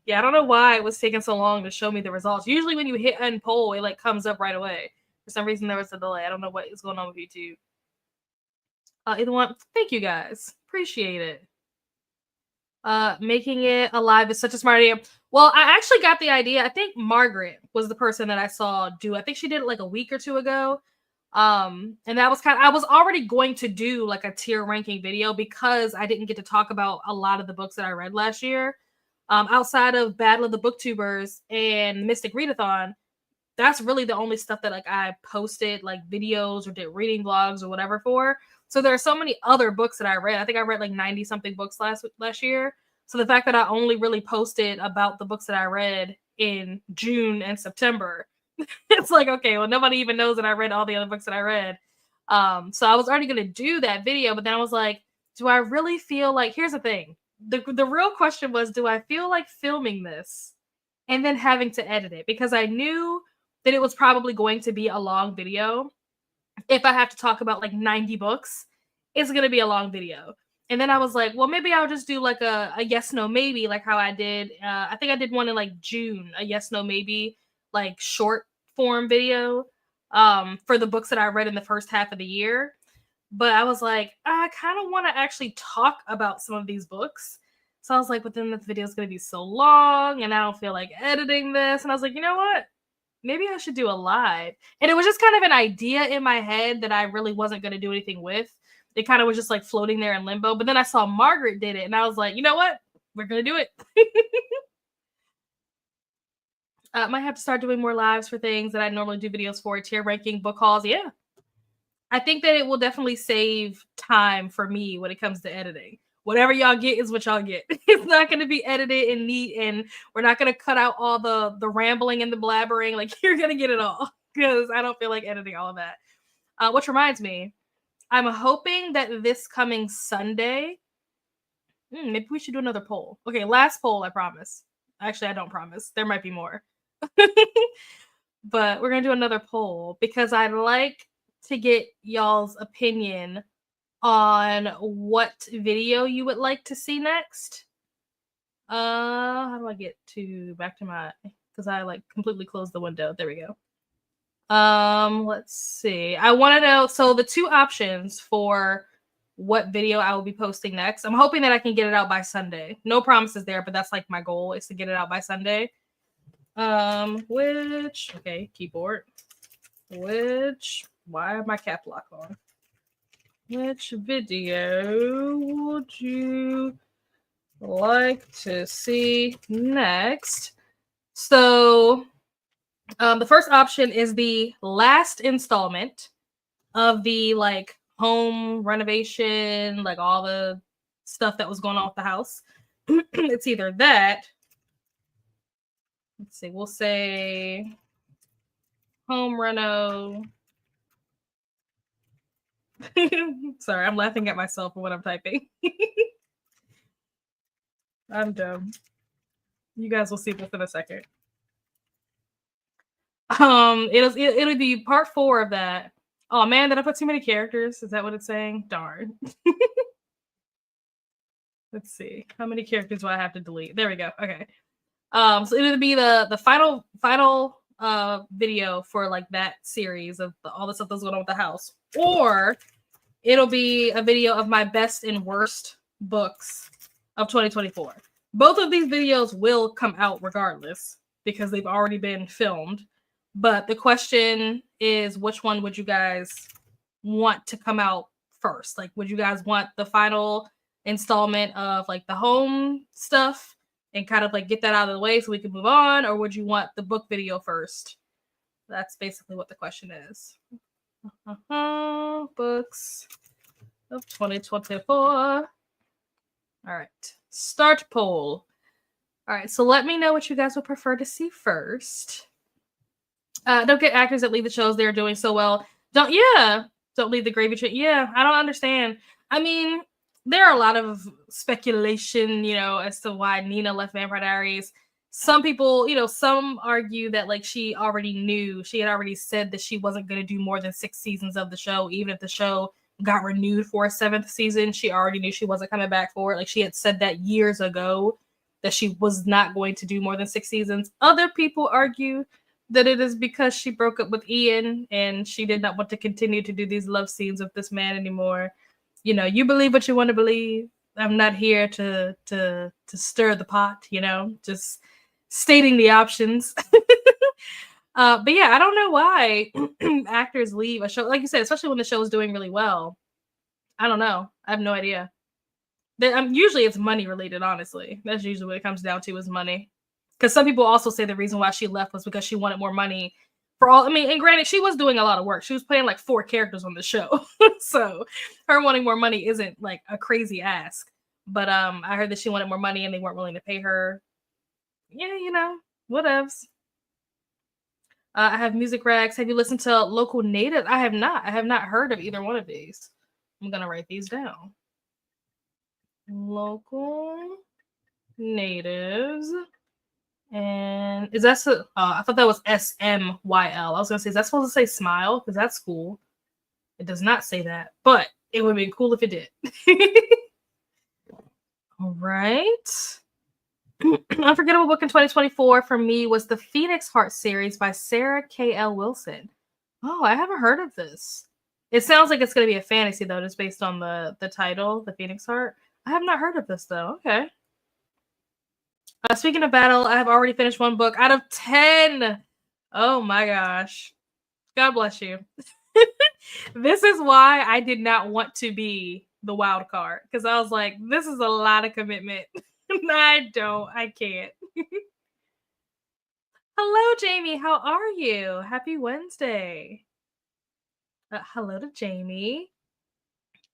Yeah, I don't know why it was taking so long to show me the results. Usually, when you hit end poll, it like comes up right away. For some reason, there was a delay. I don't know what is going on with YouTube. Either one. Thank you guys. Appreciate it. Making it alive is such a smart idea. Well, I actually got the idea. I think Margaret was the person that I saw do. I think she did it like a week or two ago. And that was I was already going to do like a tier ranking video because I didn't get to talk about a lot of the books that I read last year. Outside of Battle of the Booktubers and Mystic Readathon, that's really the only stuff that like I posted like videos or did reading vlogs or whatever for. So there are so many other books that I read. I think I read like 90 something books last year. So the fact that I only really posted about the books that I read in June and September, it's like, okay, well, nobody even knows that I read all the other books that I read. So I was already going to do that video, but then I was like, do I really feel like, here's the thing. The real question was, do I feel like filming this and then having to edit it? Because I knew that it was probably going to be a long video. If I have to talk about like 90 books, it's going to be a long video. And then I was like, well, maybe I'll just do like a yes, no, maybe, like how I did. I think I did one in like June, a yes, no, maybe, like short form video for the books that I read in the first half of the year. But I was like, I kind of want to actually talk about some of these books. So I was like, but then the video is going to be so long and I don't feel like editing this. And I was like, you know what? Maybe I should do a live. And it was just kind of an idea in my head that I really wasn't going to do anything with. It kind of was just like floating there in limbo. But then I saw Margaret did it and I was like, you know what? We're going to do it. Might have to start doing more lives for things that I normally do videos for, tier ranking, book hauls. Yeah. I think that it will definitely save time for me when it comes to editing. Whatever y'all get is what y'all get. It's not going to be edited and neat, and we're not going to cut out all the rambling and the blabbering. Like, you're going to get it all because I don't feel like editing all of that. Which reminds me, I'm hoping that this coming Sunday, maybe we should do another poll. Okay, last poll, I promise. Actually, I don't promise. There might be more. But we're going to do another poll because I'd like to get y'all's opinion on what video you would like to see next. How do I get back to my, because I like completely closed the window. There we go. Let's see. I want to know, so the two options for what video I will be posting next. I'm hoping that I can get it out by Sunday. No promises there, but that's like my goal is to get it out by Sunday. Keyboard. Why have my cap lock on? Which video would you like to see next? So, the first option is the last installment of the like home renovation, like all the stuff that was going on with the house. It's either that. Let's see, we'll say home reno. Sorry, I'm laughing at myself for what I'm typing. I'm dumb. You guys will see this in a second. It'll be part 4 of that. Oh man, did I put too many characters? Is that what it's saying? Darn. Let's see. How many characters do I have to delete? There we go. Okay. So it'll be the final video for like that series of all the stuff that's going on with the house, or it'll be a video of my best and worst books of 2024. Both of these videos will come out regardless because they've already been filmed. But the question is, which one would you guys want to come out first? Like, would you guys want the final installment of like the home stuff and kind of like get that out of the way so we can move on? Or would you want the book video first? That's basically what the question is. Books of 2024. All right. Start poll. All right. So let me know what you guys would prefer to see first. Don't get actors that leave the shows they're doing so well. Don't leave the gravy train. Yeah, I don't understand. I mean, there are a lot of speculation, as to why Nina left Vampire Diaries. Some people, some argue that like she had already said that she wasn't going to do more than 6 seasons of the show. Even if the show got renewed for a 7th season, she already knew she wasn't coming back for it. Like she had said that years ago that she was not going to do more than 6 seasons. Other people argue that it is because she broke up with Ian and she did not want to continue to do these love scenes with this man anymore. you know, you believe what you want to believe. I'm not here to stir the pot, you know, just stating the options. But yeah, I don't know why actors leave a show, like you said, especially when the show is doing really well. I don't know. I have no idea. Usually it's money related, honestly. That's usually what it comes down to is money. Because some people also say the reason why she left was because she wanted more money for all. I mean, and granted, she was doing a lot of work. She was playing like 4 characters on the show, so her wanting more money isn't like a crazy ask. But I heard that she wanted more money and they weren't willing to pay her. Yeah, you know, whatevs. I have music racks. Have you listened to local native? I have not. I have not heard of either one of these. I'm gonna write these down. Local natives. And is that so? I thought that was SMYL. I was gonna say, is that supposed to say smile? Because that's cool. It does not say that, but it would be cool if it did. All right. Unforgettable book in 2024 for me was the Phoenix Heart series by Sarah K.L. Wilson. Oh, I haven't heard of this. It sounds like it's going to be a fantasy, though, just based on the title, The Phoenix Heart. I have not heard of this, though. Okay. Speaking of battle, I have already finished 1 book out of 10. Oh my gosh. God bless you. This is why I did not want to be the wild card, because I was like, this is a lot of commitment. I can't. Hello, Jamie. How are you? Happy Wednesday. Hello to Jamie.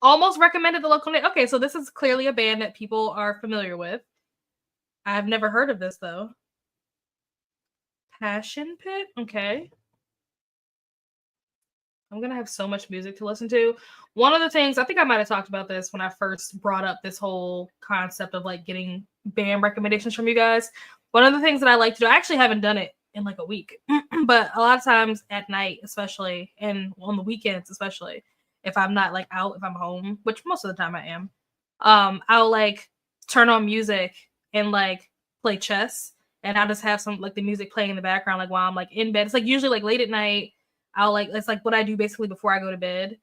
Almost recommended the local name. Okay, so this is clearly a band that people are familiar with. I've never heard of this, though. Passion Pit? Okay. I'm going to have so much music to listen to. One of the things, I think I might have talked about this when I first brought up this whole concept of like getting band recommendations from you guys. One of the things that I like to do, I actually haven't done it in like a week, but a lot of times at night, especially, and on the weekends, especially, if I'm not like out, if I'm home, which most of the time I am, I'll like turn on music and like play chess, and I'll just have some like the music playing in the background, like while I'm like in bed. It's like usually like late at night. It's like what I do basically before I go to bed.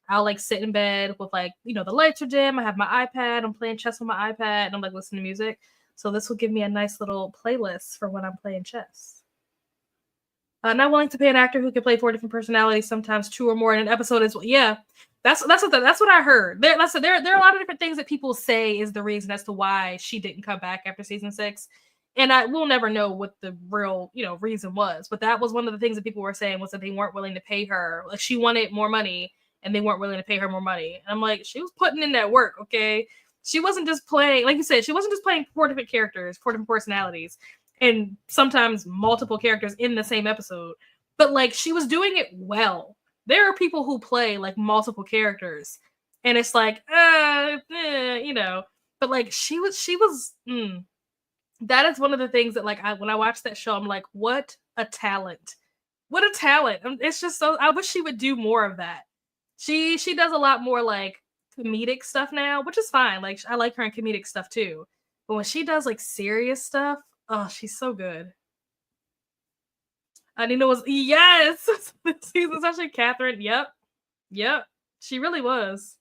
I'll like sit in bed with like, you know, the lights are dim. I have my iPad. I'm playing chess on my iPad and I'm like listening to music. So this will give me a nice little playlist for when I'm playing chess. Not willing to pay an actor who can play 4 different personalities, sometimes 2 or more in an episode as well. Yeah, that's what I heard. There are a lot of different things that people say is the reason as to why she didn't come back after season 6. And I will never know what the real, you know, reason was. But that was one of the things that people were saying was that they weren't willing to pay her. Like she wanted more money and they weren't willing to pay her more money. And I'm like, she was putting in that work, okay? She wasn't just playing, like you said, she wasn't just playing 4 different characters, 4 different personalities, and sometimes multiple characters in the same episode. But like she was doing it well. There are people who play like multiple characters. And it's like, you know. But like she was that is one of the things that like when I watch that show, I'm like, what a talent. What a talent. It's just so I wish she would do more of that. She does a lot more like comedic stuff now, which is fine. Like I like her in comedic stuff too. But when she does like serious stuff, oh, she's so good. Nina was yes. She's especially Catherine. Yep. She really was.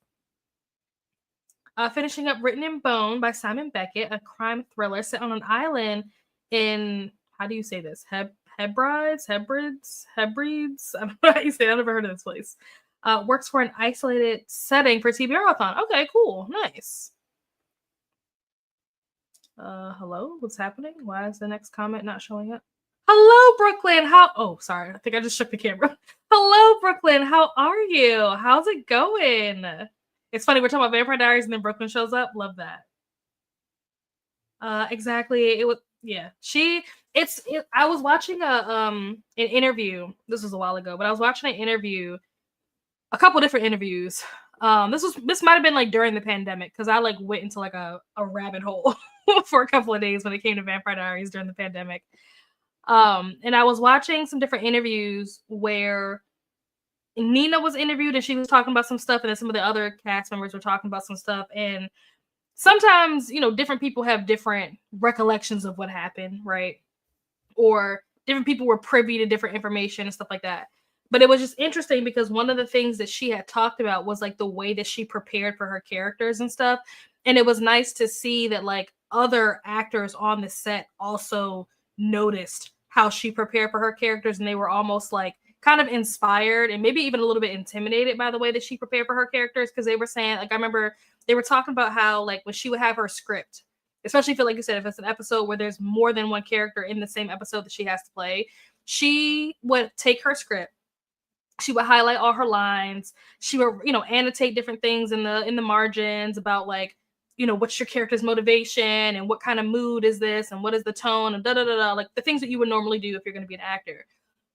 Finishing up Written in Bone by Simon Beckett, a crime thriller set on an island in, how do you say this? Hebrides? I don't know how you say it. I've never heard of this place. Works for an isolated setting for TBR-a-thon. Okay, cool. Nice. Hello? What's happening? Why is the next comment not showing up? Hello, Brooklyn. Sorry. I think I just shook the camera. Hello, Brooklyn. How are you? How's it going? It's funny, we're talking about Vampire Diaries and then Brooklyn shows up. Love that. Exactly. It was, yeah. I was watching an interview. This was a while ago, but I was watching an interview, a couple different interviews. This might have been like during the pandemic because I like went into like a rabbit hole for a couple of days when it came to Vampire Diaries during the pandemic. And I was watching some different interviews where Nina was interviewed and she was talking about some stuff, and then some of the other cast members were talking about some stuff. And sometimes, you know, different people have different recollections of what happened, right? Or different people were privy to different information and stuff like that. But it was just interesting because one of the things that she had talked about was like the way that she prepared for her characters and stuff. And it was nice to see that like other actors on the set also noticed how she prepared for her characters, and they were almost like kind of inspired and maybe even a little bit intimidated by the way that she prepared for her characters, because they were saying, like, I remember they were talking about how like when she would have her script, especially if, like you said, if it's an episode where there's more than one character in the same episode that she has to play, she would take her script, she would highlight all her lines, she would, you know, annotate different things in the margins about like, you know, what's your character's motivation and what kind of mood is this and what is the tone and da da da da, like the things that you would normally do if you're going to be an actor.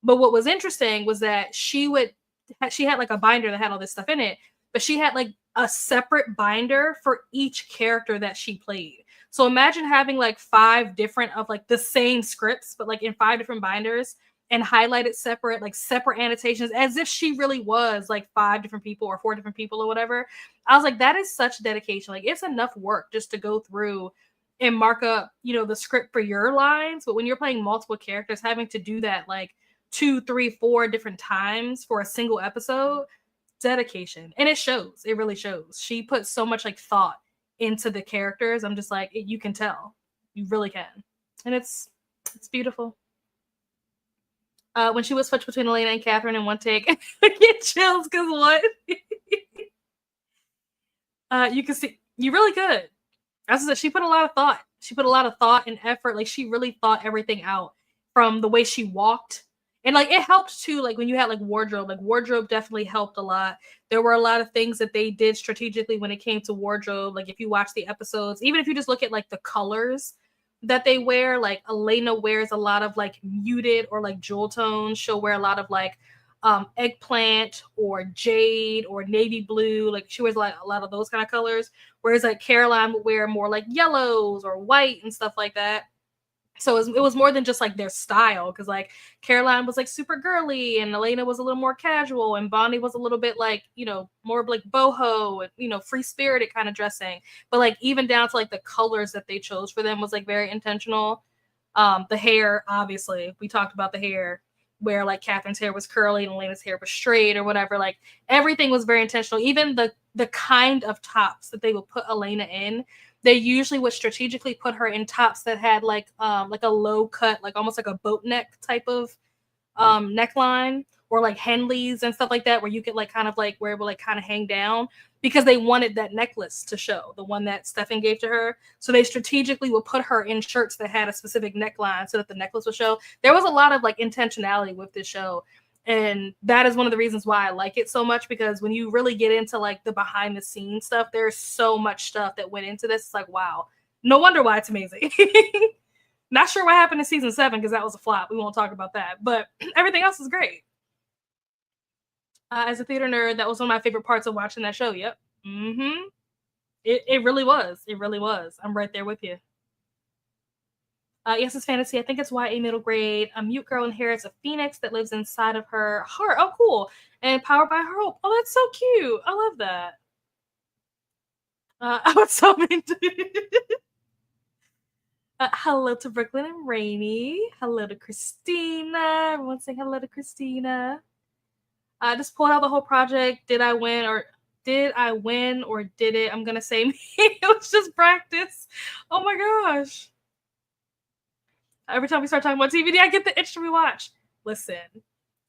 But what was interesting was that she had like a binder that had all this stuff in it, but she had like a separate binder for each character that she played. So imagine having like 5 different of like the same scripts, but like in 5 different binders, and highlighted separate, like separate annotations, as if she really was like 5 different people or 4 different people or whatever. I was like, that is such dedication. Like, it's enough work just to go through and mark up, you know, the script for your lines. But when you're playing multiple characters, having to do that like 2, 3, 4 different times for a single episode, dedication. And it shows. It really shows. She put so much like thought into the characters. I'm just like, you can tell. You really can. And it's beautiful. When she was switched between Elena and Catherine in one take, I get chills because what? You can see you really good. As I said, she put a lot of thought. She put a lot of thought and effort. Like, she really thought everything out, from the way she walked. And like, it helped too, like when you had like wardrobe definitely helped a lot. There were a lot of things that they did strategically when it came to wardrobe. Like, if you watch the episodes, even if you just look at like the colors that they wear, like Elena wears a lot of like muted or like jewel tones. She'll wear a lot of like eggplant or jade or navy blue. Like, she wears like a lot of those kind of colors. Whereas like Caroline would wear more like yellows or white and stuff like that. So it was more than just like their style, because like Caroline was like super girly and Elena was a little more casual and Bonnie was a little bit like, you know, more like boho and, you know, free spirited kind of dressing. But like even down to like the colors that they chose for them was like very intentional. The hair, obviously, we talked about the hair, where like Catherine's hair was curly and Elena's hair was straight or whatever. Like, everything was very intentional. Even the kind of tops that they would put Elena in, they usually would strategically put her in tops that had like a low cut, like almost like a boat neck type of neckline, or like Henleys and stuff like that, where you could like kind of like where it would like kind of hang down, because they wanted that necklace to show, the one that Stefan gave to her. So they strategically would put her in shirts that had a specific neckline so that the necklace would show. There was a lot of like intentionality with this show. And that is one of the reasons why I like it so much, because when you really get into like the behind the scenes stuff, there's so much stuff that went into this. It's like, wow, no wonder why it's amazing. Not sure what happened in season 7, because that was a flop. We won't talk about that, but everything else is great. As a theater nerd, that was one of my favorite parts of watching that show. Yep. Mm-hmm. It really was. It really was. I'm right there with you. Yes, it's fantasy. I think it's YA middle grade. A mute girl inherits a phoenix that lives inside of her heart. Oh, cool. And powered by her hope. Oh, that's so cute. I love that. I was so into hello to Brooklyn and Rainy. Hello to Christina. Everyone say hello to Christina. I just pulled out the whole project. Did I win or did it? I'm going to say me. It was just practice. Oh my gosh. Every time we start talking about TVD, I get the itch to rewatch. Listen,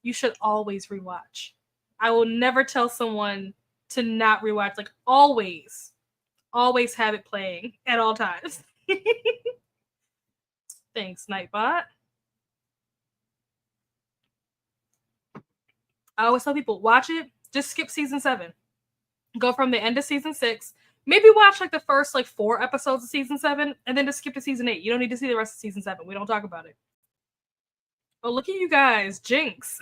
you should always rewatch. I will never tell someone to not rewatch. Like, always have it playing at all times. Thanks, Nightbot. I always tell people, watch it, just skip season 7. Go from the end of season 6. Maybe watch like the first like 4 episodes of season 7, and then just skip to season 8. You don't need to see the rest of season 7. We don't talk about it. Oh, look at you guys. Jinx.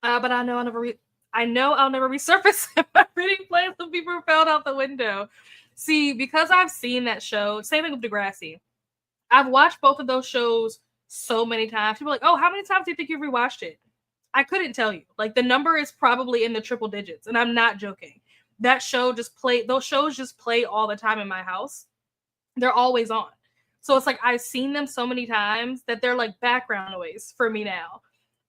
But I know I'll never resurface my reading plan. Some people fell out the window. See, because I've seen that show, same thing with Degrassi. I've watched both of those shows so many times. People are like, oh, how many times do you think you've rewatched it? I couldn't tell you. Like, the number is probably in the triple digits, and I'm not joking. Those shows just play all the time in my house. They're always on. So it's like I've seen them so many times that they're like background noise for me now.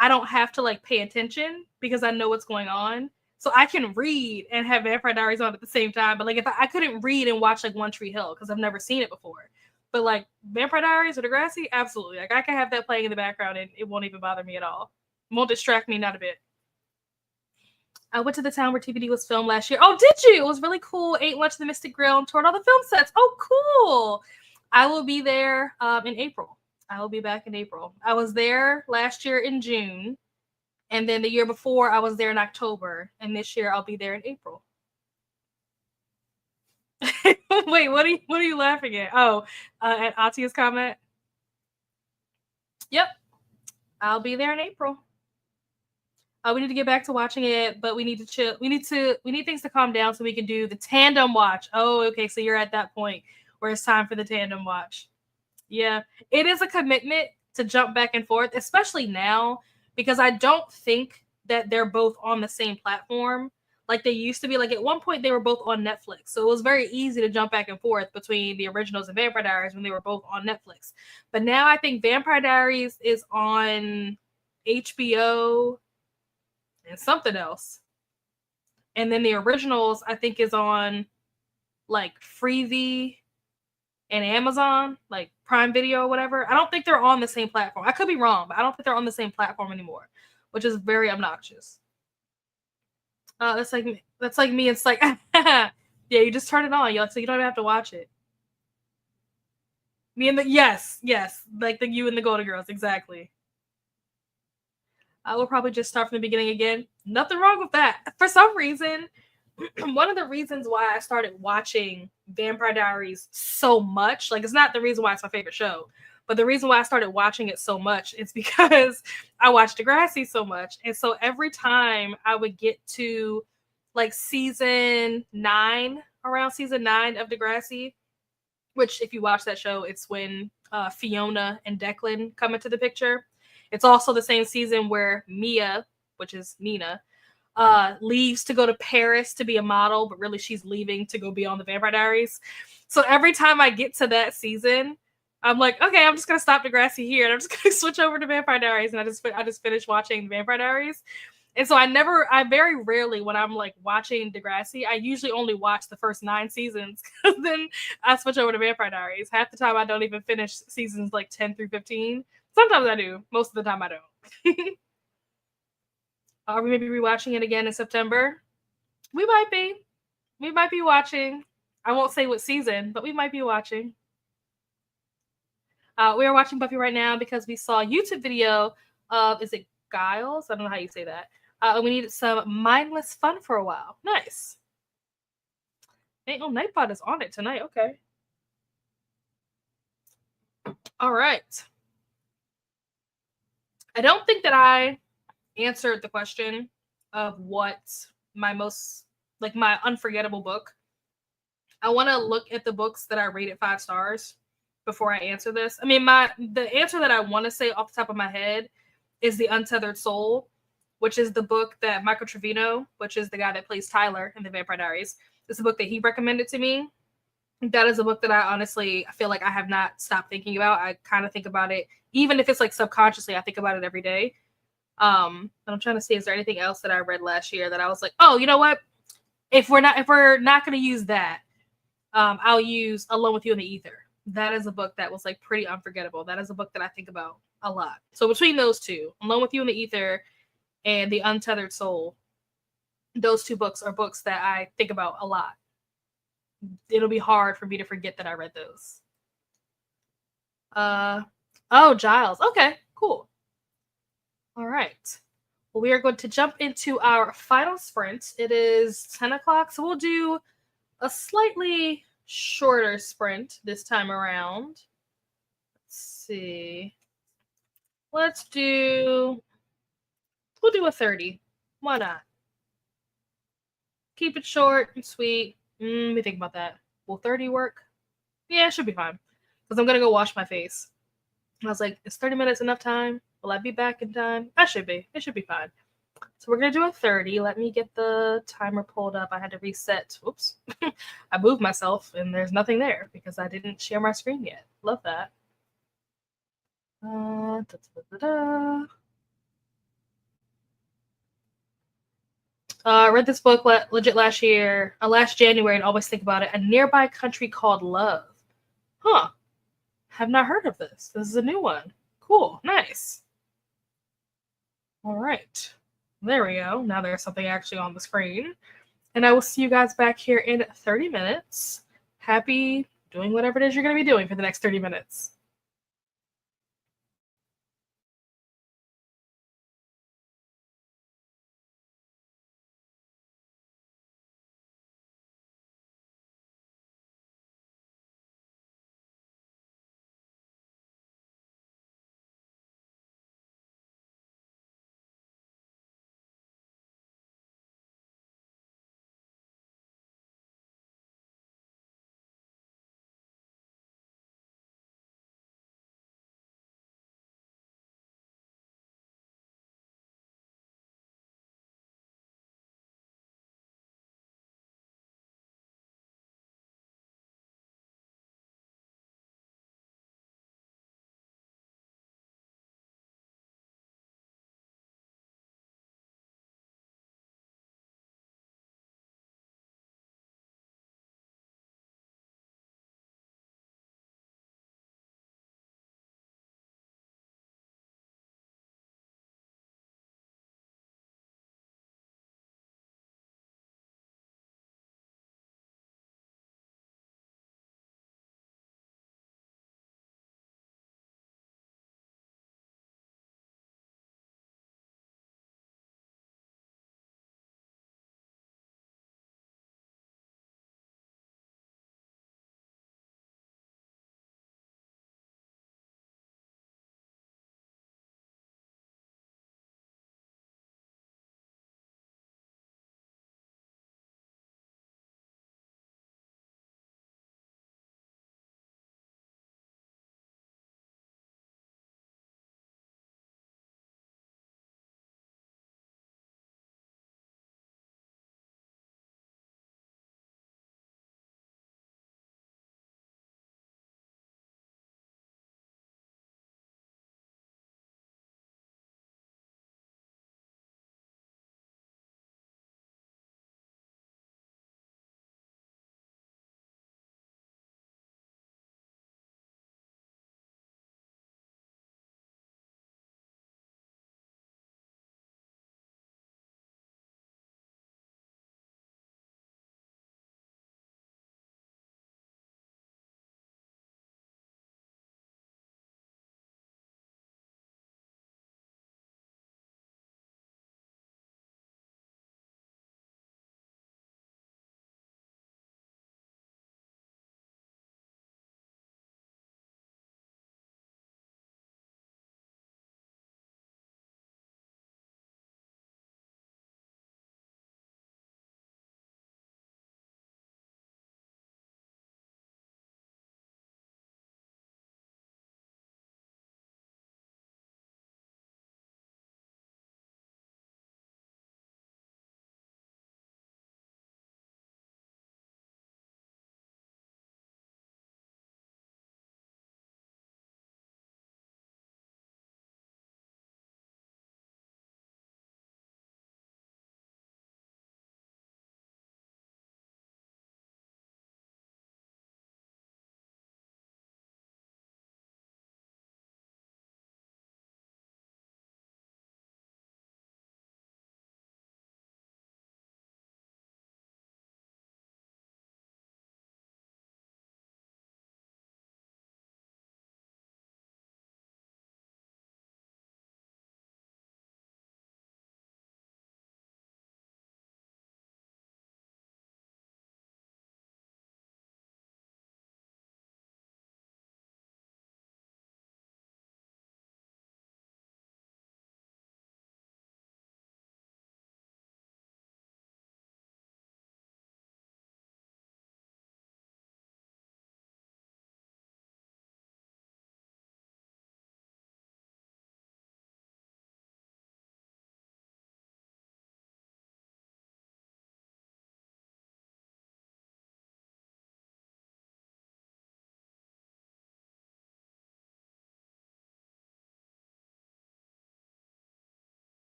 I don't have to like pay attention because I know what's going on. So I can read and have Vampire Diaries on at the same time. But like if I couldn't read and watch like One Tree Hill because I've never seen it before. But like Vampire Diaries or Degrassi, absolutely. Like I can have that playing in the background and it won't even bother me at all. It won't distract me, not a bit. I went to the town where TBD was filmed last year. Oh, did you? It was really cool. Ate lunch at the Mystic Grill and toured all the film sets. Oh, cool. I will be there in April. I will be back in April. I was there last year in June. And then the year before, I was there in October. And this year, I'll be there in April. Wait, what are you laughing at? Oh, at Atia's comment? Yep. I'll be there in April. We need to get back to watching it, but we need to chill. We need things to calm down so we can do the tandem watch. Oh, okay. So you're at that point where it's time for the tandem watch. Yeah, it is a commitment to jump back and forth, especially now, because I don't think that they're both on the same platform like they used to be. Like at one point they were both on Netflix. So it was very easy to jump back and forth between the originals and Vampire Diaries when they were both on Netflix. But now I think Vampire Diaries is on HBO and something else. And then the originals, I think, is on like Freevee and Amazon, like Prime Video or whatever. I don't think they're on the same platform. I could be wrong, but I don't think they're on the same platform anymore, which is very obnoxious. That's like me and it's like, yeah, you just turn it on. So you don't even have to watch it. Me and the yes, like the you and the Golden Girls, exactly. I will probably just start from the beginning again. Nothing wrong with that. For some reason, one of the reasons why I started watching Vampire Diaries so much, like it's not the reason why it's my favorite show, but the reason why I started watching it so much is because I watched Degrassi so much. And so every time I would get to like around season 9 of Degrassi, which if you watch that show, it's when Fiona and Declan come into the picture. It's also the same season where Mia, which is Nina, leaves to go to Paris to be a model, but really she's leaving to go be on the Vampire Diaries. So every time I get to that season, I'm like, okay, I'm just gonna stop Degrassi here, and I'm just gonna switch over to Vampire Diaries, and I just finished watching Vampire Diaries. And so I very rarely, when I'm like watching Degrassi, I usually only watch the first 9 seasons, because then I switch over to Vampire Diaries. Half the time I don't even finish seasons like 10 through 15. Sometimes I do. Most of the time I don't. Are we maybe rewatching it again in September? We might be. We might be watching. I won't say what season, but we might be watching. We are watching Buffy right now because we saw a YouTube video of, is it Giles? I don't know how you say that. We needed some mindless fun for a while. Nice. Ain't no Nightbot is on it tonight. Okay. All right. I don't think that I answered the question of what my most, like my unforgettable book. I want to look at the books that I rated 5 stars before I answer this. I mean, the answer that I want to say off the top of my head is The Untethered Soul, which is the book that Michael Trevino, which is the guy that plays Tyler in the Vampire Diaries, it's a book that he recommended to me. That is a book that I feel like I have not stopped thinking about. I kind of think about it, even if it's like subconsciously, I think about it every day. And I'm trying to see, is there anything else that I read last year that I was like, oh, you know what? If we're not going to use that, I'll use Alone with You in the Ether. That is a book that was like pretty unforgettable. That is a book that I think about a lot. So between those two, Alone with You in the Ether and The Untethered Soul, those 2 books are books that I think about a lot. It'll be hard for me to forget that I read those. Oh, Giles. Okay, cool. All right. Well, we are going to jump into our final sprint. It is 10 o'clock, so we'll do a slightly shorter sprint this time around. Let's see. We'll do a 30. Why not? Keep it short and sweet. Let me think about that. Will 30 work? Yeah, it should be fine. Because I'm going to go wash my face. I was like, is 30 minutes enough time? Will I be back in time? I should be. It should be fine. So we're going to do a 30. Let me get the timer pulled up. I had to reset. Oops. I moved myself and there's nothing there because I didn't share my screen yet. Love that. Da, da, da, da. I read this book legit last year, last January, and always think about it. A Nearby Country Called Love. Huh. Have not heard of this. This is a new one. Cool. Nice. All right. There we go. Now there's something actually on the screen. And I will see you guys back here in 30 minutes. Happy doing whatever it is you're going to be doing for the next 30 minutes.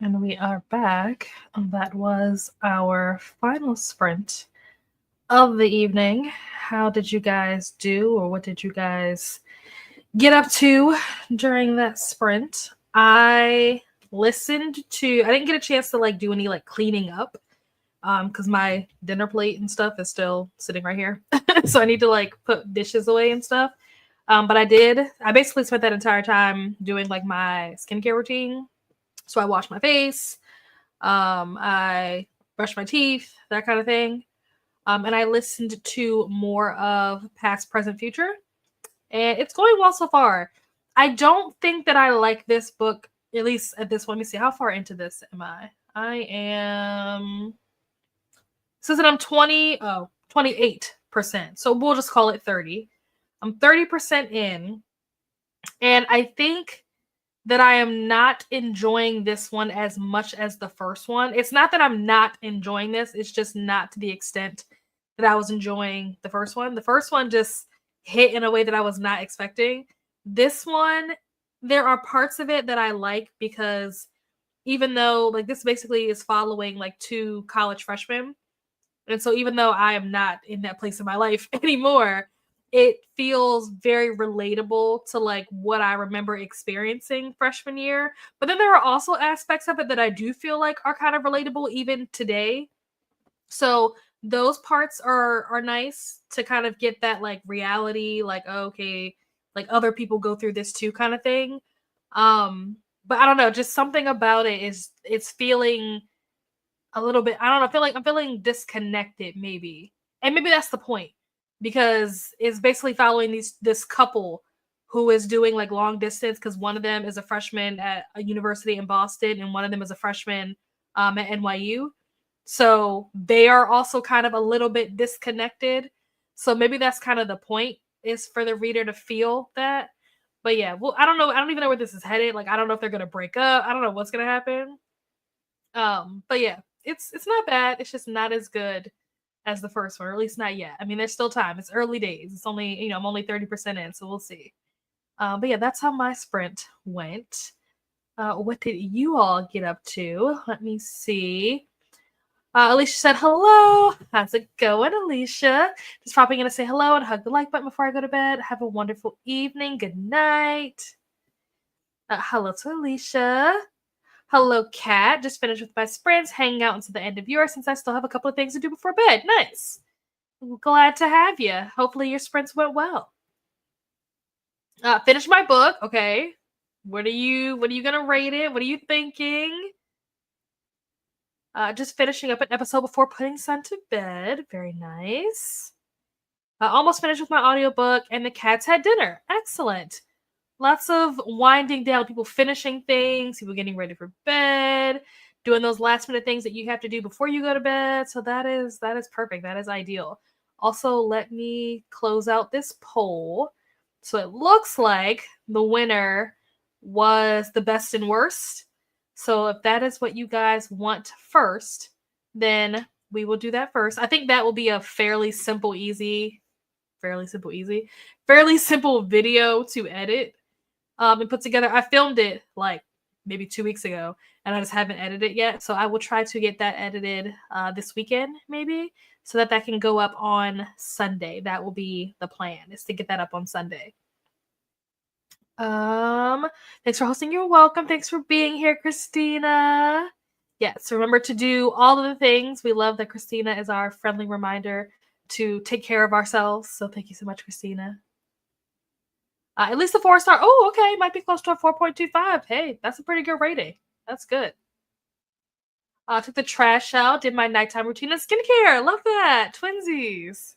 And we are back. That was our final sprint of the evening. How did you guys do, or what did you guys get up to during that sprint? I didn't get a chance to do any cleaning up because my dinner plate and stuff is still sitting right here. So I need to put dishes away and stuff. But I basically spent that entire time doing my skincare routine. So I washed my face, I brushed my teeth, that kind of thing. And I listened to more of Past, Present, Future. And it's going well so far. I don't think that I like this book, at least at this one. Let me see, how far into this am I? I am. It says that I'm 28%. So we'll just call it 30. I'm 30% in. And I think that I am not enjoying this one as much as the first one. It's not that I'm not enjoying this, it's just not to the extent that I was enjoying the first one. The first one just hit in a way that I was not expecting. This one, there are parts of it that I like because even though this basically is following two college freshmen, and so even though I am not in that place in my life anymore, it feels very relatable to what I remember experiencing freshman year. But then there are also aspects of it that I do feel are kind of relatable even today. So those parts are nice to kind of get that reality, okay, other people go through this too kind of thing. But I don't know, just something about it is it's feeling a little bit, I don't know, I'm feeling disconnected maybe. And maybe that's the point because it's basically following this couple who is doing long distance because one of them is a freshman at a university in Boston and one of them is a freshman at NYU. So they are also kind of a little bit disconnected. So maybe that's kind of the point, is for the reader to feel that. But yeah, well, I don't know. I don't even know where this is headed. I don't know if they're gonna break up. I don't know what's gonna happen. But yeah, it's not bad. It's just not as good as the first one, or at least not yet. I mean, there's still time. It's early days. It's only, I'm only 30% in, so we'll see. But yeah, that's how my sprint went. What did you all get up to? Let me see. Alicia said hello. How's it going, Alicia? Just popping in to say hello and hug the like button before I go to bed. Have a wonderful evening. Good night. Hello to Alicia. Hello, Kat. Just finished with my sprints, hanging out until the end of yours since I still have a couple of things to do before bed. Nice. Glad to have you. Hopefully your sprints went well. Finished my book. Okay. What are you gonna rate it? What are you thinking? Just finishing up an episode before putting son to bed. Very nice. Almost finished with my audiobook, and the cats had dinner. Excellent. Lots of winding down, people finishing things, people getting ready for bed, doing those last minute things that you have to do before you go to bed. So that is perfect. That is ideal. Also, let me close out this poll. So it looks like the winner was the best and worst. So if that is what you guys want first, then we will do that first. I think that will be a fairly simple video to edit and put together. I filmed it maybe 2 weeks ago, and I just haven't edited it yet. So I will try to get that edited this weekend, maybe, so that can go up on Sunday. That will be the plan, is to get that up on Sunday. Thanks for hosting. You're welcome. Thanks for being here, Christina. Yes, remember to do all of the things. We love that Christina is our friendly reminder to take care of ourselves. So thank you so much, Christina. At least a 4-star. Oh, okay. Might be close to a 4.25. Hey, that's a pretty good rating. That's good. Took the trash out, did my nighttime routine and skincare. Love that. Twinsies.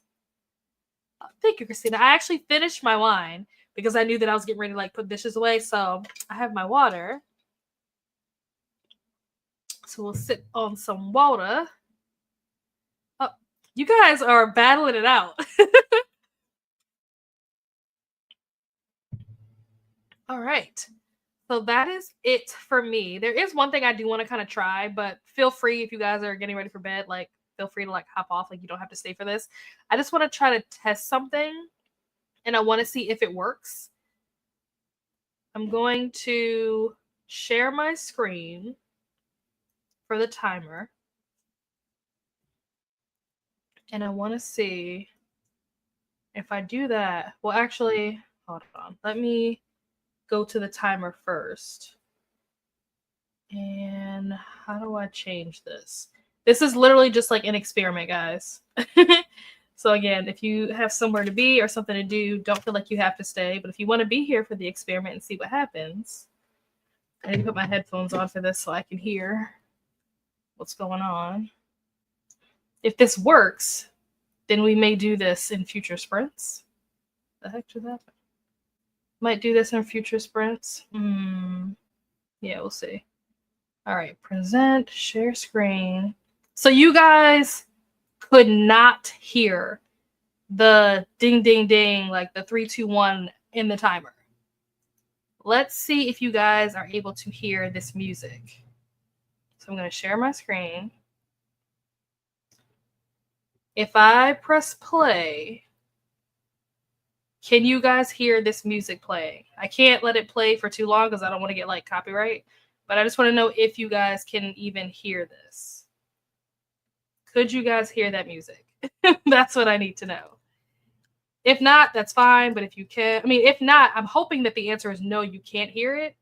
Thank you, Christina. I actually finished my wine because I knew that I was getting ready to put dishes away. So I have my water. So we'll sip on some water. Oh, you guys are battling it out. All right. So that is it for me. There is one thing I do want to kind of try, but feel free if you guys are getting ready for bed, feel free to hop off. You don't have to stay for this. I just want to try to test something, and I want to see if it works. I'm going to share my screen. for the timer. And I want to see if I do that. Well, actually, hold on. Let me go to the timer first. And how do I change this? This is literally just like an experiment, guys. So again, if you have somewhere to be or something to do, don't feel like you have to stay. But if you want to be here for the experiment and see what happens, I need to put my headphones on for this so I can hear what's going on. If this works, then we may do this in future sprints. The heck should that? Might do this in future sprints. Yeah, we'll see. All right, present, share screen. So you guys could not hear the ding, ding, ding, like the 3, 2, 1 in the timer. Let's see if you guys are able to hear this music. So I'm going to share my screen. If I press play, can you guys hear this music playing? I can't let it play for too long because I don't want to get like copyright, but I just want to know if you guys can even hear this. Could you guys hear that music? That's what I need to know. If not, that's fine. But if you can, I mean, if not, I'm hoping that the answer is no, you can't hear it.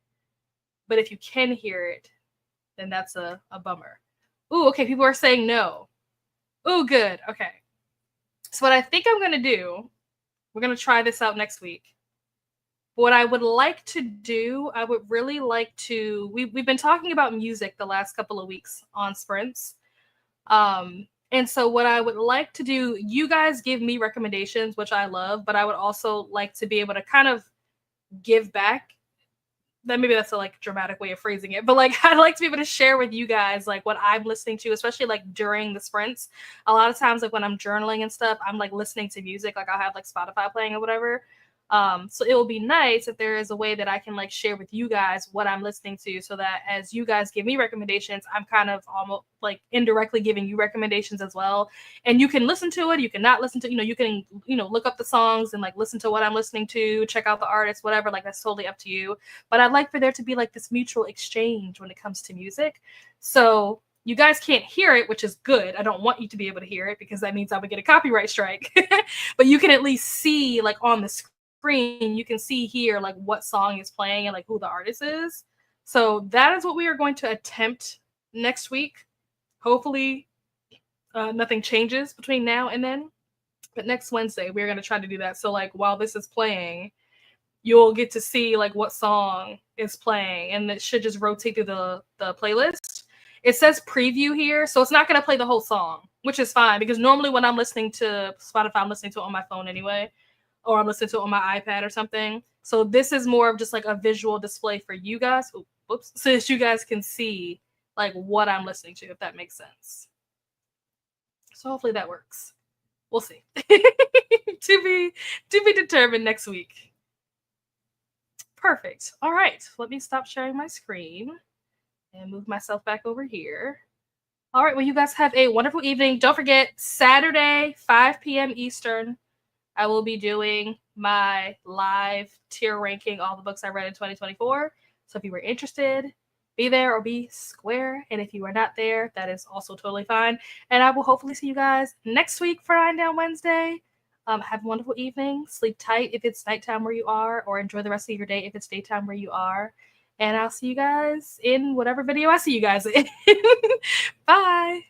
But if you can hear it, then that's a bummer. Ooh, okay. People are saying no. Ooh, good. Okay. So what I think I'm going to do, we're going to try this out next week. What I would like to do, I would really like to, we've been talking about music the last couple of weeks on sprints. And so what I would like to do, you guys give me recommendations, which I love, but I would also like to be able to kind of give back. That maybe that's a like dramatic way of phrasing it, but like I'd like to be able to share with you guys like what I'm listening to, especially like during the sprints. A lot of times, like when I'm journaling and stuff, I'm like listening to music. Like I'll have like Spotify playing or whatever. So it will be nice if there is a way that I can like share with you guys what I'm listening to, so that as you guys give me recommendations, I'm kind of almost like indirectly giving you recommendations as well. And you can listen to it, you can not listen to, you can, look up the songs and like listen to what I'm listening to, check out the artists, whatever, like that's totally up to you. But I'd like for there to be like this mutual exchange when it comes to music. So you guys can't hear it, which is good. I don't want you to be able to hear it because that means I would get a copyright strike. But you can at least see like on the screen, you can see here like what song is playing and like who the artist is. So that is what we are going to attempt next week. Hopefully nothing changes between now and then, but next Wednesday we're going to try to do that. So like while this is playing, you'll get to see like what song is playing, and it should just rotate through the playlist. It says preview here, so it's not going to play the whole song, which is fine because normally when I'm listening to Spotify, I'm listening to it on my phone anyway, or I'm listening to it on my iPad or something. So this is more of just like a visual display for you guys. Whoops. So that you guys can see like what I'm listening to, if that makes sense. So hopefully that works. We'll see. to be determined next week. Perfect. All right. Let me stop sharing my screen and move myself back over here. All right. Well, you guys have a wonderful evening. Don't forget, Saturday, 5 p.m. Eastern, I will be doing my live tier ranking, all the books I read in 2024. So if you were interested, be there or be square. And if you are not there, that is also totally fine. And I will hopefully see you guys next week for 9 Down Wednesday. Have a wonderful evening. Sleep tight if it's nighttime where you are, or enjoy the rest of your day if it's daytime where you are. And I'll see you guys in whatever video I see you guys in. Bye.